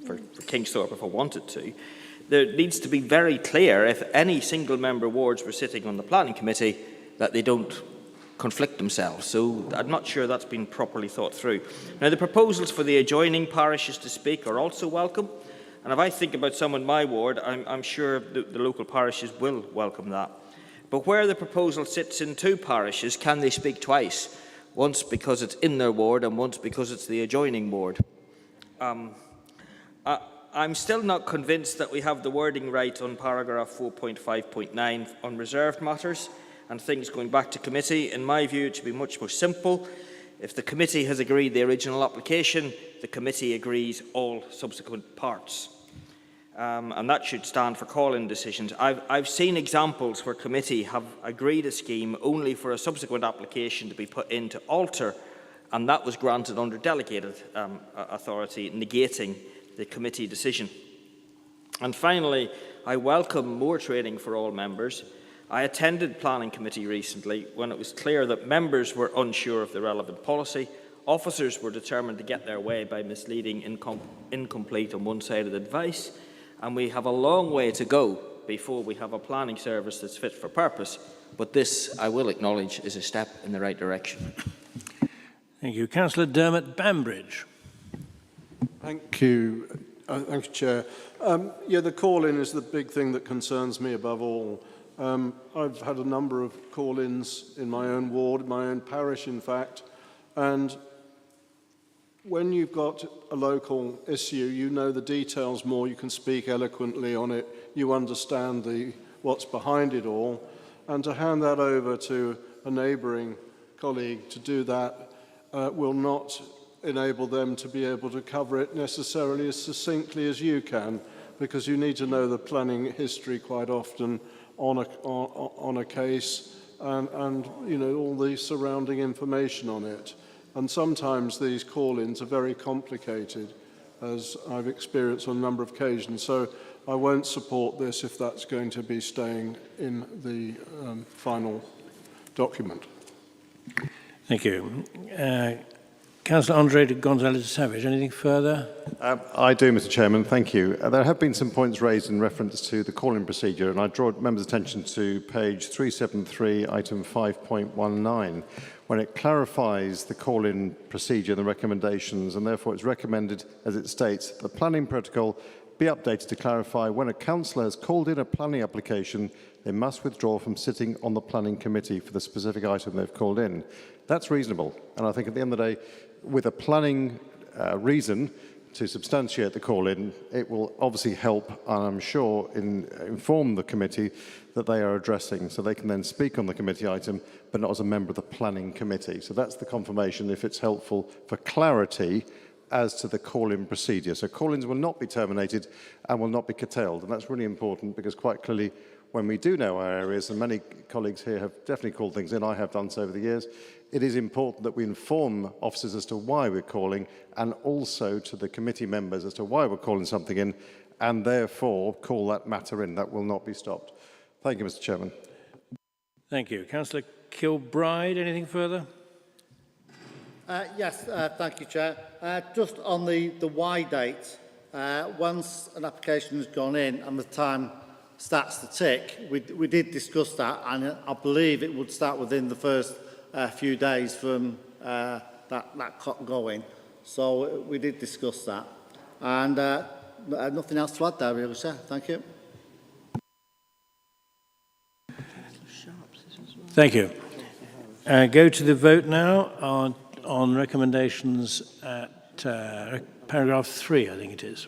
for Kingsthorpe if I wanted to, there needs to be very clear if any single-member wards were sitting on the planning committee that they don't conflict themselves. So I'm not sure that's been properly thought through. Now, the proposals for the adjoining parishes to speak are also welcome. And if I think about some in my ward, I'm sure the local parishes will welcome that. But where the proposal sits in 2 parishes, can they speak twice? Once because it's in their ward and once because it's the adjoining ward. I'm still not convinced that we have the wording right on paragraph 4.5.9 on reserved matters and things going back to committee. In my view, it should be much more simple. If the committee has agreed the original application, the committee agrees all subsequent parts. And that should stand for call-in decisions. I've seen examples where committee have agreed a scheme only for a subsequent application to be put in to alter and that was granted under delegated authority, negating the committee decision. And finally, I welcome more training for all members. I attended Planning Committee recently when it was clear that members were unsure of the relevant policy. Officers were determined to get their way by misleading, incomplete and one-sided advice, and we have a long way to go before we have a planning service that's fit for purpose. But this, I will acknowledge, is a step in the right direction. Thank you. Councillor Dermot Bambridge. Thank you. Thank you, Chair. Yeah, the call-in is the big thing that concerns me above all. I've had a number of call-ins in my own ward, my own parish, in fact, and when you've got a local issue, you know the details more, you can speak eloquently on it, you understand what's behind it all, and to hand that over to a neighbouring colleague to do that will not enable them to be able to cover it necessarily as succinctly as you can, because you need to know the planning history quite often on a case and you know all the surrounding information on it. And sometimes these call-ins are very complicated, as I've experienced on a number of occasions. So I won't support this if that's going to be staying in the final document. Thank you. Councillor Andre Gonzalez-Savage, anything further? I do, Mr. Chairman. Thank you. There have been some points raised in reference to the calling procedure, and I draw members' attention to page 373, item 5.19, when it clarifies the call-in procedure and the recommendations, and therefore it's recommended, as it states, the planning protocol be updated to clarify when a councillor has called in a planning application, they must withdraw from sitting on the planning committee for the specific item they've called in. That's reasonable, and I think at the end of the day, with a planning reason to substantiate the call-in, it will obviously help, and I'm sure inform the committee that they are addressing, so they can then speak on the committee item, but not as a member of the planning committee. So that's the confirmation, if it's helpful for clarity as to the call-in procedure. So call-ins will not be terminated and will not be curtailed, and that's really important because quite clearly, when we do know our areas, and many colleagues here have definitely called things in, I have done so over the years, it is important that we inform officers as to why we're calling and also to the committee members as to why we're calling something in and therefore call that matter in. That will not be stopped. Thank you, Mr. Chairman. Thank you. Councillor Kilbride, anything further? Yes, thank you, Chair. Just on the why date, once an application has gone in and the time starts to tick, we did discuss that, and I believe it would start within the first few days from that clock going. So we did discuss that. And nothing else to add there, really, sir. Thank you. Thank you. Go to the vote now on recommendations at paragraph 3, I think it is.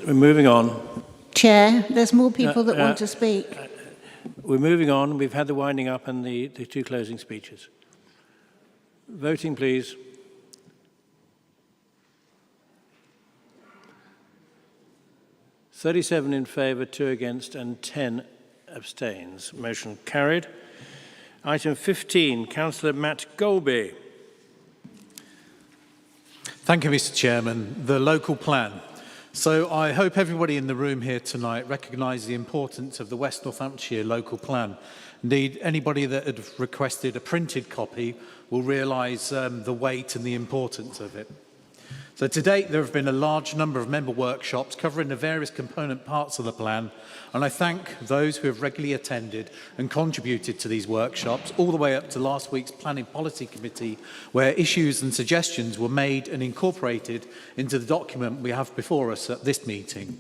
We're moving on. Chair, there's more people that want to speak. We're moving on. We've had the winding up and the two closing speeches. Voting, please. (37 in favour, 2 against and 10 abstains. Motion carried. Item 15, Councillor Matt Golby. Thank you, Mr. Chairman. The local plan. So I hope everybody in the room here tonight recognises the importance of the West Northamptonshire local plan. Indeed, anybody that had requested a printed copy will realise the weight and the importance of it. So to date, there have been a large number of member workshops covering the various component parts of the plan, and I thank those who have regularly attended and contributed to these workshops, all the way up to last week's Planning Policy Committee, where issues and suggestions were made and incorporated into the document we have before us at this meeting.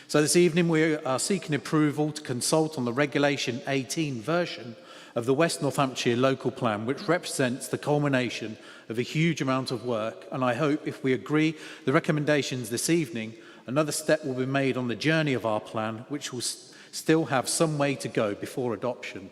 So this evening, we are seeking approval to consult on the Regulation 18 version of the West Northamptonshire local plan, which represents the culmination of a huge amount of work, and I hope if we agree the recommendations this evening, another step will be made on the journey of our plan, which will still have some way to go before adoption.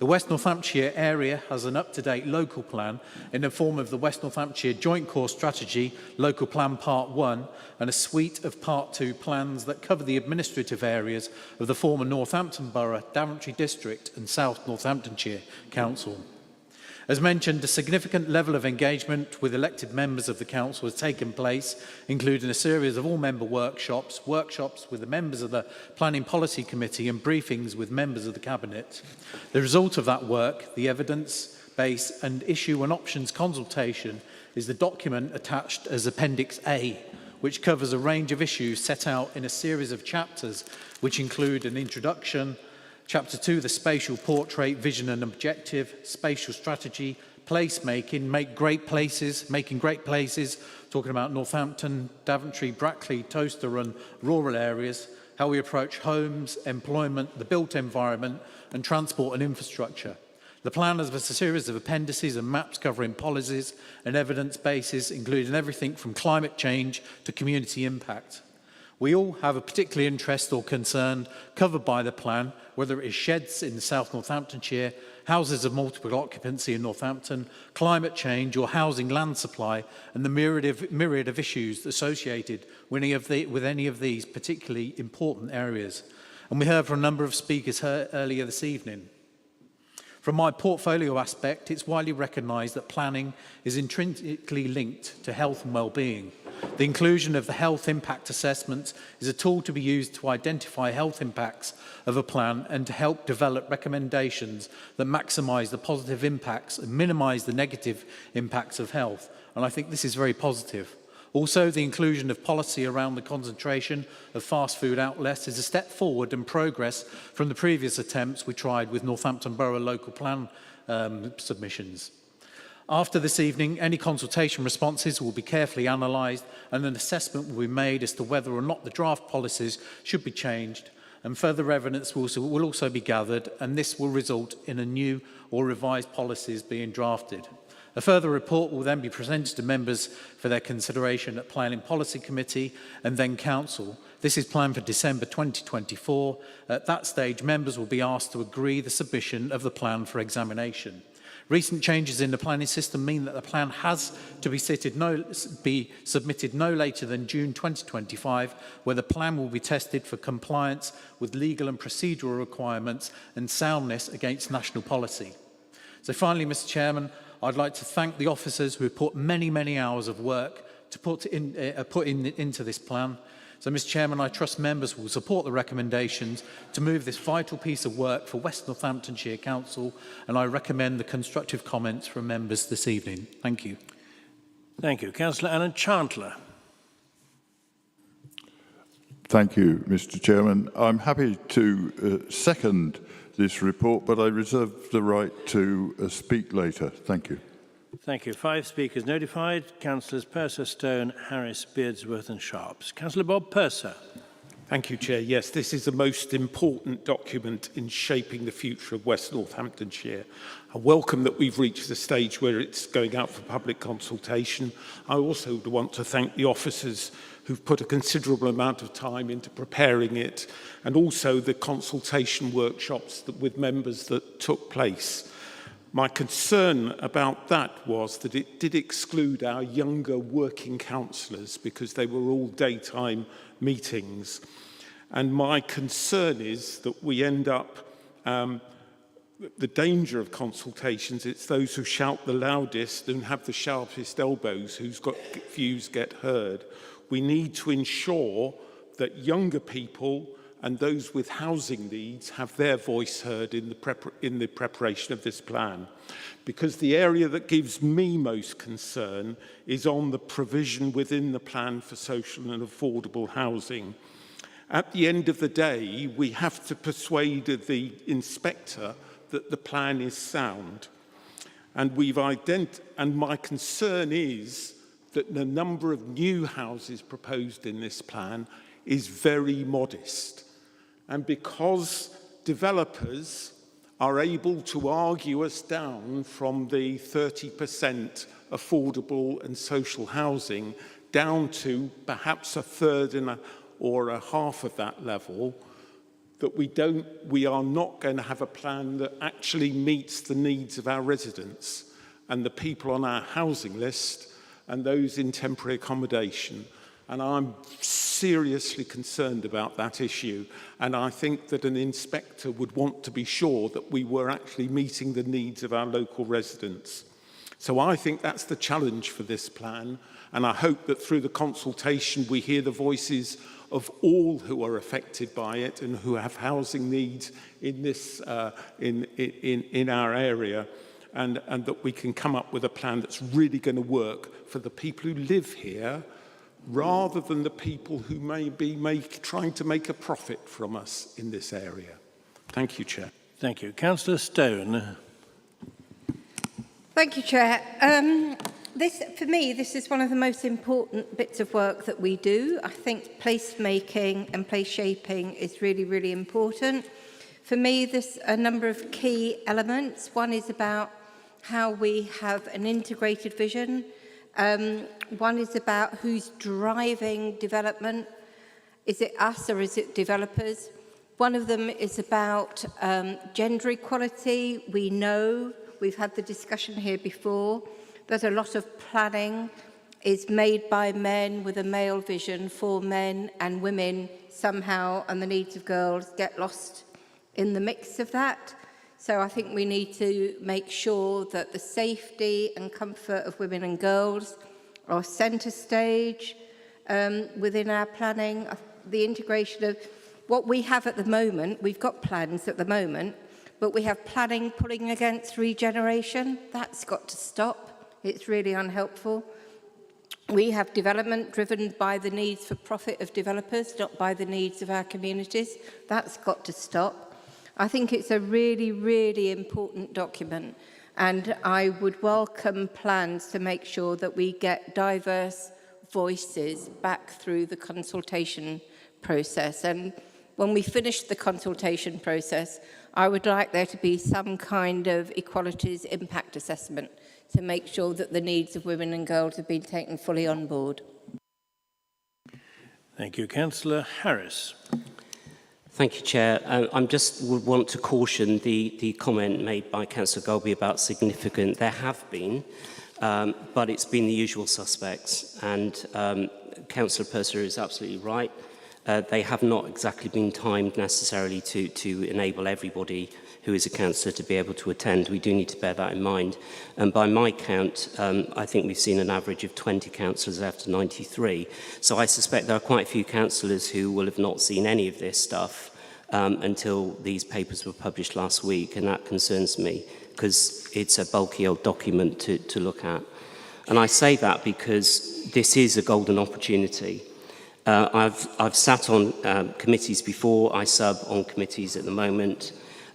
The West Northamptonshire area has an up-to-date local plan in the form of the West Northamptonshire Joint Core Strategy, Local Plan Part 1, and a suite of Part 2 plans that cover the administrative areas of the former Northampton Borough, Daventry District and South Northamptonshire Council. As mentioned, a significant level of engagement with elected members of the Council has taken place, including a series of all-member workshops with the members of the Planning Policy Committee and briefings with members of the Cabinet. The result of that work, the evidence base and issue and options consultation, is the document attached as Appendix A, which covers a range of issues set out in a series of chapters, which include an introduction, Chapter 2, the spatial portrait, vision and objective, spatial strategy, placemaking, making great places, talking about Northampton, Daventry, Brackley, Toaster and rural areas, how we approach homes, employment, the built environment and transport and infrastructure. The plan has a series of appendices and maps covering policies and evidence bases, including everything from climate change to community impact. We all have a particular interest or concern covered by the plan, whether it is sheds in South Northamptonshire, houses of multiple occupancy in Northampton, climate change or housing land supply, and the myriad of issues associated with any of these particularly important areas. And we heard from a number of speakers earlier this evening. From my portfolio aspect, it's widely recognised that planning is intrinsically linked to health and well-being. The inclusion of the health impact assessment is a tool to be used to identify health impacts of a plan and to help develop recommendations that maximise the positive impacts and minimise the negative impacts of health. And I think this is very positive. Also, the inclusion of policy around the concentration of fast food outlets is a step forward and progress from the previous attempts we tried with Northampton Borough local plan submissions. After this evening, any consultation responses will be carefully analysed and an assessment will be made as to whether or not the draft policies should be changed, and further evidence will also be gathered, and this will result in a new or revised policies being drafted. A further report will then be presented to members for their consideration at Planning Policy Committee and then Council. This is planned for December 2024. At that stage, members will be asked to agree the submission of the plan for examination. Recent changes in the planning system mean that the plan has to be submitted no later than June 2025, where the plan will be tested for compliance with legal and procedural requirements and soundness against national policy. So finally, Mr. Chairman, I'd like to thank the officers who have put many hours of work to put into this plan. So, Mr. Chairman, I trust members will support the recommendations to move this vital piece of work for West Northamptonshire Council, and I recommend the constructive comments from members this evening. Thank you. Thank you. Councillor Alan Chantler. Thank you, Mr. Chairman. I'm happy to second this report, but I reserve the right to speak later. Thank you. Thank you. 5 speakers notified. Councillors Purser, Stone, Harris, Beardsworth and Sharps. Councillor Bob Purser. Thank you, Chair. Yes, this is the most important document in shaping the future of West Northamptonshire. I welcome that we've reached the stage where it's going out for public consultation. I also want to thank the officers who've put a considerable amount of time into preparing it, and also the consultation workshops with members that took place. My concern about that was that it did exclude our younger working councillors because they were all daytime meetings. And my concern is that we end up, the danger of consultations, it's those who shout the loudest and have the sharpest elbows whose views get heard. We need to ensure that younger people and those with housing needs have their voice heard in the preparation of this plan. Because the area that gives me most concern is on the provision within the plan for social and affordable housing. At the end of the day, we have to persuade the inspector that the plan is sound. And my concern is that the number of new houses proposed in this plan is very modest. And because developers are able to argue us down from the 30% affordable and social housing down to perhaps a third or a half of that level, that we are not going to have a plan that actually meets the needs of our residents and the people on our housing list and those in temporary accommodation. And I'm seriously concerned about that issue. And I think that an inspector would want to be sure that we were actually meeting the needs of our local residents. So I think that's the challenge for this plan. And I hope that through the consultation we hear the voices of all who are affected by it and who have housing needs in this in our area, and that we can come up with a plan that's really going to work for the people who live here, rather than the people who may be trying to make a profit from us in this area. Thank you, Chair. Thank you. Councillor Stone. Thank you, Chair. For me, this is one of the most important bits of work that we do. I think placemaking and place shaping is really, really important. For me, there's a number of key elements. One is about how we have an integrated vision. One is about who's driving development. Is it us or is it developers? One of them is about gender equality. We know, we've had the discussion here before, that a lot of planning is made by men with a male vision for men, and women somehow, and the needs of girls get lost in the mix of that. So I think we need to make sure that the safety and comfort of women and girls are centre stage within our planning. The integration of what we have at the moment, we've got plans at the moment, but we have planning pulling against regeneration. That's got to stop. It's really unhelpful. We have development driven by the needs for profit of developers, not by the needs of our communities. That's got to stop. I think it's a really, really important document, and I would welcome plans to make sure that we get diverse voices back through the consultation process. And when we finish the consultation process, I would like there to be some kind of equalities impact assessment to make sure that the needs of women and girls have been taken fully on board. Thank you. Councillor Harris. Thank you, Chair. I just would want to caution the comment made by Councillor Golby about significant. There have been, but it's been the usual suspects. And Councillor Purser is absolutely right. They have not exactly been timed necessarily to enable everybody who is a councillor to be able to attend. We do need to bear that in mind. And by my count, I think we've seen an average of 20 councillors after 93. So I suspect there are quite a few councillors who will have not seen any of this stuff until these papers were published last week, and that concerns me because it's a bulky old document to look at. And I say that because this is a golden opportunity. I've sat on committees before, I sub on committees at the moment,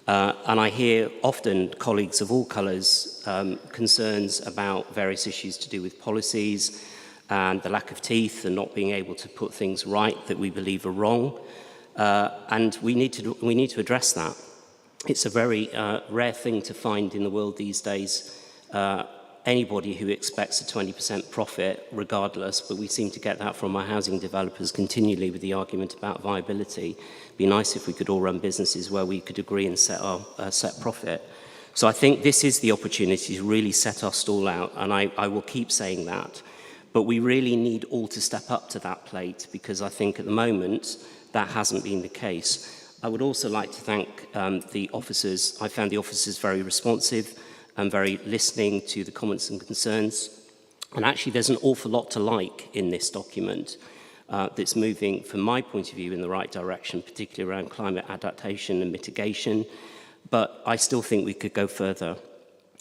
and I hear often colleagues of all colours concerns about various issues to do with policies and the lack of teeth and not being able to put things right that we believe are wrong, and we need to address that. It's a very rare thing to find in the world these days. Anybody who expects a 20% profit regardless, but we seem to get that from our housing developers continually with the argument about viability. It'd be nice if we could all run businesses where we could agree and set our set profit. So I think this is the opportunity to really set our stall out, and I will keep saying that. But we really need all to step up to that plate, because I think at the moment that hasn't been the case. I would also like to thank the officers. I found the officers very responsive and very listening to the comments and concerns. And actually there's an awful lot to like in this document that's moving, from my point of view, in the right direction, particularly around climate adaptation and mitigation. But I still think we could go further.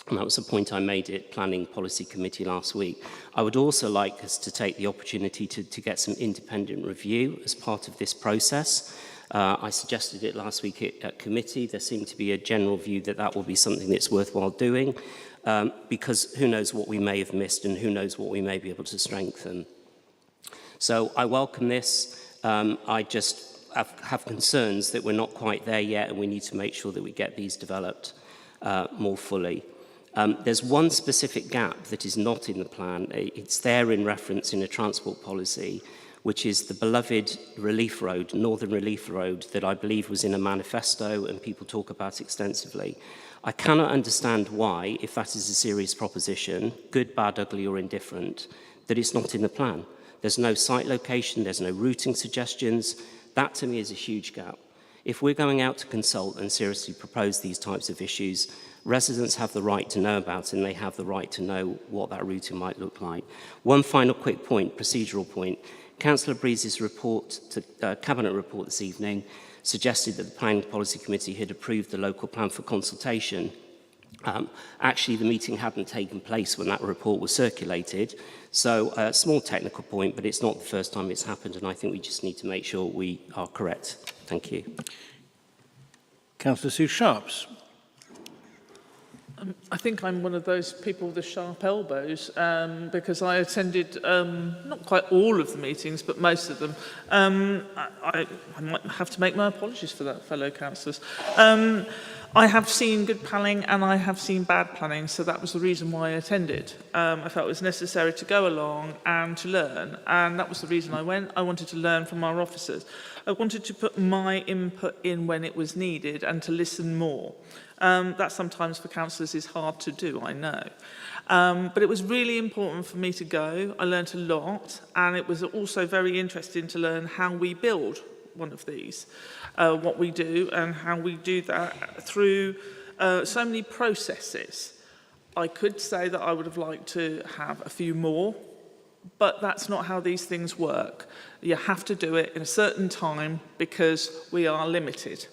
And that was a point I made at Planning Policy Committee last week. I would also like us to take the opportunity to get some independent review as part of this process. I suggested it last week at committee. There seemed to be a general view that that will be something that's worthwhile doing, because who knows what we may have missed and who knows what we may be able to strengthen. So I welcome this. I just have concerns that we're not quite there yet, and we need to make sure that we get these developed more fully. There's one specific gap that is not in the plan. It's there in reference in a transport policy, which is the beloved Relief Road, Northern Relief Road, that I believe was in a manifesto and people talk about extensively. I cannot understand why, if that is a serious proposition, good, bad, ugly or indifferent, that it's not in the plan. There's no site location, there's no routing suggestions. That to me is a huge gap. If we're going out to consult and seriously propose these types of issues, residents have the right to know about it and they have the right to know what that routing might look like. One final quick point, procedural point. Councillor Breeze's report, Cabinet report this evening, suggested that the Planning Policy Committee had approved the local plan for consultation. Actually, the meeting hadn't taken place when that report was circulated. So a small technical point, but it's not the first time it's happened, and I think we just need to make sure we are correct. Thank you. Councillor Sue Sharps. I think I'm one of those people with the sharp elbows because I attended not quite all of the meetings, but most of them. I might have to make my apologies for that, fellow councillors. I have seen good planning and I have seen bad planning, so that was the reason why I attended. I felt it was necessary to go along and to learn, and that was the reason I went. I wanted to learn from our officers. I wanted to put my input in when it was needed and to listen more. That sometimes for councillors is hard to do, I know. But it was really important for me to go. I learnt a lot, and it was also very interesting to learn how we build one of these, what we do and how we do that through so many processes. I could say that I would have liked to have a few more, but that's not how these things work. You have to do it in a certain time because we are limited.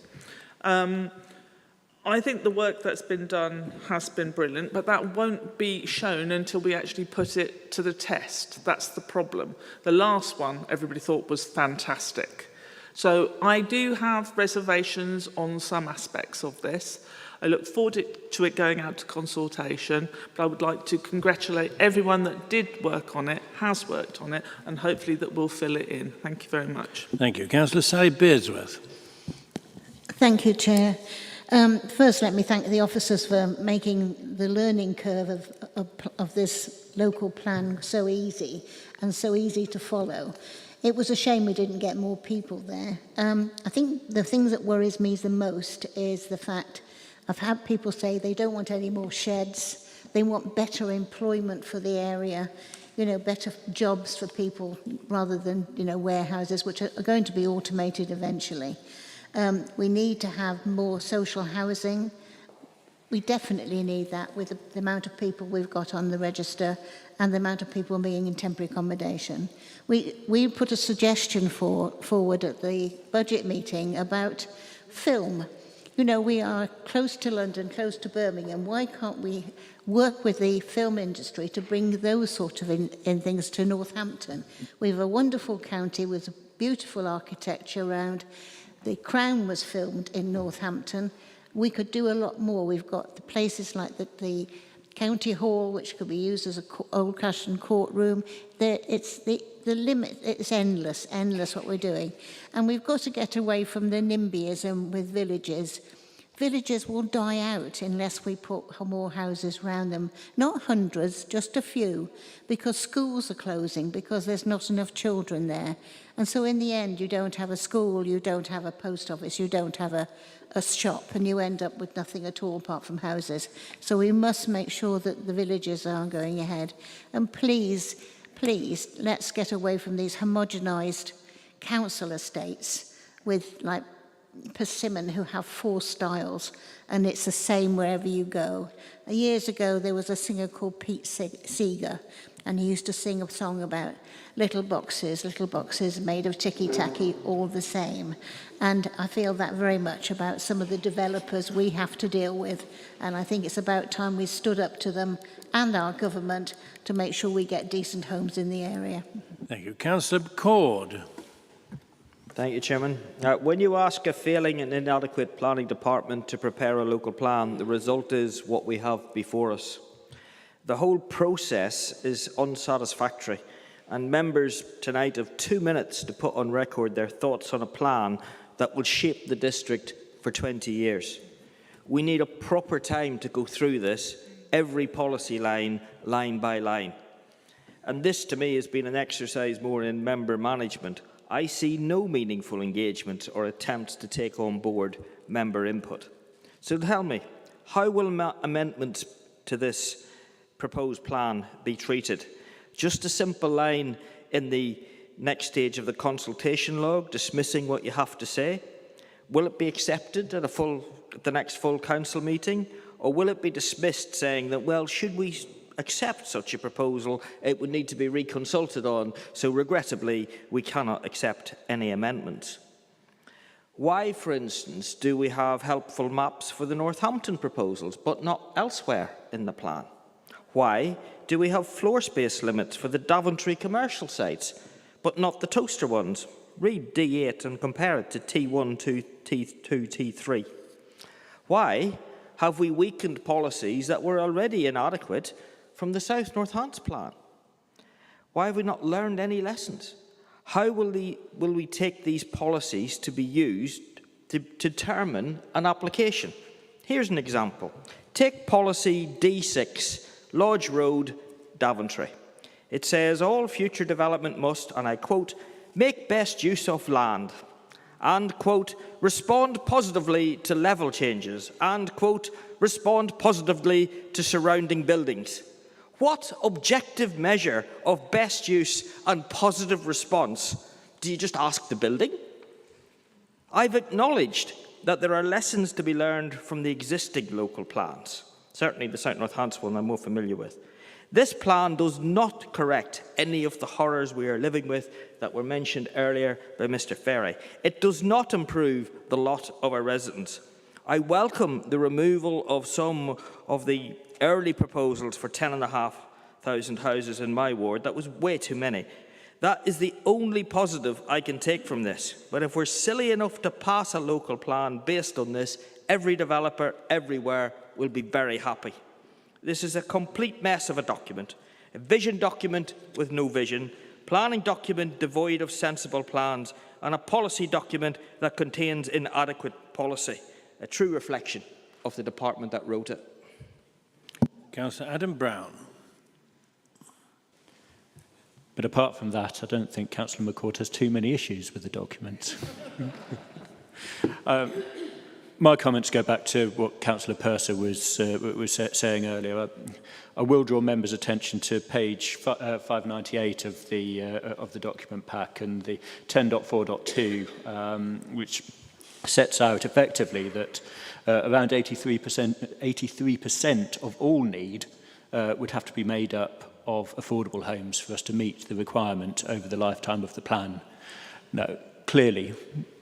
I think the work that's been done has been brilliant, but that won't be shown until we actually put it to the test. That's the problem. The last one, everybody thought was fantastic. So I do have reservations on some aspects of this. I look forward to it going out to consultation, but I would like to congratulate everyone that did work on it, has worked on it, and hopefully that will fill it in. Thank you very much. Thank you. Councillor Sally Beardsworth. Thank you, Chair. First, let me thank the officers for making the learning curve of this local plan so easy and so easy to follow. It was a shame we didn't get more people there. I think the thing that worries me the most is the fact I've had people say they don't want any more sheds, they want better employment for the area, you know, better jobs for people rather than, you know, warehouses, which are going to be automated eventually. We need to have more social housing. We definitely need that with the amount of people we've got on the register and the amount of people being in temporary accommodation. We put a suggestion forward at the budget meeting about film. You know, we are close to London, close to Birmingham. Why can't we work with the film industry to bring those sort of in things to Northampton? We have a wonderful county with beautiful architecture around. The Crown was filmed in Northampton. We could do a lot more. We've got the places like the County Hall, which could be used as an old-fashioned courtroom. It's the limit. It's endless what we're doing. And we've got to get away from the NIMBYism with villages. Villages will die out unless we put more houses around them. Not hundreds, just a few, because schools are closing, because there's not enough children there. And so in the end, you don't have a school, you don't have a post office, you don't have a shop, and you end up with nothing at all apart from houses. So we must make sure that the villages are going ahead. And please, please, let's get away from these homogenised council estates with, like, Persimmon, who have 4 styles, and it's the same wherever you go. Years ago, there was a singer called Pete Seeger, and he used to sing a song about little boxes made of ticky-tacky, all the same. And I feel that very much about some of the developers we have to deal with, and I think it's about time we stood up to them and our government to make sure we get decent homes in the area. Thank you. Councillor Cord. Thank you, Chairman. When you ask a failing and inadequate planning department to prepare a local plan, the result is what we have before us. The whole process is unsatisfactory, and members tonight have 2 minutes to put on record their thoughts on a plan that will shape the district for 20 years. We need a proper time to go through this, every policy line by line. And this, to me, has been an exercise more in member management. I see no meaningful engagement or attempts to take on board member input. So tell me, how will amendments to this proposed plan be treated? Just a simple line in the next stage of the consultation log, dismissing what you have to say? Will it be accepted at the next full council meeting? Or will it be dismissed, saying that, well, should we accept such a proposal, it would need to be reconsulted on, so regrettably, we cannot accept any amendments? Why, for instance, do we have helpful maps for the Northampton proposals, but not elsewhere in the plan? Why do we have floor space limits for the Daventry commercial sites, but not the Toaster ones? Read D8 and compare it to T1, T2, T3. Why have we weakened policies that were already inadequate from the South North Hants plan? Why have we not learned any lessons? How will we take these policies to be used to determine an application? Here's an example. Take policy D6, Lodge Road, Daventry. It says all future development must, and I quote, make best use of land, and, quote, respond positively to level changes, and, quote, respond positively to surrounding buildings. What objective measure of best use and positive response? Do you just ask the building? I've acknowledged that there are lessons to be learned from the existing local plans. Certainly the South North Hants one I'm more familiar with. This plan does not correct any of the horrors we are living with that were mentioned earlier by Mr. Ferry. It does not improve the lot of our residents. I welcome the removal of some of the early proposals for 10,500 houses in my ward. That was way too many. That is the only positive I can take from this. But if we're silly enough to pass a local plan based on this, every developer everywhere will be very happy. This is a complete mess of a document. A vision document with no vision, planning document devoid of sensible plans, and a policy document that contains inadequate policy. A true reflection of the department that wrote it. Councillor Adam Brown. But apart from that, I don't think Councillor McCourt has too many issues with the document. My comments go back to what Councillor Purser was saying earlier. I will draw members' attention to page 598 of the document pack and the 10.4.2, which sets out effectively that around 83% of all need would have to be made up of affordable homes for us to meet the requirement over the lifetime of the plan. Now, clearly,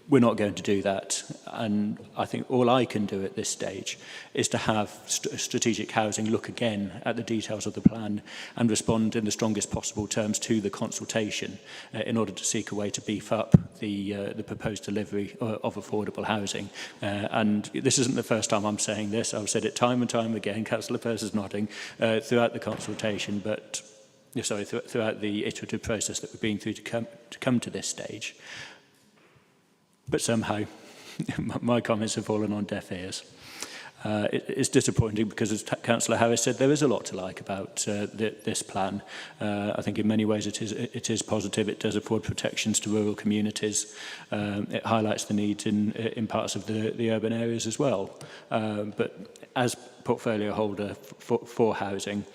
we're not going to do that, and I think all I can do at this stage is to have strategic housing look again at the details of the plan and respond in the strongest possible terms to the consultation in order to seek a way to beef up the proposed delivery of affordable housing. And this isn't the first time I'm saying this. I've said it time and time again. Councillor Purser's nodding throughout the consultation, but throughout the iterative process that we've been through to come to this stage. But somehow, my comments have fallen on deaf ears. It's disappointing because, as Councillor Harris said, there is a lot to like about this plan. I think in many ways it is positive. It does afford protections to rural communities. It highlights the need in parts of the urban areas as well. But as portfolio holder for housing,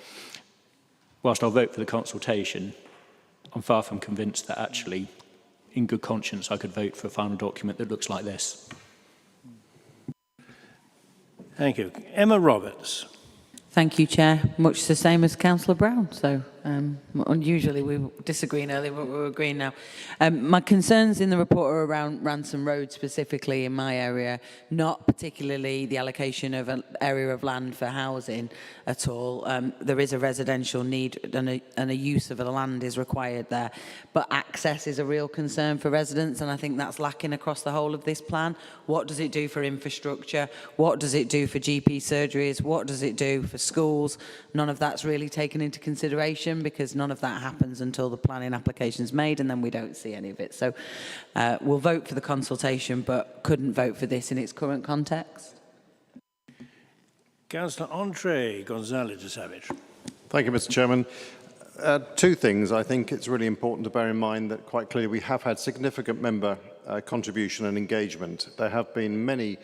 whilst I'll vote for the consultation, I'm far from convinced that actually, in good conscience, I could vote for a final document that looks like this. Thank you. Emma Roberts. Thank you, Chair. Much the same as Councillor Brown. So unusually we were disagreeing earlier, but we're agreeing now. My concerns in the report are around Ransom Road specifically in my area, not particularly the allocation of an area of land for housing at all. There is a residential need and a use of the land is required there, but access is a real concern for residents, and I think that's lacking across the whole of this plan. What does it do for infrastructure? What does it do for GP surgeries? What does it do for schools? None of that's really taken into consideration because none of that happens until the planning application is made, and then we don't see any of it. So we'll vote for the consultation, but couldn't vote for this in its current context. Councillor Andre González de Savage. Thank you, Mr. Chairman. Two things. I think it's really important to bear in mind that quite clearly we have had significant member contribution and engagement. There have been many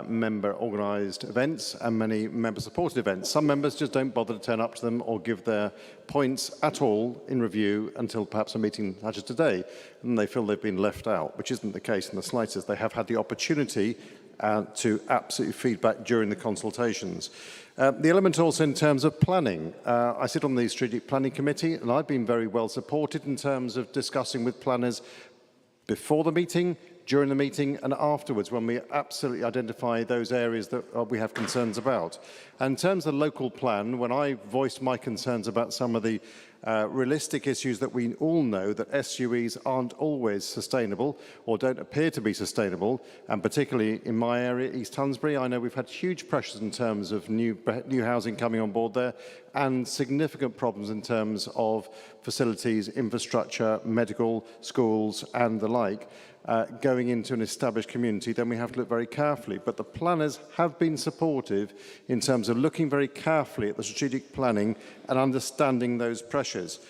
member organised events and many member supported events. Some members just don't bother to turn up to them or give their points at all in review until perhaps a meeting such as today, and they feel they've been left out, which isn't the case in the slightest. They have had the opportunity to absolutely feedback during the consultations. The element also in terms of planning. I sit on the Strategic Planning Committee, and I've been very well supported in terms of discussing with planners before the meeting, during the meeting and afterwards, when we absolutely identify those areas that we have concerns about. And in terms of the local plan, when I voiced my concerns about some of the realistic issues that we all know that SUEs aren't always sustainable or don't appear to be sustainable, and particularly in my area, East Hunsbury, I know we've had huge pressures in terms of new housing coming on board there and significant problems in terms of facilities, infrastructure, medical, schools and the like. Going into an established community, then we have to look very carefully. But the planners have been supportive in terms of looking very carefully at the strategic planning and understanding those pressures.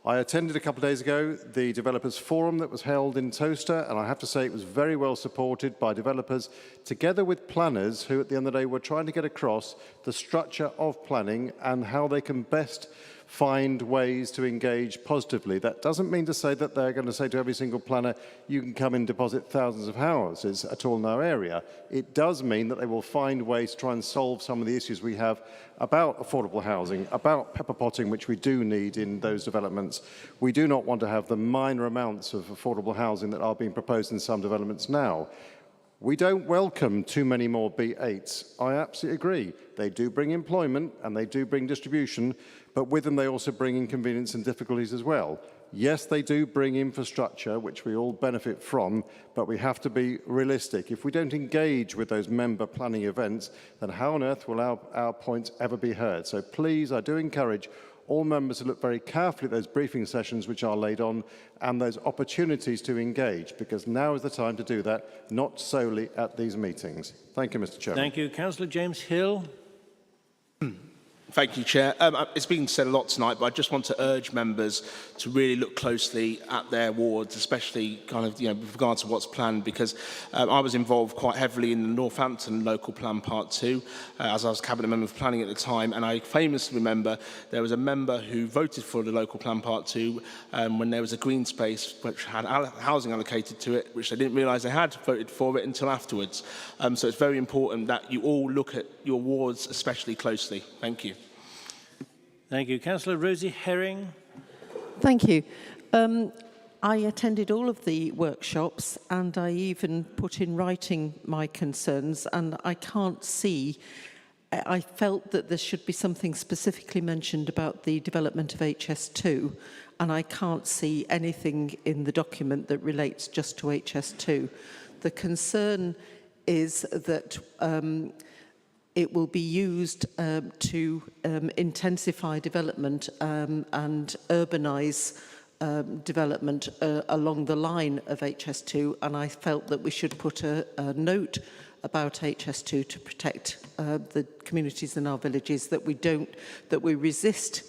I attended a couple of days ago the Developers Forum that was held in Towcester, and I have to say it was very well supported by developers, together with planners who at the end of the day were trying to get across the structure of planning and how they can best find ways to engage positively. That doesn't mean to say that they're going to say to every single planner, you can come and deposit thousands of houses at all in our area. It does mean that they will find ways to try and solve some of the issues we have about affordable housing, about pepper potting, which we do need in those developments. We do not want to have the minor amounts of affordable housing that are being proposed in some developments now. We don't welcome too many more B8s. I absolutely agree. They do bring employment and they do bring distribution, but with them they also bring inconvenience and difficulties as well. Yes, they do bring infrastructure, which we all benefit from, but we have to be realistic. If we don't engage with those member planning events, then how on earth will our points ever be heard? So please, I do encourage all members to look very carefully at those briefing sessions which are laid on and those opportunities to engage, because now is the time to do that, not solely at these meetings. Thank you, Mr. Chairman. Thank you. Councillor James Hill. Thank you, Chair. It's been said a lot tonight, but I just want to urge members to really look closely at their wards, especially with regards to what's planned, because I was involved quite heavily in the Northampton local plan part 2, as I was cabinet member for planning at the time, and I famously remember there was a member who voted for the local plan part 2 when there was a green space which had housing allocated to it, which they didn't realise they had voted for it until afterwards. So it's very important that you all look at your wards especially closely. Thank you. Thank you. Councillor Rosie Herring. Thank you. I attended all of the workshops and I even put in writing my concerns, and I can't see, I felt that there should be something specifically mentioned about the development of HS2, and I can't see anything in the document that relates just to HS2. The concern is that it will be used to intensify development and urbanise development along the line of HS2, and I felt that we should put a note about HS2 to protect the communities in our villages, that we resist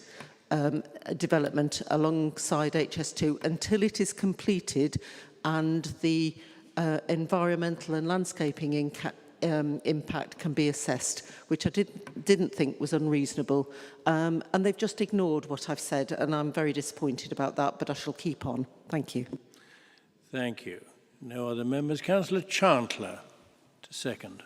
development alongside HS2 until it is completed and the environmental and landscaping impact can be assessed, which I didn't think was unreasonable. And they've just ignored what I've said, and I'm very disappointed about that, but I shall keep on. Thank you. Thank you. No other members. Councillor Chantler to second.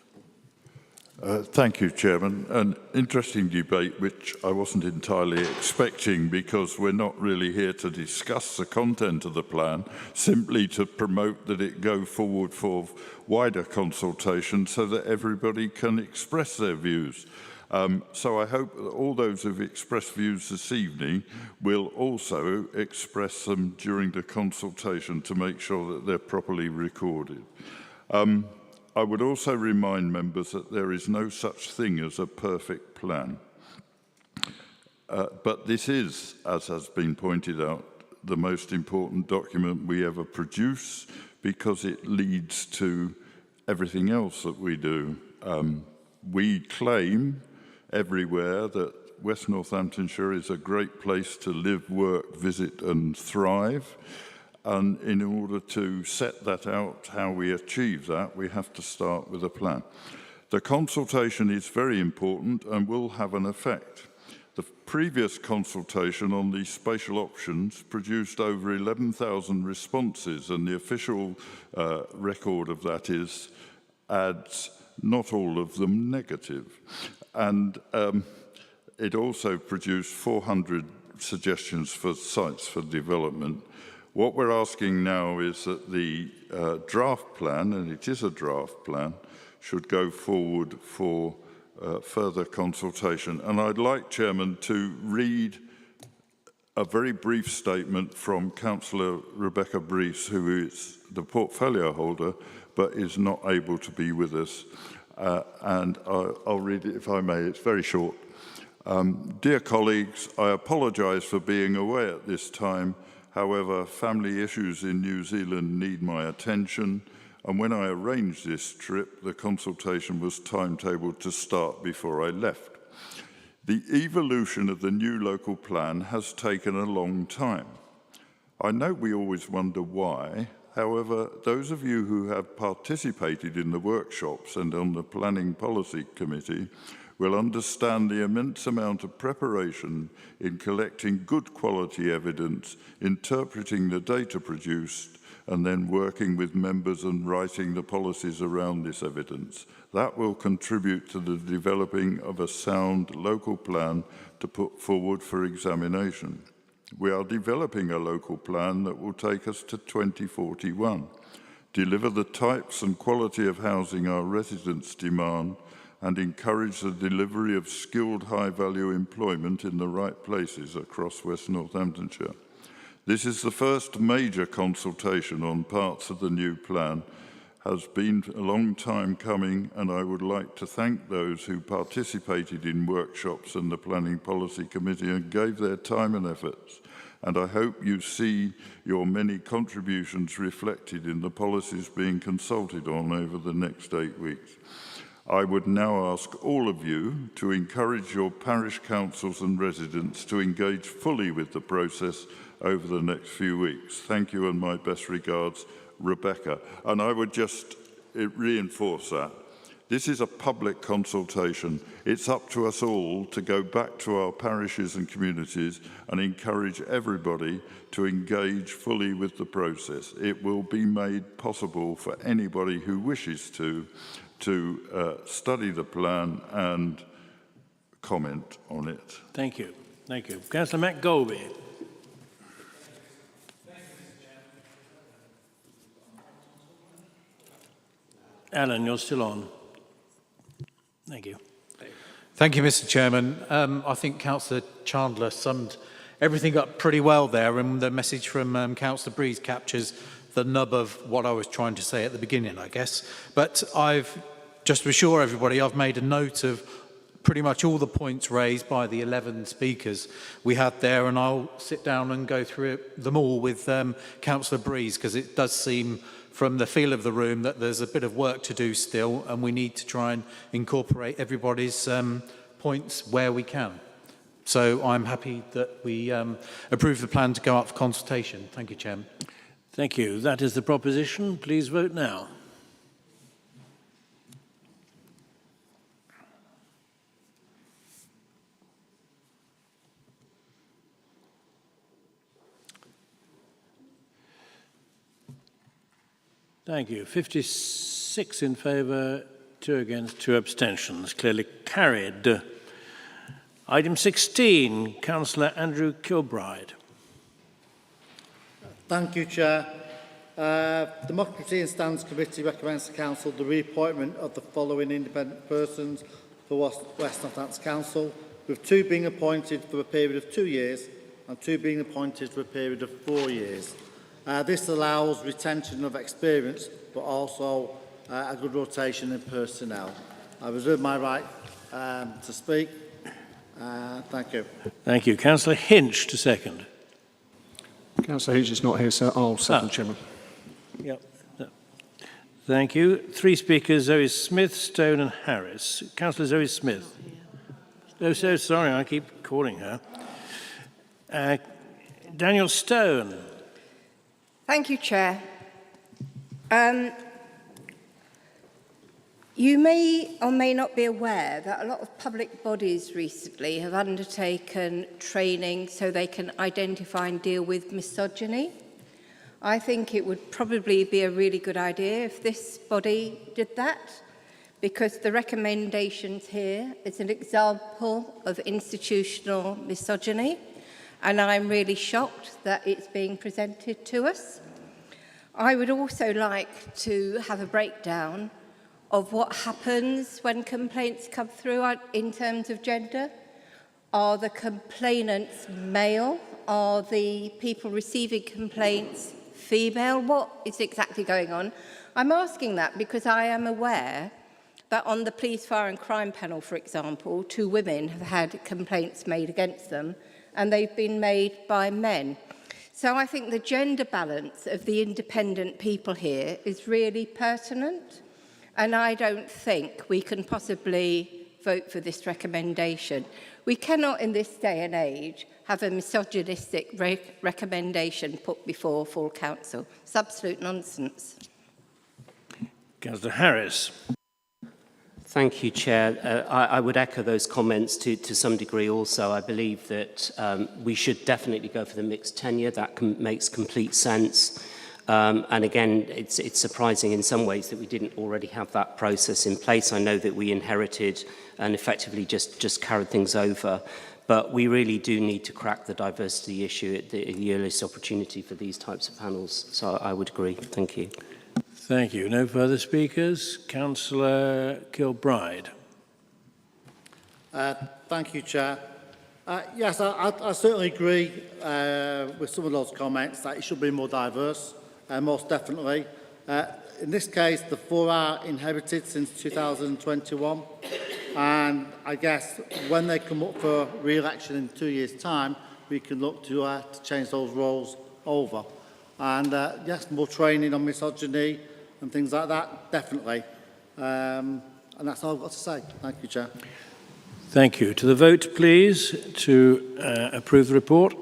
Thank you, Chairman. An interesting debate which I wasn't entirely expecting, because we're not really here to discuss the content of the plan, simply to promote that it go forward for wider consultation so that everybody can express their views. So I hope that all those who've expressed views this evening will also express them during the consultation to make sure that they're properly recorded. I would also remind members that there is no such thing as a perfect plan. But this is, as has been pointed out, the most important document we ever produce, because it leads to everything else that we do. We claim everywhere that West Northamptonshire is a great place to live, work, visit and thrive. And in order to set that out, how we achieve that, we have to start with a plan. The consultation is very important and will have an effect. The previous consultation on these spatial options produced over 11,000 responses, and the official record of that is adds not all of them negative. And it also produced 400 suggestions for sites for development. What we're asking now is that the draft plan, and it is a draft plan, should go forward for further consultation. And I'd like, Chairman, to read a very brief statement from Councillor Rebecca Brees, who is the portfolio holder, but is not able to be with us. And I'll read it if I may, it's very short. Dear colleagues, I apologise for being away at this time. However, family issues in New Zealand need my attention, and when I arranged this trip, the consultation was timetabled to start before I left. The evolution of the new local plan has taken a long time. I know we always wonder why. However, those of you who have participated in the workshops and on the Planning Policy Committee will understand the immense amount of preparation in collecting good quality evidence, interpreting the data produced, and then working with members and writing the policies around this evidence. That will contribute to the developing of a sound local plan to put forward for examination. We are developing a local plan that will take us to 2041, deliver the types and quality of housing our residents demand, and encourage the delivery of skilled high-value employment in the right places across West Northamptonshire. This is the first major consultation on parts of the new plan. Has been a long time coming, and I would like to thank those who participated in workshops and the Planning Policy Committee and gave their time and efforts. And I hope you see your many contributions reflected in the policies being consulted on over the next 8 weeks. I would now ask all of you to encourage your parish councils and residents to engage fully with the process over the next few weeks. Thank you and my best regards, Rebecca. And I would just reinforce that. This is a public consultation. It's up to us all to go back to our parishes and communities and encourage everybody to engage fully with the process. It will be made possible for anybody who wishes to study the plan and comment on it. Thank you. Thank you. Councillor Matt Golby. Alan, you're still on. Thank you. Thank you, Mr. Chairman. I think Councillor Chandler summed everything up pretty well there, and the message from Councillor Breeze captures the nub of what I was trying to say at the beginning, I guess. But just to assure everybody, I've made a note of pretty much all the points raised by the 11 speakers we had there, and I'll sit down and go through them all with Councillor Breeze, because it does seem from the feel of the room that there's a bit of work to do still, and we need to try and incorporate everybody's points where we can. So I'm happy that we approve the plan to go up for consultation. Thank you, Chairman. Thank you. That is the proposition. Please vote now. Thank you. 56 in favour, 2 against, 2 abstentions. Clearly carried. Item 16, Councillor Andrew Kilbride. Thank you, Chair. Democracy and Standards Committee recommends to Council the reappointment of the following independent persons for West Northampton Council, with 2 being appointed for a period of 2 years and 2 being appointed for a period of 4 years. This allows retention of experience, but also a good rotation in personnel. I reserve my right to speak. Thank you. Thank you. Councillor Hinch to second. Councillor Hinch is not here, so I'll second, Chairman. Yep. Thank you. 3 speakers, Zoe Smith, Stone and Harris. Councillor Zoe Smith. so sorry, I keep calling her. Daniel Stone. Thank you, Chair. You may or may not be aware that a lot of public bodies recently have undertaken training so they can identify and deal with misogyny. I think it would probably be a really good idea if this body did that, because the recommendations here is an example of institutional misogyny, and I'm really shocked that it's being presented to us. I would also like to have a breakdown of what happens when complaints come through in terms of gender. Are the complainants male? Are the people receiving complaints female? What is exactly going on? I'm asking that because I am aware that on the Police, Fire and Crime panel, for example, 2 women have had complaints made against them, and they've been made by men. So I think the gender balance of the independent people here is really pertinent, and I don't think we can possibly vote for this recommendation. We cannot, in this day and age, have a misogynistic recommendation put before full council. It's absolute nonsense. Councillor Harris. Thank you, Chair. I would echo those comments to some degree also. I believe that we should definitely go for the mixed tenure. That makes complete sense. And again, it's surprising in some ways that we didn't already have that process in place. I know that we inherited and effectively just carried things over. But we really do need to crack the diversity issue at the earliest opportunity for these types of panels. So I would agree. Thank you. Thank you. No further speakers. Councillor Kilbride. Thank you, Chair. Yes, I certainly agree with some of those comments that it should be more diverse, most definitely. In this case, the 4 are inherited since 2021, and I guess when they come up for re-election in 2 years' time, we can look to change those roles over. And yes, more training on misogyny and things like that, definitely. And that's all I've got to say. Thank you, Chair. Thank you. To the vote, please, to approve the report.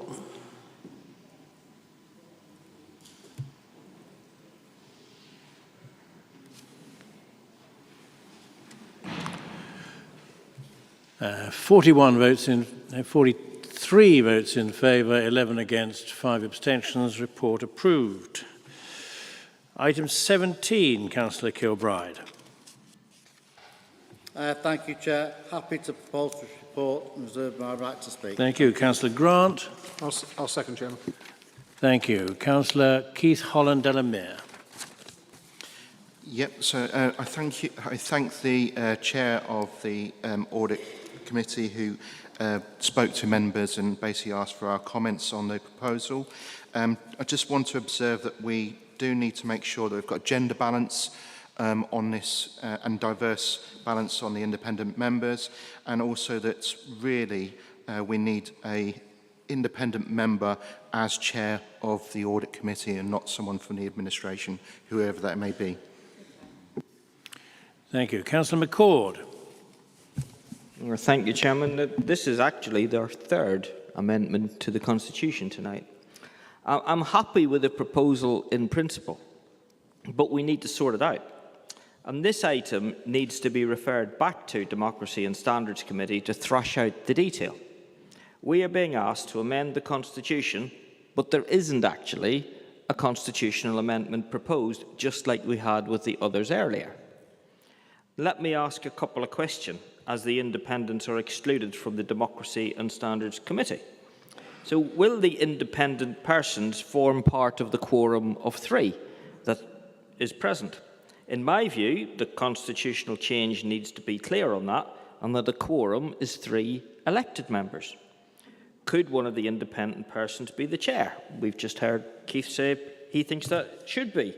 Uh, 43 votes in favour, 11 against, 5 abstentions. Report approved. Item 17, Councillor Kilbride. Thank you, Chair. Happy to propose this report and reserve my right to speak. Thank you. Councillor Grant. I'll second, Chairman. Thank you. Councillor Keith Holland-Delamere. Yep, so I thank the chair of the audit committee who spoke to members and basically asked for our comments on the proposal. I just want to observe that we do need to make sure that we've got gender balance on this and diverse balance on the independent members, and also that really we need a independent member as chair of the audit committee and not someone from the administration, whoever that may be. Thank you. Councillor McCord. Well, thank you, Chairman. This is actually their 3rd amendment to the Constitution tonight. I'm happy with the proposal in principle, but we need to sort it out. And this item needs to be referred back to Democracy and Standards Committee to thrash out the detail. We are being asked to amend the Constitution, but there isn't actually a constitutional amendment proposed, just like we had with the others earlier. Let me ask a couple of questions, as the independents are excluded from the Democracy and Standards Committee. So will the independent persons form part of the quorum of 3 that is present? In my view, the constitutional change needs to be clear on that, and that the quorum is 3 elected members. Could one of the independent persons be the chair? We've just heard Keith say he thinks that should be.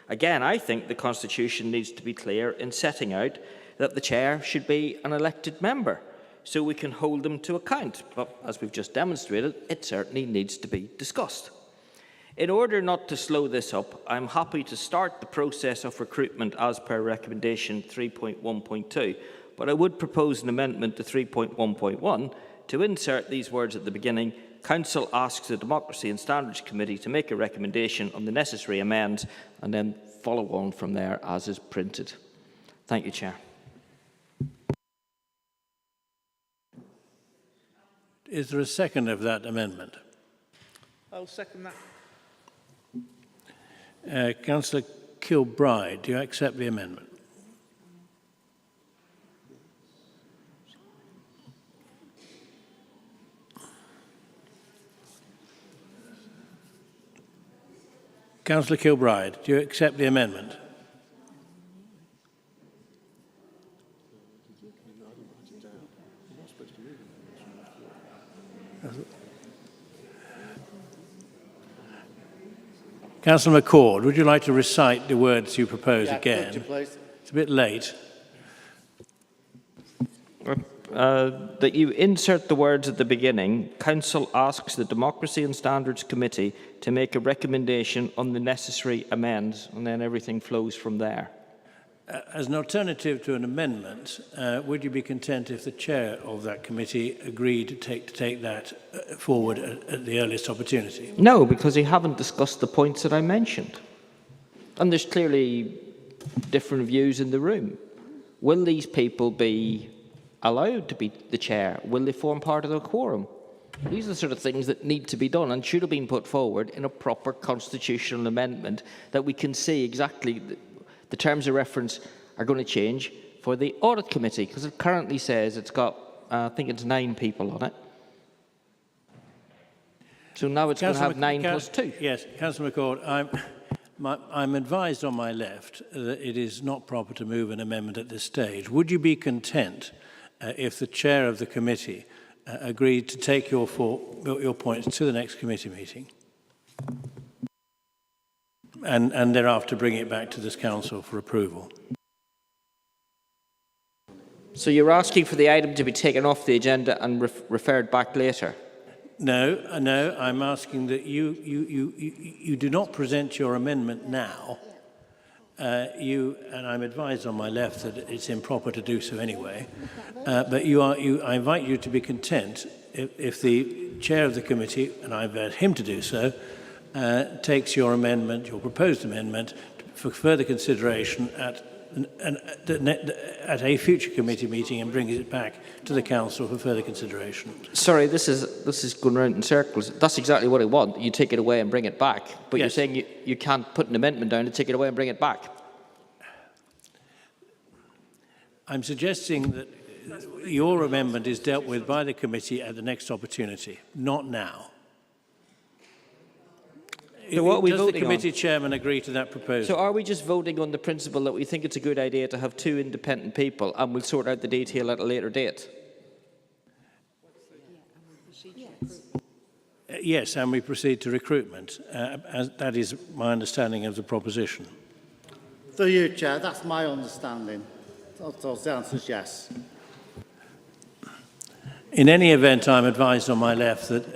Again, I think the Constitution needs to be clear in setting out that the chair should be an elected member, so we can hold them to account. But as we've just demonstrated, it certainly needs to be discussed. In order not to slow this up, I'm happy to start the process of recruitment as per recommendation 3.1.2, but I would propose an amendment to 3.1.1 to insert these words at the beginning: Council asks the Democracy and Standards Committee to make a recommendation on the necessary amends, and then follow on from there as is printed. Thank you, Chair. Is there a second of that amendment? I'll second that. Councillor Kilbride, do you accept the amendment? Councillor Kilbride, do you accept the amendment? Councillor McCord, would you like to recite the words you propose again? Could you, please? It's a bit late. That you insert the words at the beginning: Council asks the Democracy and Standards Committee to make a recommendation on the necessary amends, and then everything flows from there. As an alternative to an amendment, would you be content if the chair of that committee agreed to take that forward at the earliest opportunity? No, because you haven't discussed the points that I mentioned. And there's clearly different views in the room. Will these people be allowed to be the chair? Will they form part of the quorum? These are the sort of things that need to be done and should have been put forward in a proper constitutional amendment, that we can see exactly the terms of reference are going to change for the Audit Committee, because it currently says it's got, I think it's 9 people on it. So now it's going to have 9 plus 2. Yes, Councillor McCord, I'm advised on my left that it is not proper to move an amendment at this stage. Would you be content if the chair of the committee agreed to take your points to the next committee meeting and thereafter bring it back to this council for approval? So you're asking for the item to be taken off the agenda and referred back later? No, I'm asking that you do not present your amendment now. And I'm advised on my left that it's improper to do so anyway. But I invite you to be content if the chair of the committee, and I invite him to do so, takes your amendment, your proposed amendment, for further consideration at a future committee meeting and brings it back to the council for further consideration. Sorry, this is going round in circles. That's exactly what I want. You take it away and bring it back. But yes. You're saying you can't put an amendment down to take it away and bring it back. I'm suggesting that your amendment is dealt with by the committee at the next opportunity, not now. So what are we Does voting the committee chairman agree to that proposal? So are we just voting on the principle that we think it's a good idea to have 2 independent people, and we'll sort out the detail at a later date? Yes, and we proceed to recruitment. As that is my understanding of the proposition. Through you, Chair, that's my understanding. So the answer is yes. In any event, I'm advised on my left that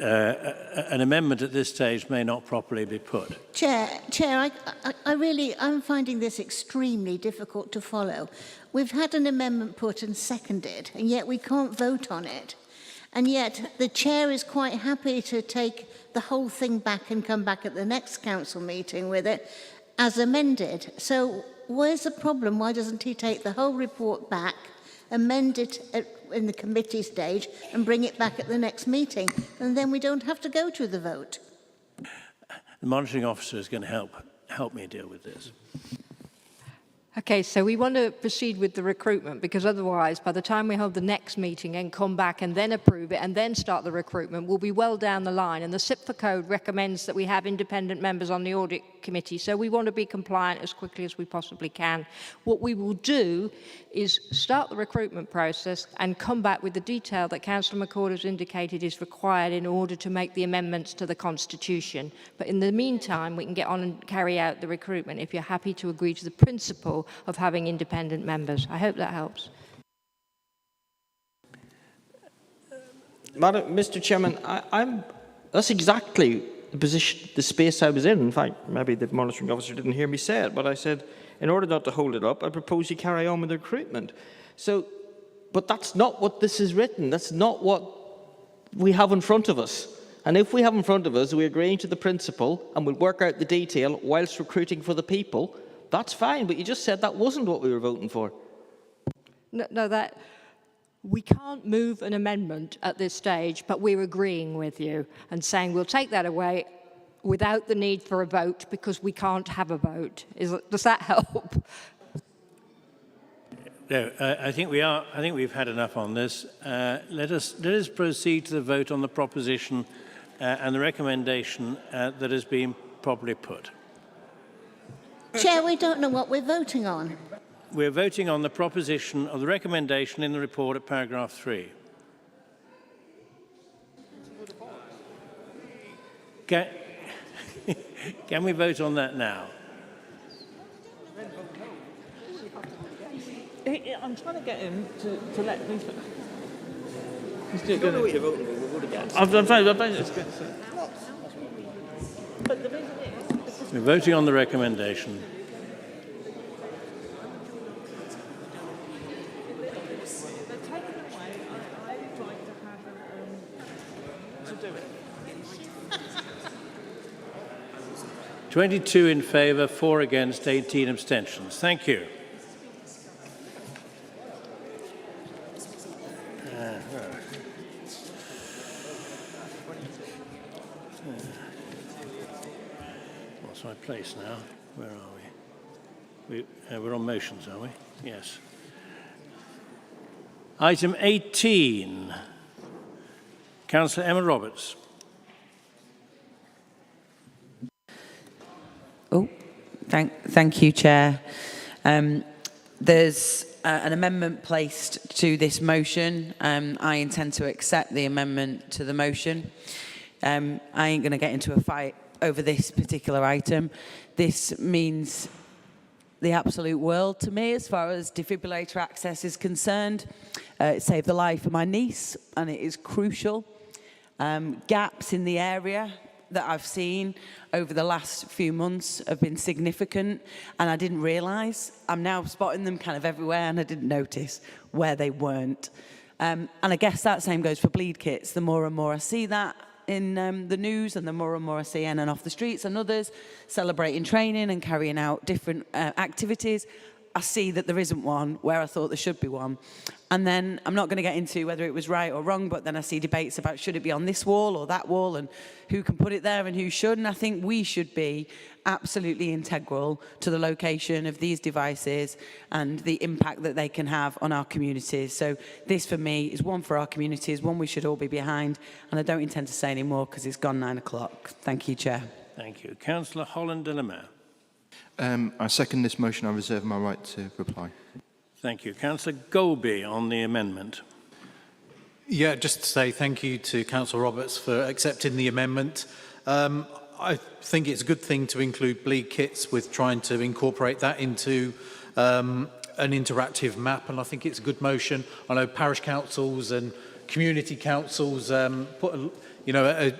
an amendment at this stage may not properly be put. Chair, I'm finding this extremely difficult to follow. We've had an amendment put and seconded, and yet we can't vote on it. And yet the chair is quite happy to take the whole thing back and come back at the next council meeting with it as amended. So where's the problem? Why doesn't he take the whole report back, amend it in the committee stage and bring it back at the next meeting? And then we don't have to go to the vote. The monitoring officer is going to help me deal with this. Okay, so we want to proceed with the recruitment, because otherwise, by the time we hold the next meeting and come back and then approve it and then start the recruitment, we'll be well down the line. And the CIPFA code recommends that we have independent members on the audit committee, so we want to be compliant as quickly as we possibly can. What we will do is start the recruitment process and come back with the detail that Councillor McCord has indicated is required in order to make the amendments to the Constitution. But in the meantime, we can get on and carry out the recruitment if you're happy to agree to the principle of having independent members. I hope that helps. Mr. Chairman, that's exactly the space I was in. In fact, maybe the monitoring officer didn't hear me say it, but I said, in order not to hold it up, I propose you carry on with the recruitment. So But that's not what this is written. That's not what we have in front of us. And if we have in front of us, we're agreeing to the principle and we'll work out the detail whilst recruiting for the people, that's fine. But you just said that wasn't what we were voting for. No, that we can't move an amendment at this stage, but we're agreeing with you and saying we'll take that away without the need for a vote because we can't have a vote. Does that help? No, I think we've had enough on this. Let us proceed to the vote on the proposition and the recommendation that has been properly put. Chair, we don't know what we're voting on. We're voting on the proposition of the recommendation in the report at paragraph 3. Can we vote on that now? I'm trying to get him to let me... You don't know what you're voting for, we'll vote against. I've voted against it. But the reason is... We're voting on the recommendation. They're taken away. I would like to have to do it. 22 in favour, 4 against, 18 abstentions. Thank you. What's my place now? Where are we? We're on motions, are we? Yes. Item 18. Councillor Emma Roberts. Oh, thank you, Chair. There's an amendment placed to this motion. I intend to accept the amendment to the motion. I ain't going to get into a fight over this particular item. This means the absolute world to me as far as defibrillator access is concerned. It saved the life of my niece, and it is crucial. Gaps in the area that I've seen over the last few months have been significant, and I didn't realise. I'm now spotting them kind of everywhere, and I didn't notice where they weren't. And I guess that same goes for bleed kits. The more and more I see that in the news, and the more and more I see in and off the streets and others celebrating training and carrying out different activities, I see that there isn't one where I thought there should be one. And then I'm not going to get into whether it was right or wrong, but then I see debates about should it be on this wall or that wall and who can put it there and who shouldn't. I think we should be absolutely integral to the location of these devices and the impact that they can have on our communities. So this for me is one for our communities, one we should all be behind, and I don't intend to say any more because it's gone 9 o'clock. Thank you, Chair. Thank you. Councillor Holland de la Mare. I second this motion. I reserve my right to reply. Thank you. Councillor Golby on the amendment. Yeah, just to say thank you to Councillor Roberts for accepting the amendment. I think it's a good thing to include bleed kits with trying to incorporate that into an interactive map, and I think it's a good motion. I know parish councils and community councils put a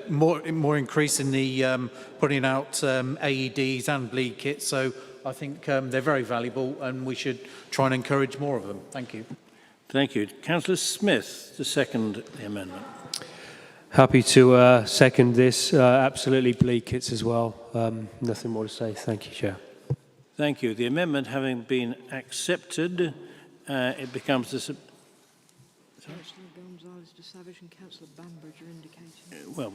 more increase in the putting out AEDs and bleed kits. So I think they're very valuable, and we should try and encourage more of them. Thank you. Thank you. Councillor Smith to second the amendment. Happy to second this. Absolutely bleed kits as well. Nothing more to say. Thank you, Chair. Thank you. The amendment having been accepted, it becomes the... Councillor Gonzalez de Savage and Councillor Bambridge are indicating. Well,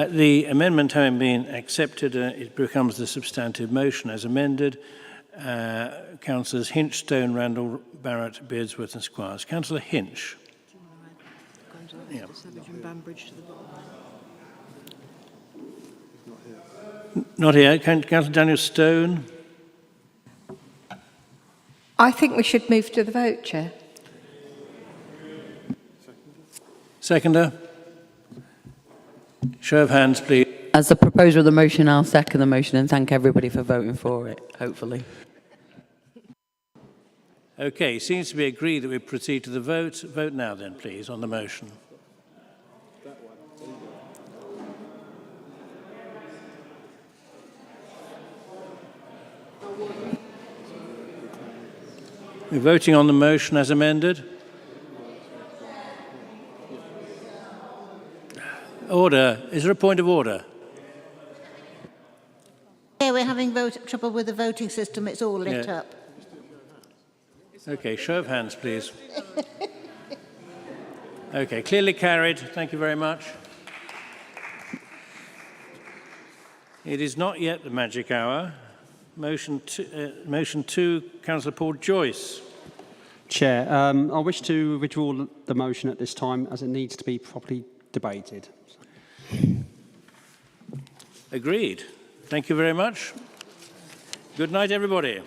the amendment having been accepted, it becomes the substantive motion as amended. Councillors Hinch, Stone, Randall, Barrett, Beardsworth and Squires. Councillor Hinch. Gonzalez de Savage and Bambridge to the bottom. Not here. Councillor Daniel Stone. I think we should move to the vote, Chair. Seconder. Show of hands, please. As the proposer of the motion, I'll second the motion and thank everybody for voting for it, hopefully. Okay, seems to be agreed that we proceed to the vote. Vote now then, please, on the motion. We're voting on the motion as amended. Order. Is there a point of order? Yeah, we're having trouble with the voting system. It's all lit Yeah. up. Okay, show of hands, please. Okay, clearly carried. Thank you very much. It is not yet the magic hour. Motion 2, Councillor Paul Joyce. Chair, I wish to withdraw the motion at this time as it needs to be properly debated. Agreed. Thank you very much. Good night, everybody.